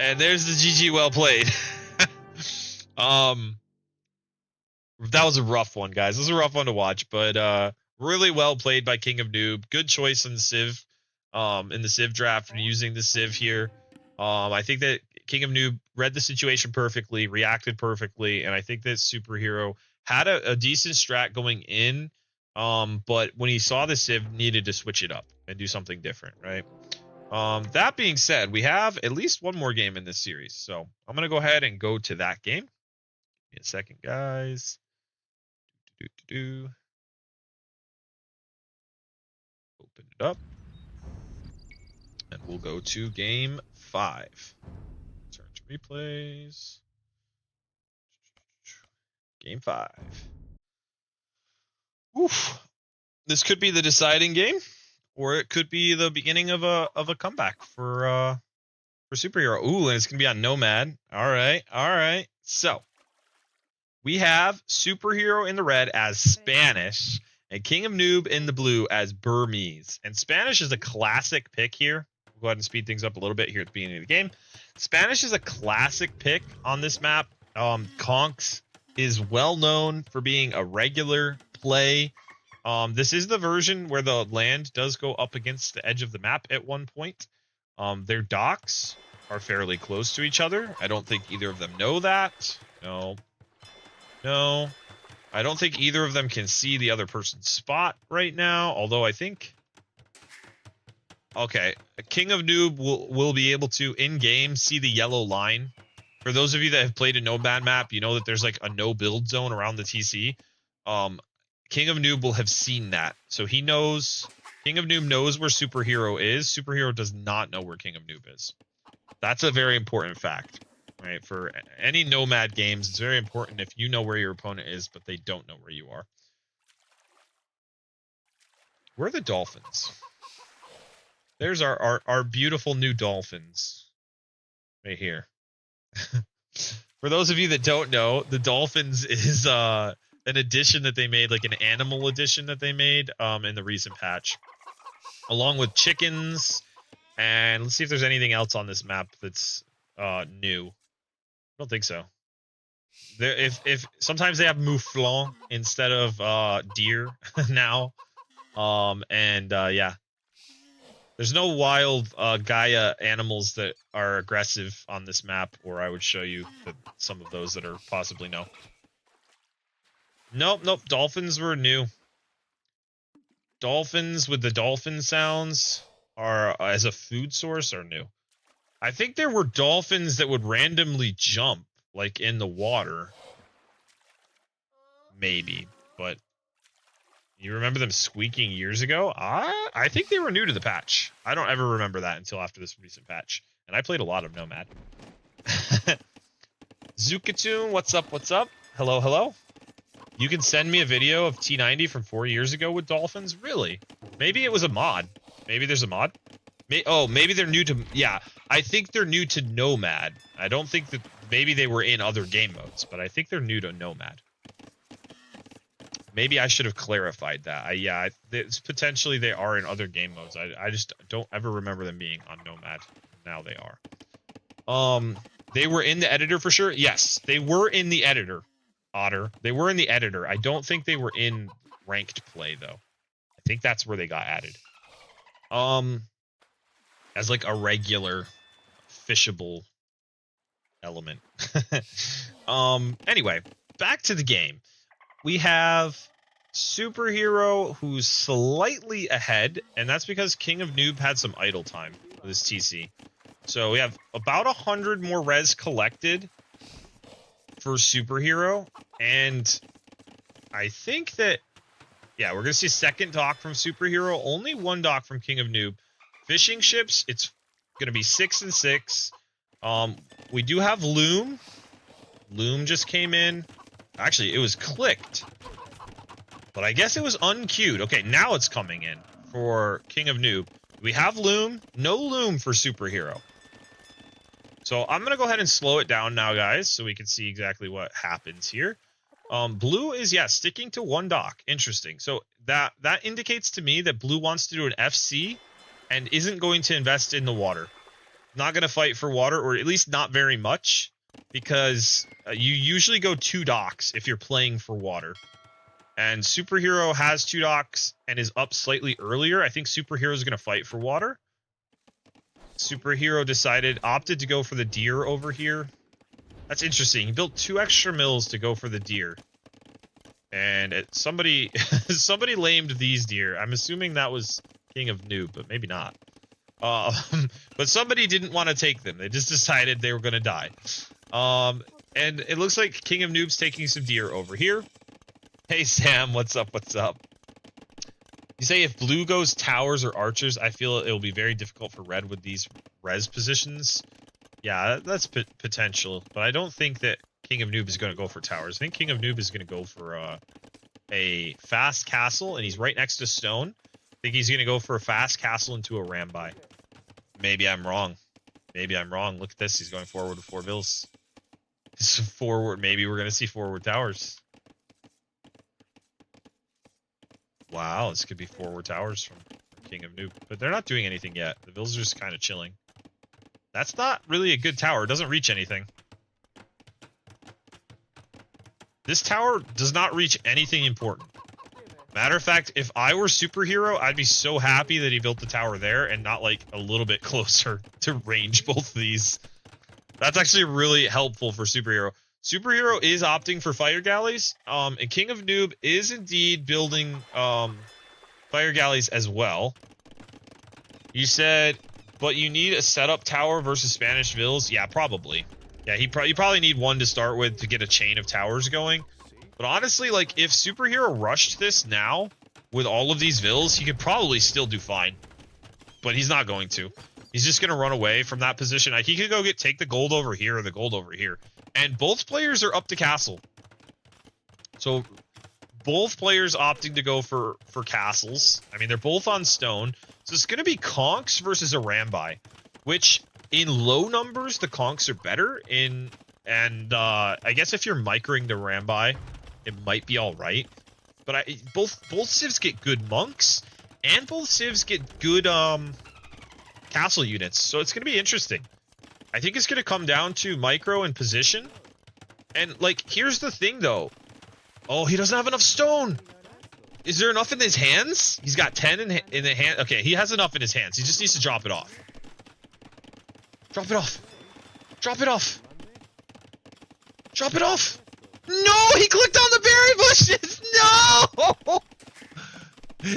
And there's the GG, well played. That was a rough one, guys. This was a rough one to watch, but really well played by King of Noob. Good choice in the Civ, draft, and using the Civ here. I think that King of Noob read the situation perfectly, reacted perfectly, and I think that SuperHero had a decent strat going in, but when he saw the Civ, needed to switch it up and do something different, right? That being said, we have at least one more game in this series, so I'm going to go ahead and go to that game. Give me a second, guys. Open it up. And we'll go to game 5. Turn to replays. Game 5. Oof. This could be the deciding game, or it could be the beginning of a comeback for SuperHero. Ooh, and it's gonna be on Nomad. All right. So we have SuperHero in the red as Spanish, and King of Noob in the blue as Burmese. And Spanish is a classic pick here. We'll go ahead and speed things up a little bit here at the beginning of the game. Spanish is a classic pick on this map. Conks is well known for being a regular play. This is the version where the land does go up against the edge of the map at one point. Their docks are fairly close to each other. I don't think either of them know that. No. I don't think either of them can see the other person's spot right now, although I think... Okay, King of Noob will be able to, in-game, see the yellow line. For those of you that have played a Nomad map, you know that there's like a no-build zone around the TC. King of Noob will have seen that. So he knows... King of Noob knows where SuperHero is. SuperHero does not know where King of Noob is. That's a very important fact. Right, for any Nomad games, it's very important if you know where your opponent is, but they don't know where you are. Where are the dolphins? There's our beautiful new dolphins. Right here. For those of you that don't know, the dolphins is an addition that they made, like an animal edition that they made in the recent patch. Along with chickens, and let's see if there's anything else on this map that's new. I don't think so. There, if sometimes they have mouflon instead of deer now, yeah, there's no wild Gaia animals that are aggressive on this map, or I would show you some of those that are possibly no. Nope. Dolphins were new. dolphins with the dolphin sounds are as a food source are new. I think there were dolphins that would randomly jump, like in the water. Maybe, but you remember them squeaking years ago? I think they were new to the patch. I don't ever remember that until after this recent patch. And I played a lot of Nomad. Zukatoon, what's up, what's up? Hello, hello. You can send me a video of T90 from 4 years ago with dolphins? Really? Maybe it was a mod. Maybe there's a mod? Maybe they're new to... Yeah, I think they're new to Nomad. I don't think that... Maybe they were in other game modes, but I think they're new to Nomad. Maybe I should have clarified that. Potentially they are in other game modes. I just don't ever remember them being on Nomad. Now they are. They were in the editor for sure? Yes, they were in the editor, Otter. They were in the editor. I don't think they were in ranked play, though. I think that's where they got added. As like a regular fishable element. Anyway, back to the game. We have SuperHero who's slightly ahead, and that's because Kingofnoob had some idle time with his TC. So we have about 100 more res collected for SuperHero, and I think that, yeah, we're going to see second dock from SuperHero, only one dock from Kingofnoob. Fishing ships, it's going to be 6 and 6. We do have Loom. Loom just came in. Actually, it was clicked, but I guess it was unqueued. Okay, now it's coming in for Kingofnoob. We have Loom, no Loom for SuperHero. So I'm going to go ahead and slow it down now, guys, so we can see exactly what happens here. Blue is, yeah, sticking to one dock. Interesting. So that indicates to me that Blue wants to do an FC and isn't going to invest in the water. Not going to fight for water, or at least not very much, because you usually go 2 docks if you're playing for water. And SuperHero has 2 docks and is up slightly earlier. I think SuperHero is going to fight for water. SuperHero opted to go for the deer over here. That's interesting. He built 2 extra mills to go for the deer. And somebody lamed these deer. I'm assuming that was Kingofnoob, but maybe not. But somebody didn't want to take them. They just decided they were going to die. And it looks like Kingofnoob's taking some deer over here. Hey, Sam, what's up, what's up? You say if blue goes towers or archers, I feel it'll be very difficult for red with these res positions. Yeah, that's potential, but I don't think that Kingofnoob is going to go for towers. I think Kingofnoob is going to go for a fast castle, and he's right next to stone. I think he's going to go for a fast castle into a ramby. Maybe I'm wrong. Maybe I'm wrong. Look at this. He's going forward with 4 vills. Forward. Maybe we're going to see forward towers. Wow, this could be forward towers from Kingofnoob. But they're not doing anything yet. The vills are just kind of chilling. That's not really a good tower. It doesn't reach anything. This tower does not reach anything important. Matter of fact, if I were SuperHero, I'd be so happy that he built the tower there and not like a little bit closer to range both of these. That's actually really helpful for SuperHero. SuperHero is opting for fire galleys, and Kingofnoob is indeed building fire galleys as well. You said, but you need a setup tower versus Spanish vills? Yeah, probably. Yeah, you probably need one to start with to get a chain of towers going. But honestly, like, if SuperHero rushed this now with all of these vills, he could probably still do fine. But he's not going to. He's just going to run away from that position. Like, he could go take the gold over here or the gold over here. And both players are up to castle. So both players opting to go for castles. I mean, they're both on stone. So it's going to be conks versus a ramby, which in low numbers, the conks are better. I guess if you're microing the ramby, it might be all right. But both civs get good monks, and both civs get good castle units. So it's going to be interesting. I think it's going to come down to micro and position. And, like, here's the thing, though. Oh, he doesn't have enough stone. Is there enough in his hands? He's got 10 in the hand. Okay, he has enough in his hands. He just needs to drop it off. Drop it off. Drop it off. Drop it off. No, he clicked on the berry bushes. No.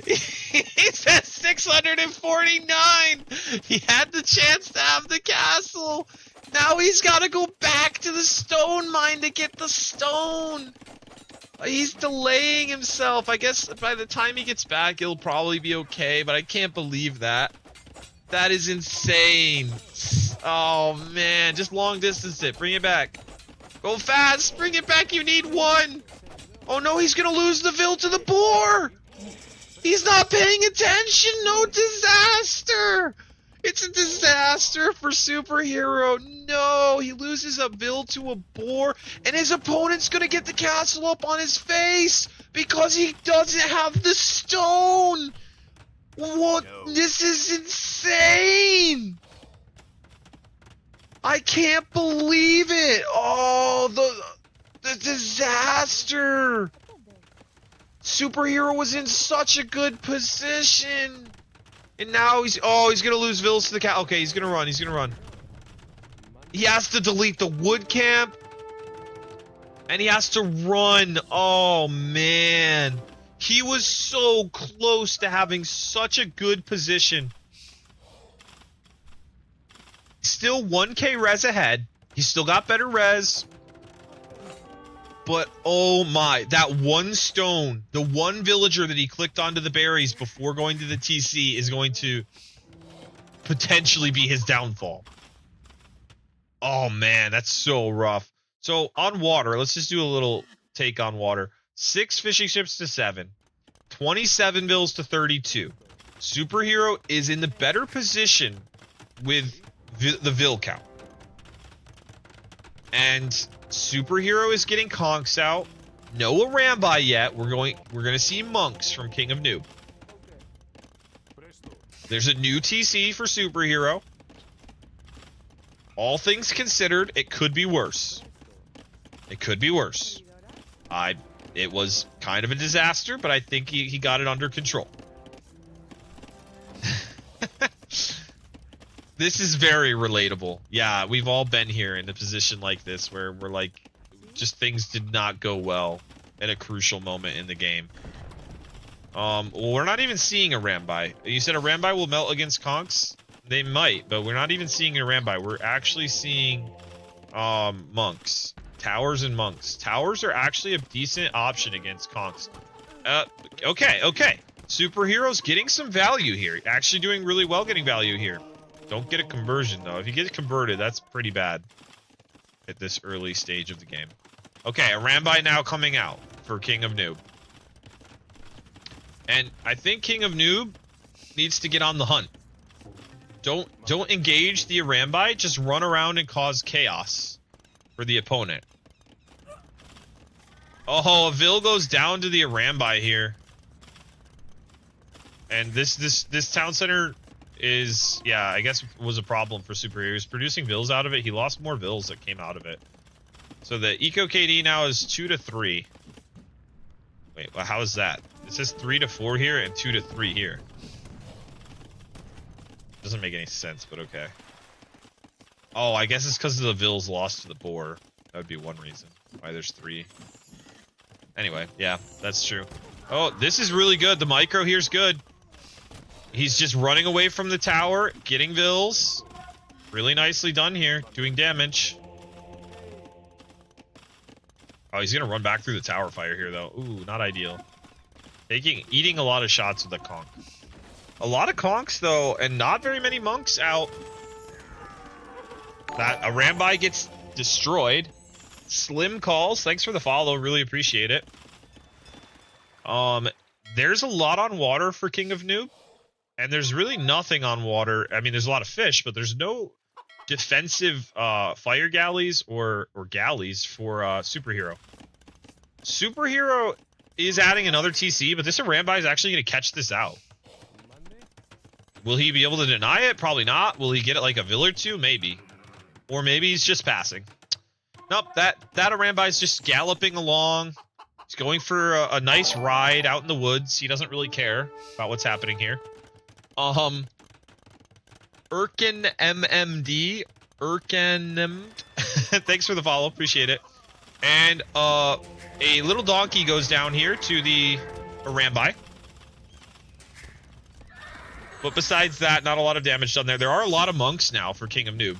He's at 649. He had the chance to have the castle. Now he's got to go back to the stone mine to get the stone. He's delaying himself. I guess by the time he gets back, he'll probably be okay, but I can't believe that. That is insane. Oh, man. Just long distance it. Bring it back. Go fast. Bring it back. You need one. Oh, no. He's going to lose the Vil to the boar. He's not paying attention. No, disaster. It's a disaster for Superhero. No, he loses a Vil to a boar, and his opponent's going to get the castle up on his face because he doesn't have the stone. What? No. This is insane. I can't believe it. Oh, the disaster. Superhero was in such a good position. And now he's going to lose Vils to the cat. Okay, he's going to run. He's going to run. He has to delete the wood camp. And he has to run. Oh, man. He was so close to having such a good position. Still 1k res ahead. He's still got better res. But, oh my, that one stone, the one villager that he clicked onto the berries before going to the TC is going to potentially be his downfall. Oh man, that's so rough. So, on water, let's just do a little take on water. 6 fishing ships to 7. 27 Vils to 32. Superhero is in the better position with the Vil count. And Superhero is getting conks out. No Arambi yet. We're gonna see monks from King of Noob. There's a new TC for Superhero. All things considered, it could be worse. It could be worse. It was kind of a disaster, but I think he got it under control. This is very relatable. Yeah, we've all been here in a position like this where we're like, just things did not go well at a crucial moment in the game. Well, we're not even seeing a Rambai. You said a Rambai will melt against conks? They might, but we're not even seeing a Rambai. We're actually seeing monks. Towers and monks. Towers are actually a decent option against conks. Okay. Superhero's getting some value here. Actually doing really well getting value here. Don't get a conversion, though. If you get converted, that's pretty bad at this early stage of the game. Okay, a Rambai now coming out for King of Noob. And I think King of Noob needs to get on the hunt. Don't engage the Rambai. Just run around and cause chaos for the opponent. Oh, a Vil goes down to the Rambai here. And this town center is, yeah, I guess was a problem for Superhero. He was producing Vils out of it. He lost more Vils that came out of it. So the Eco KD now is 2 to 3. Wait, well, how is that? It says 3 to 4 here and 2 to 3 here. Doesn't make any sense, but okay. Oh, I guess it's because of the Vils lost to the boar. That would be one reason why there's 3. Anyway, yeah, that's true. Oh, this is really good. The micro here's good. He's just running away from the tower, getting Vils. Really nicely done here, doing damage. Oh, he's gonna run back through the tower fire here, though. Ooh, not ideal. Eating a lot of shots with the conk. A lot of conks, though, and not very many monks out. That a Rambai gets destroyed. Slim calls. Thanks for the follow. Really appreciate it. There's a lot on water for King of Noob. And there's really nothing on water. I mean, there's a lot of fish, but there's no defensive fire galleys or galleys for Superhero. Superhero is adding another TC, but this Rambai is actually going to catch this out. Will he be able to deny it? Probably not. Will he get it like a Vil or two? Maybe. Or maybe he's just passing. Nope, that Rambai is just galloping along. He's going for a nice ride out in the woods. He doesn't really care about what's happening here. Erkin MMD. Erkin. Thanks for the follow. Appreciate it. And a little donkey goes down here to the Rambai. But besides that, not a lot of damage done there. There are a lot of monks now for King of Noob.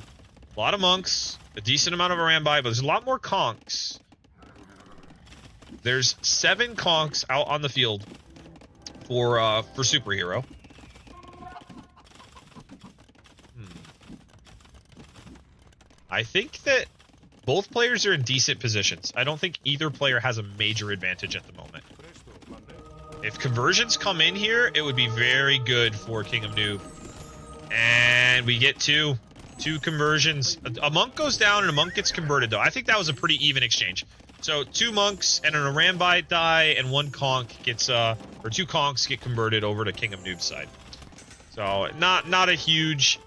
A lot of monks, a decent amount of Rambai, but there's a lot more conks. There's 7 conks out on the field for SuperHero. I think that both players are in decent positions. I don't think either player has a major advantage at the moment. If conversions come in here, it would be very good for King of Noob. And we get two conversions. A monk goes down and a monk gets converted, though. I think that was a pretty even exchange. So 2 monks and an Arambai die, and 1 conk gets, or 2 conks get converted over to King of Noob's side. So not a huge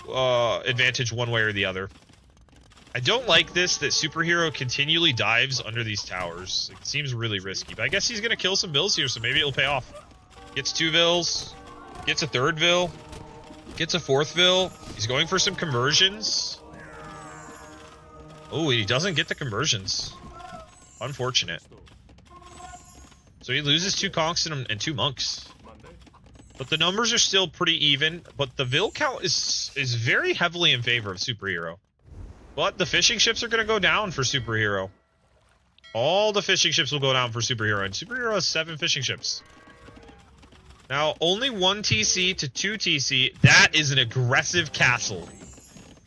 advantage one way or the other. I don't like this, that SuperHero continually dives under these towers. It seems really risky, but I guess he's going to kill some vills here, so maybe it'll pay off. Gets 2 vills, gets a 3rd vill, gets a 4th vill. He's going for some conversions. Oh, he doesn't get the conversions. Unfortunate. So he loses 2 conks and 2 monks. But the numbers are still pretty even, but the vill count is very heavily in favor of SuperHero. But the fishing ships are going to go down for SuperHero. All the fishing ships will go down for SuperHero, and SuperHero has 7 fishing ships. Now, only 1 TC to 2 TC. That is an aggressive castle.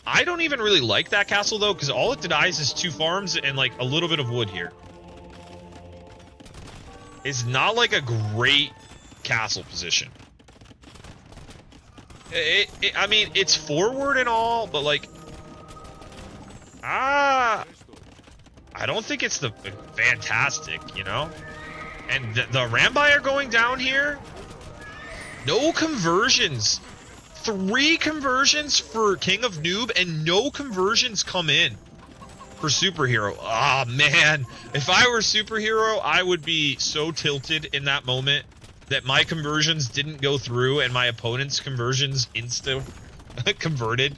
I don't even really like that castle, though, because all it denies is 2 farms and, like, a little bit of wood here. It's not, like, a great castle position. I mean, it's forward and all, but, like... I don't think it's the fantastic, you know? And the Rambai are going down here. No conversions. 3 conversions for King of Noob, and no conversions come in for SuperHero. Ah, man. If I were SuperHero, I would be so tilted in that moment that my conversions didn't go through and my opponent's conversions converted.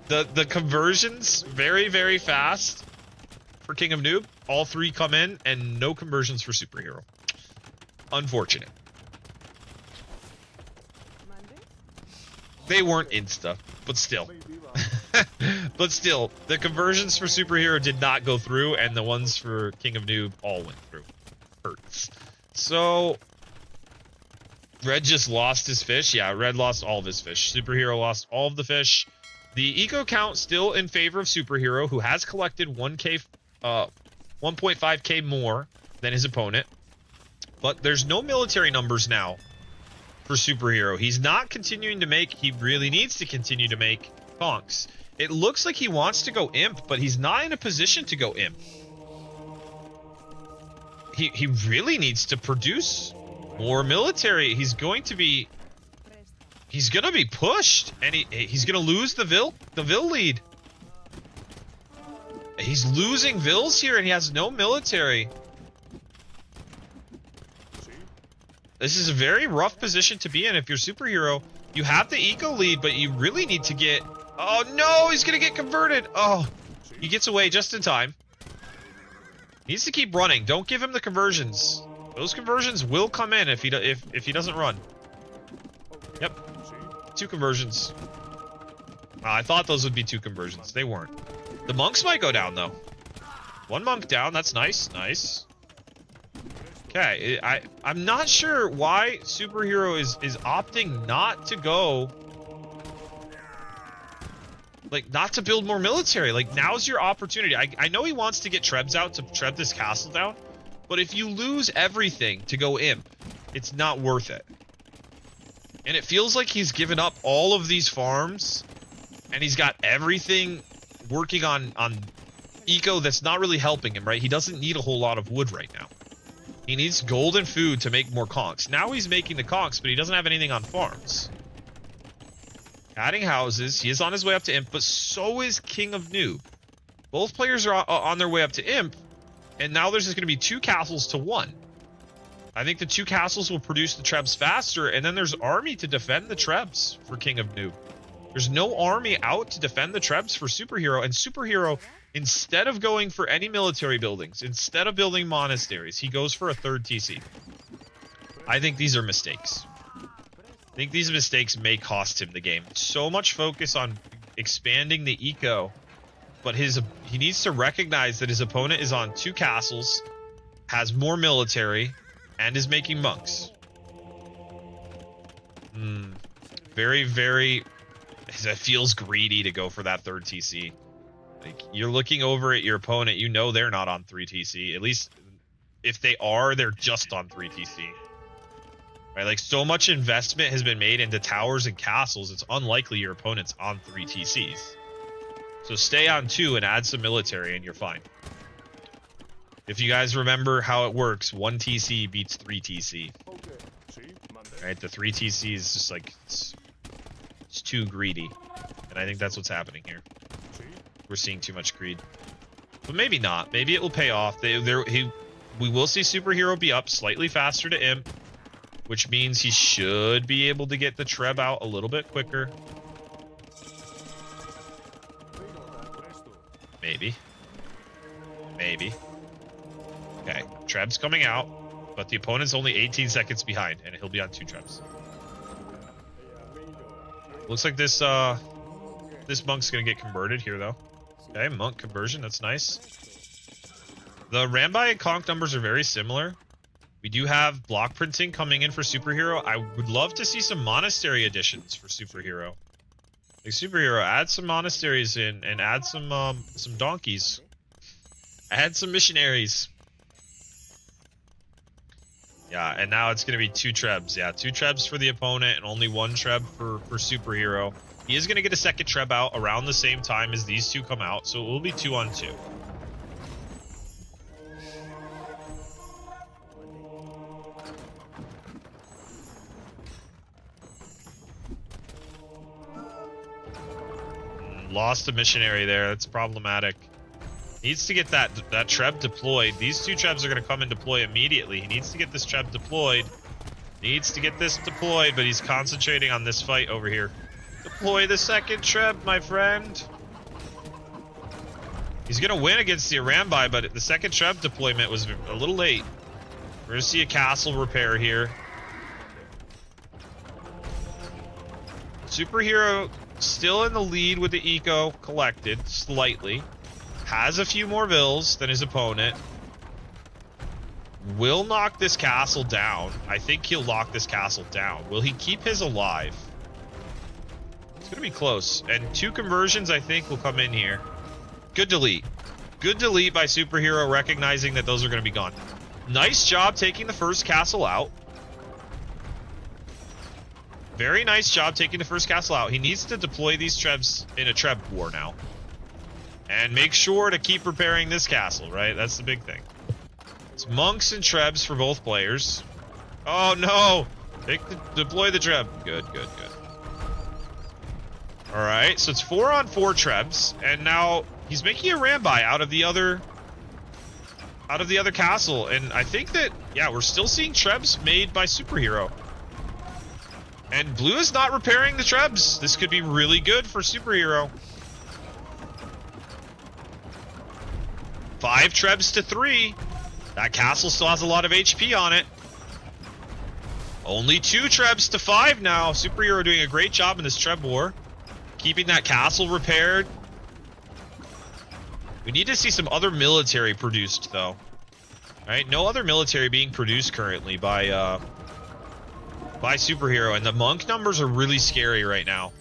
The conversions very, very fast for King of Noob. All 3 come in, and no conversions for SuperHero. Unfortunate. They weren't insta, but still. But still, the conversions for SuperHero did not go through, and the ones for King of Noob all went through. Hurts. So, Red just lost his fish. Yeah, Red lost all of his fish. SuperHero lost all of the fish. The eco count still in favor of SuperHero, who has collected 1.5k more than his opponent. But there's no military numbers now for SuperHero. He's not continuing to make, he really needs to continue to make conks. It looks like he wants to go imp, but he's not in a position to go imp. He really needs to produce more military. He's going to be pushed, and he's gonna lose the vill lead. He's losing vills here, and he has no military. This is a very rough position to be in if you're SuperHero. You have the eco lead, but you really need to get... Oh no, he's gonna get converted. Oh, he gets away just in time. He needs to keep running. Don't give him the conversions. Those conversions will come in if he doesn't run. Yep. 2 conversions. I thought those would be 2 conversions. They weren't. The monks might go down, though. 1 monk down. That's nice. Nice. Okay. I'm not sure why SuperHero is opting not to go... Like, not to build more military. Like, now's your opportunity. I know he wants to get Trebs out to Treb this castle down, but if you lose everything to go imp, it's not worth it. And it feels like he's given up all of these farms, and he's got everything working on eco that's not really helping him, right? He doesn't need a whole lot of wood right now. He needs gold and food to make more conks. Now he's making the conks, but he doesn't have anything on farms. Adding houses. He is on his way up to imp, but so is King of Noob. Both players are on their way up to imp, and now there's just going to be 2 castles to 1. I think the 2 castles will produce the Trebs faster, and then there's army to defend the Trebs for King of Noob. There's no army out to defend the Trebs for SuperHero, and SuperHero, instead of going for any military buildings, instead of building monasteries, he goes for a 3rd TC. I think these are mistakes. I think these mistakes may cost him the game. So much focus on expanding the eco, but he needs to recognize that his opponent is on 2 castles, has more military, and is making monks. Very, very... It feels greedy to go for that 3rd TC. Like, you're looking over at your opponent, you know they're not on 3 TC. At least, if they are, they're just on 3 TC. Right, like, so much investment has been made into towers and castles, it's unlikely your opponent's on 3 TCs. So stay on 2 and add some military and you're fine. If you guys remember how it works, 1 TC beats 3 TC. Right, the 3 TC is just like, it's too greedy. And I think that's what's happening here. We're seeing too much greed. But maybe not. Maybe it will pay off. We will see SuperHero be up slightly faster to Imp, which means he should be able to get the Treb out a little bit quicker. Maybe. Maybe. Okay, Treb's coming out, but the opponent's only 18 seconds behind, and he'll be on 2 Trebs. Looks like this monk's gonna get converted here, though. Okay, monk conversion, that's nice. The Rambai and Conk numbers are very similar. We do have block printing coming in for SuperHero. I would love to see some monastery additions for SuperHero. Like, SuperHero, add some monasteries in and add some donkeys. Add some missionaries. Yeah, and now it's going to be 2 Trebs. Yeah, 2 Trebs for the opponent and only 1 Treb for SuperHero. He is going to get a 2nd Treb out around the same time as these 2 come out, so it will be 2 on 2. Lost a missionary there. That's problematic. Needs to get that Treb deployed. These 2 Trebs are going to come and deploy immediately. He needs to get this Treb deployed. Needs to get this deployed, but he's concentrating on this fight over here. Deploy the 2nd Treb, my friend. He's going to win against the Arambai, but the 2nd Treb deployment was a little late. We're going to see a castle repair here. SuperHero still in the lead with the eco collected, slightly. Has a few more vills than his opponent. Will knock this castle down. I think he'll lock this castle down. Will he keep his alive? It's going to be close. And 2 conversions, I think, will come in here. Good delete. Good delete by SuperHero, recognizing that those are going to be gone. Nice job taking the first castle out. Very nice job taking the first castle out. He needs to deploy these Trebs in a Treb war now. And make sure to keep repairing this castle, right? That's the big thing. It's monks and Trebs for both players. Oh, no! Deploy the Treb. Good, good, good. Alright, so it's 4 on 4 Trebs. And now he's making a Rambai out of the other castle. And I think that, yeah, we're still seeing Trebs made by SuperHero. And blue is not repairing the Trebs. This could be really good for SuperHero. 5 Trebs to 3. That castle still has a lot of HP on it. Only 2 Trebs to 5 now. SuperHero doing a great job in this Treb war. Keeping that castle repaired. We need to see some other military produced, though. Alright, no other military being produced currently by SuperHero, and the monk numbers are really scary right now.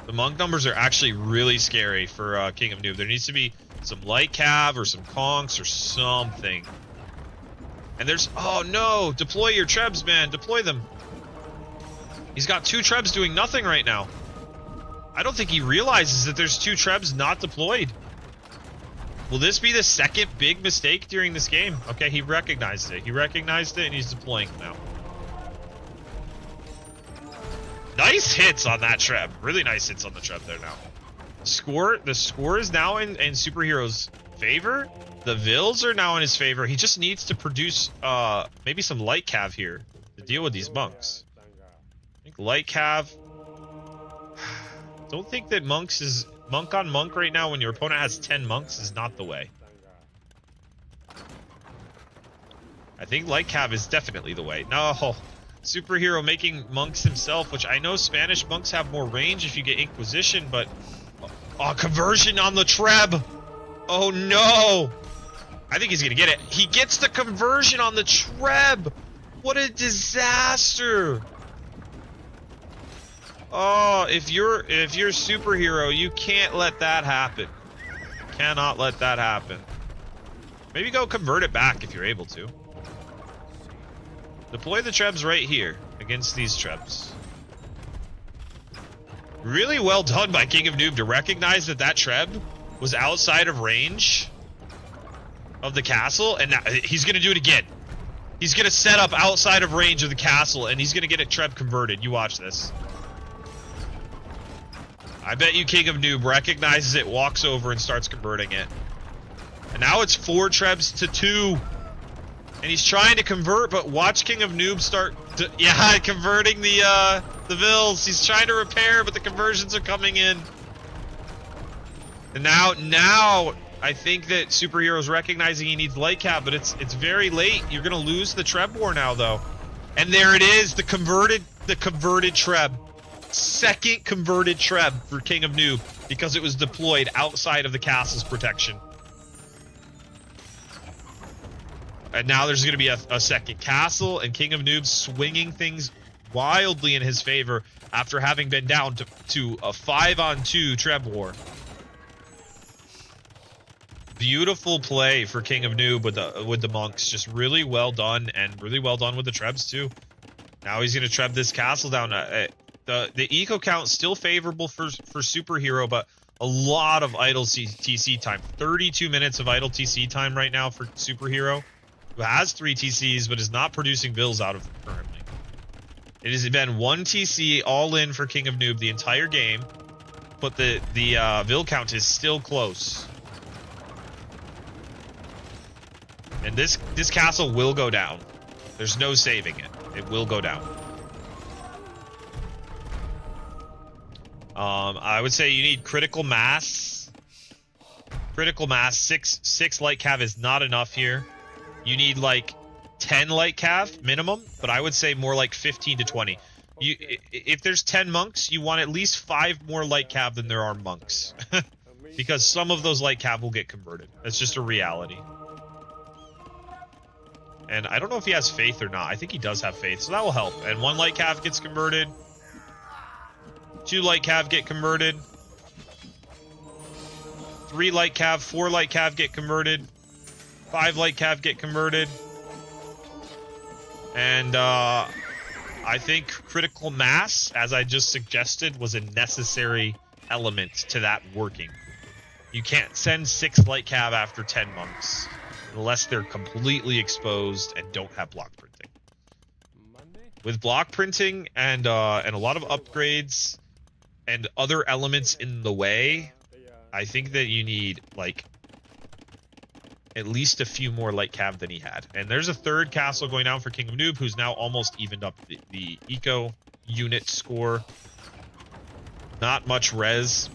The monk numbers are actually really scary for Kingofnoob. There needs to be some light cav or some conks or something. And there's, oh no, deploy your Trebs, man, deploy them. He's got 2 Trebs doing nothing right now. I don't think he realizes that there's 2 Trebs not deployed. Will this be the second big mistake during this game? Okay, he recognized it. He recognized it and he's deploying now. Nice hits on that Treb. Really nice hits on the Treb there now. The score is now in SuperHero's favor. The vills are now in his favor. He just needs to produce maybe some light cav here to deal with these monks. I think light cav. Don't think that monk on monk right now when your opponent has 10 monks is not the way. I think light cav is definitely the way. No, SuperHero making monks himself, which I know Spanish monks have more range if you get Inquisition, but... Oh, conversion on the Treb! Oh no! I think he's gonna get it. He gets the conversion on the Treb! What a disaster! Oh, if you're SuperHero, you can't let that happen. Cannot let that happen. Maybe go convert it back if you're able to. Deploy the Trebs right here against these Trebs. Really well done by King of Noob to recognize that that Treb was outside of range of the castle, and now he's gonna do it again. He's gonna set up outside of range of the castle, and he's gonna get a Treb converted. You watch this. I bet you King of Noob recognizes it, walks over, and starts converting it. And now it's 4 Trebs to 2. And he's trying to convert, but watch King of Noob start to, yeah, converting the vills. He's trying to repair, but the conversions are coming in. And now I think that SuperHero's recognizing he needs light cap, but it's very late. You're gonna lose the Treb war now though. And there it is, the converted Treb. Second converted Treb for King of Noob because it was deployed outside of the castle's protection. And now there's going to be a second castle, and King of Noob swinging things wildly in his favor after having been down to a 5-on-2 Treb war. Beautiful play for King of Noob with the monks, just really well done, and really well done with the Trebs too. Now he's going to Treb this castle down. The eco count still favorable for SuperHero, but a lot of idle TC time. 32 minutes of idle TC time right now for SuperHero, who has 3 TCs but is not producing vills out of them currently. It has been 1 TC all in for King of Noob the entire game, but the vill count is still close. And this castle will go down. There's no saving it. It will go down. I would say you need critical mass. Critical mass. 6 light cav is not enough here. You need like 10 light cav minimum, but I would say more like 15 to 20. If there's 10 monks, you want at least 5 more light cav than there are monks. Because some of those light cav will get converted. That's just a reality. And I don't know if he has faith or not. I think he does have faith, so that will help. And 1 light cav gets converted. 2 light cav get converted. 3 light cav, 4 light cav get converted. 5 light cav get converted. And I think critical mass, as I just suggested, was a necessary element to that working. You can't send 6 light cav after 10 monks unless they're completely exposed and don't have block printing. With block printing and a lot of upgrades and other elements in the way, I think that you need like at least a few more light cav than he had. And there's a 3rd castle going down for King of Noob, who's now almost evened up the eco unit score. Not much res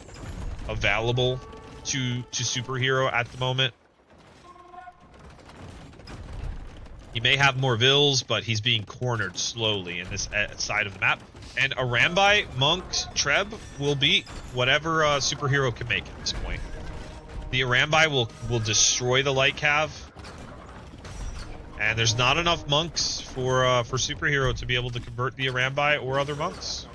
available to SuperHero at the moment. He may have more vills, but he's being cornered slowly in this side of the map. And a Rambai, Monks, Treb will beat whatever SuperHero can make at this point. The Rambai will destroy the light cav. And there's not enough monks for SuperHero to be able to convert the Rambai or other monks.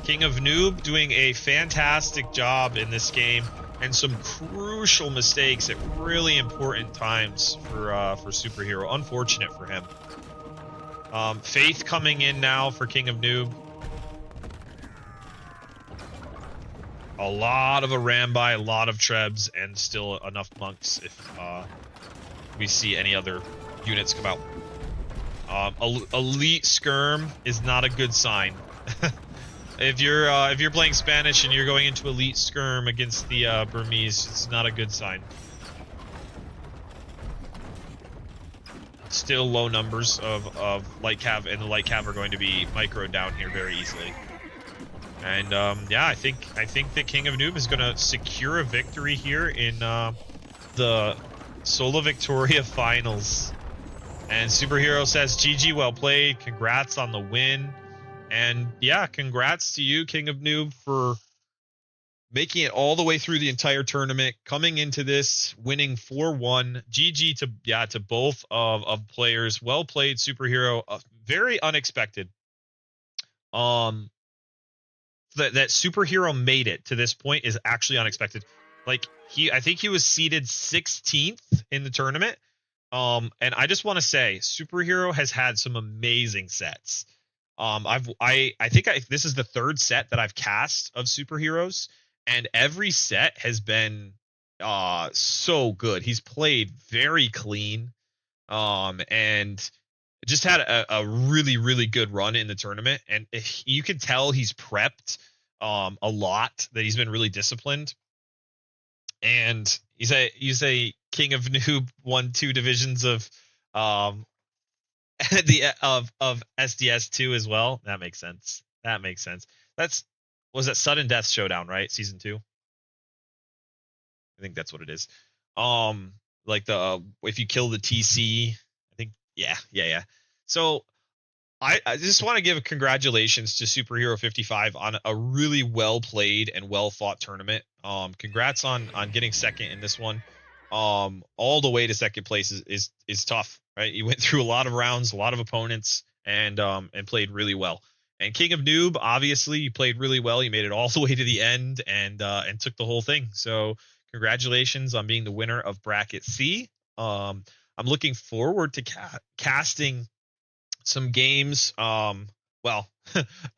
King of Noob doing a fantastic job in this game, and some crucial mistakes at really important times for SuperHero. Unfortunate for him. Faith coming in now for King of Noob. A lot of a Rambai, a lot of Trebs, and still enough monks if we see any other units come out. Elite Skirm is not a good sign. If you're playing Spanish and you're going into Elite Skirm against the Burmese, it's not a good sign. Still low numbers of light cav, and the light cav are going to be microed down here very easily. And yeah, I think the King of Noob is going to secure a victory here in the Sola Victoria finals. And Superhero says, GG, well played. Congrats on the win. And yeah, congrats to you, King of Noob, for making it all the way through the entire tournament, coming into this, winning 4-1. GG to both of players. Well played, Superhero. Very unexpected. That Superhero made it to this point is actually unexpected. Like I think he was seeded 16th in the tournament. And I just want to say, Superhero has had some amazing sets. I think this is the third set that I've cast of Superheroes, and every set has been so good. He's played very clean, and just had a really really good run in the tournament, and you can tell he's prepped a lot, that he's been really disciplined, and he's a king of noob, won 2 divisions of um of SDS 2 as well. That makes sense. That makes sense. That's was that Sudden Death Showdown, right? Season 2. I think that's what it is. Like the if you kill the TC, I think yeah. So I just want to give congratulations to SuperHero55 on a really well played and well fought tournament. Congrats on getting second in this one. All the way to second place is tough, right? You went through a lot of rounds, a lot of opponents, and played really well. And King of Noob, obviously, you played really well. You made it all the way to the end and took the whole thing. So congratulations on being the winner of bracket C. I'm looking forward to casting some games. Well,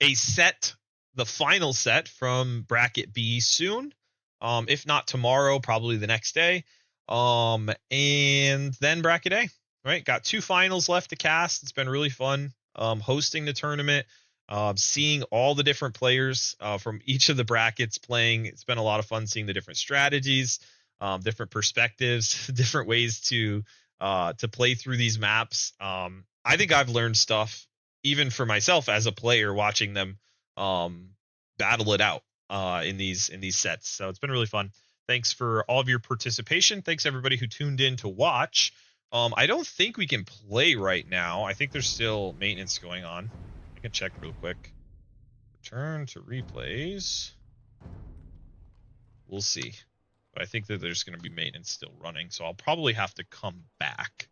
a set, the final set from bracket B soon. If not tomorrow, probably the next day. And then bracket A, right? Got 2 finals left to cast. It's been really fun hosting the tournament, seeing all the different players from each of the brackets playing. It's been a lot of fun seeing the different strategies, different perspectives, different ways to play through these maps. I think I've learned stuff even for myself as a player watching them battle it out in these sets. So it's been really fun. Thanks for all of your participation. Thanks everybody who tuned in to watch. I don't think we can play right now. I think there's still maintenance going on. I can check real quick. Return to replays. We'll see. But I think that there's going to be maintenance still running, so I'll probably have to come back,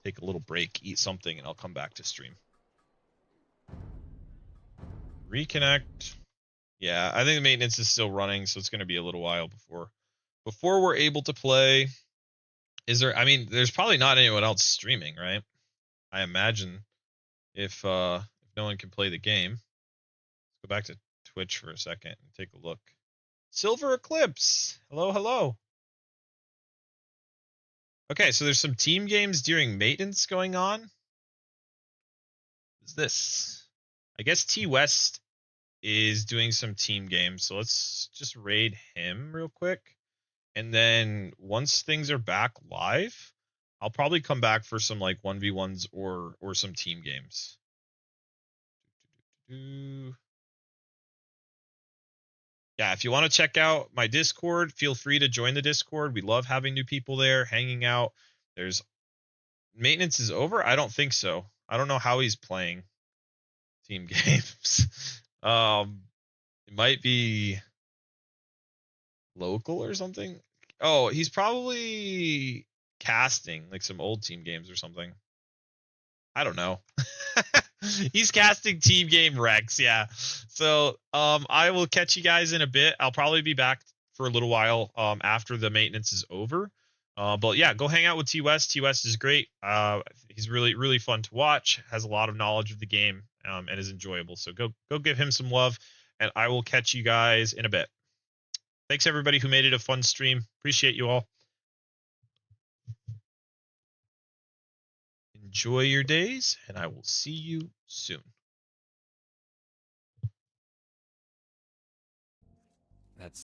take a little break, eat something, and I'll come back to stream. Reconnect. Yeah, I think the maintenance is still running, so it's going to be a little while before we're able to play. Is there? I mean, there's probably not anyone else streaming, right? I imagine if no one can play the game. Let's go back to Twitch for a second and take a look. Silver Eclipse. Hello. Okay, so there's some team games during maintenance going on. What is this? I guess T West is doing some team games, so let's just raid him real quick. And then once things are back live, I'll probably come back for some like 1v1s or some team games. Yeah, if you want to check out my Discord, feel free to join the Discord. We love having new people there, hanging out. There's maintenance is over? I don't think so. I don't know how he's playing team games. It might be local or something. Oh, he's probably casting like some old team games or something. I don't know. He's casting team game Rex, yeah. So I will catch you guys in a bit. I'll probably be back for a little while after the maintenance is over. But yeah, go hang out with T West. T West is great. He's really, really fun to watch, has a lot of knowledge of the game, and is enjoyable. So go give him some love, and I will catch you guys in a bit. Thanks everybody who made it a fun stream. Appreciate you all. Enjoy your days, and I will see you soon.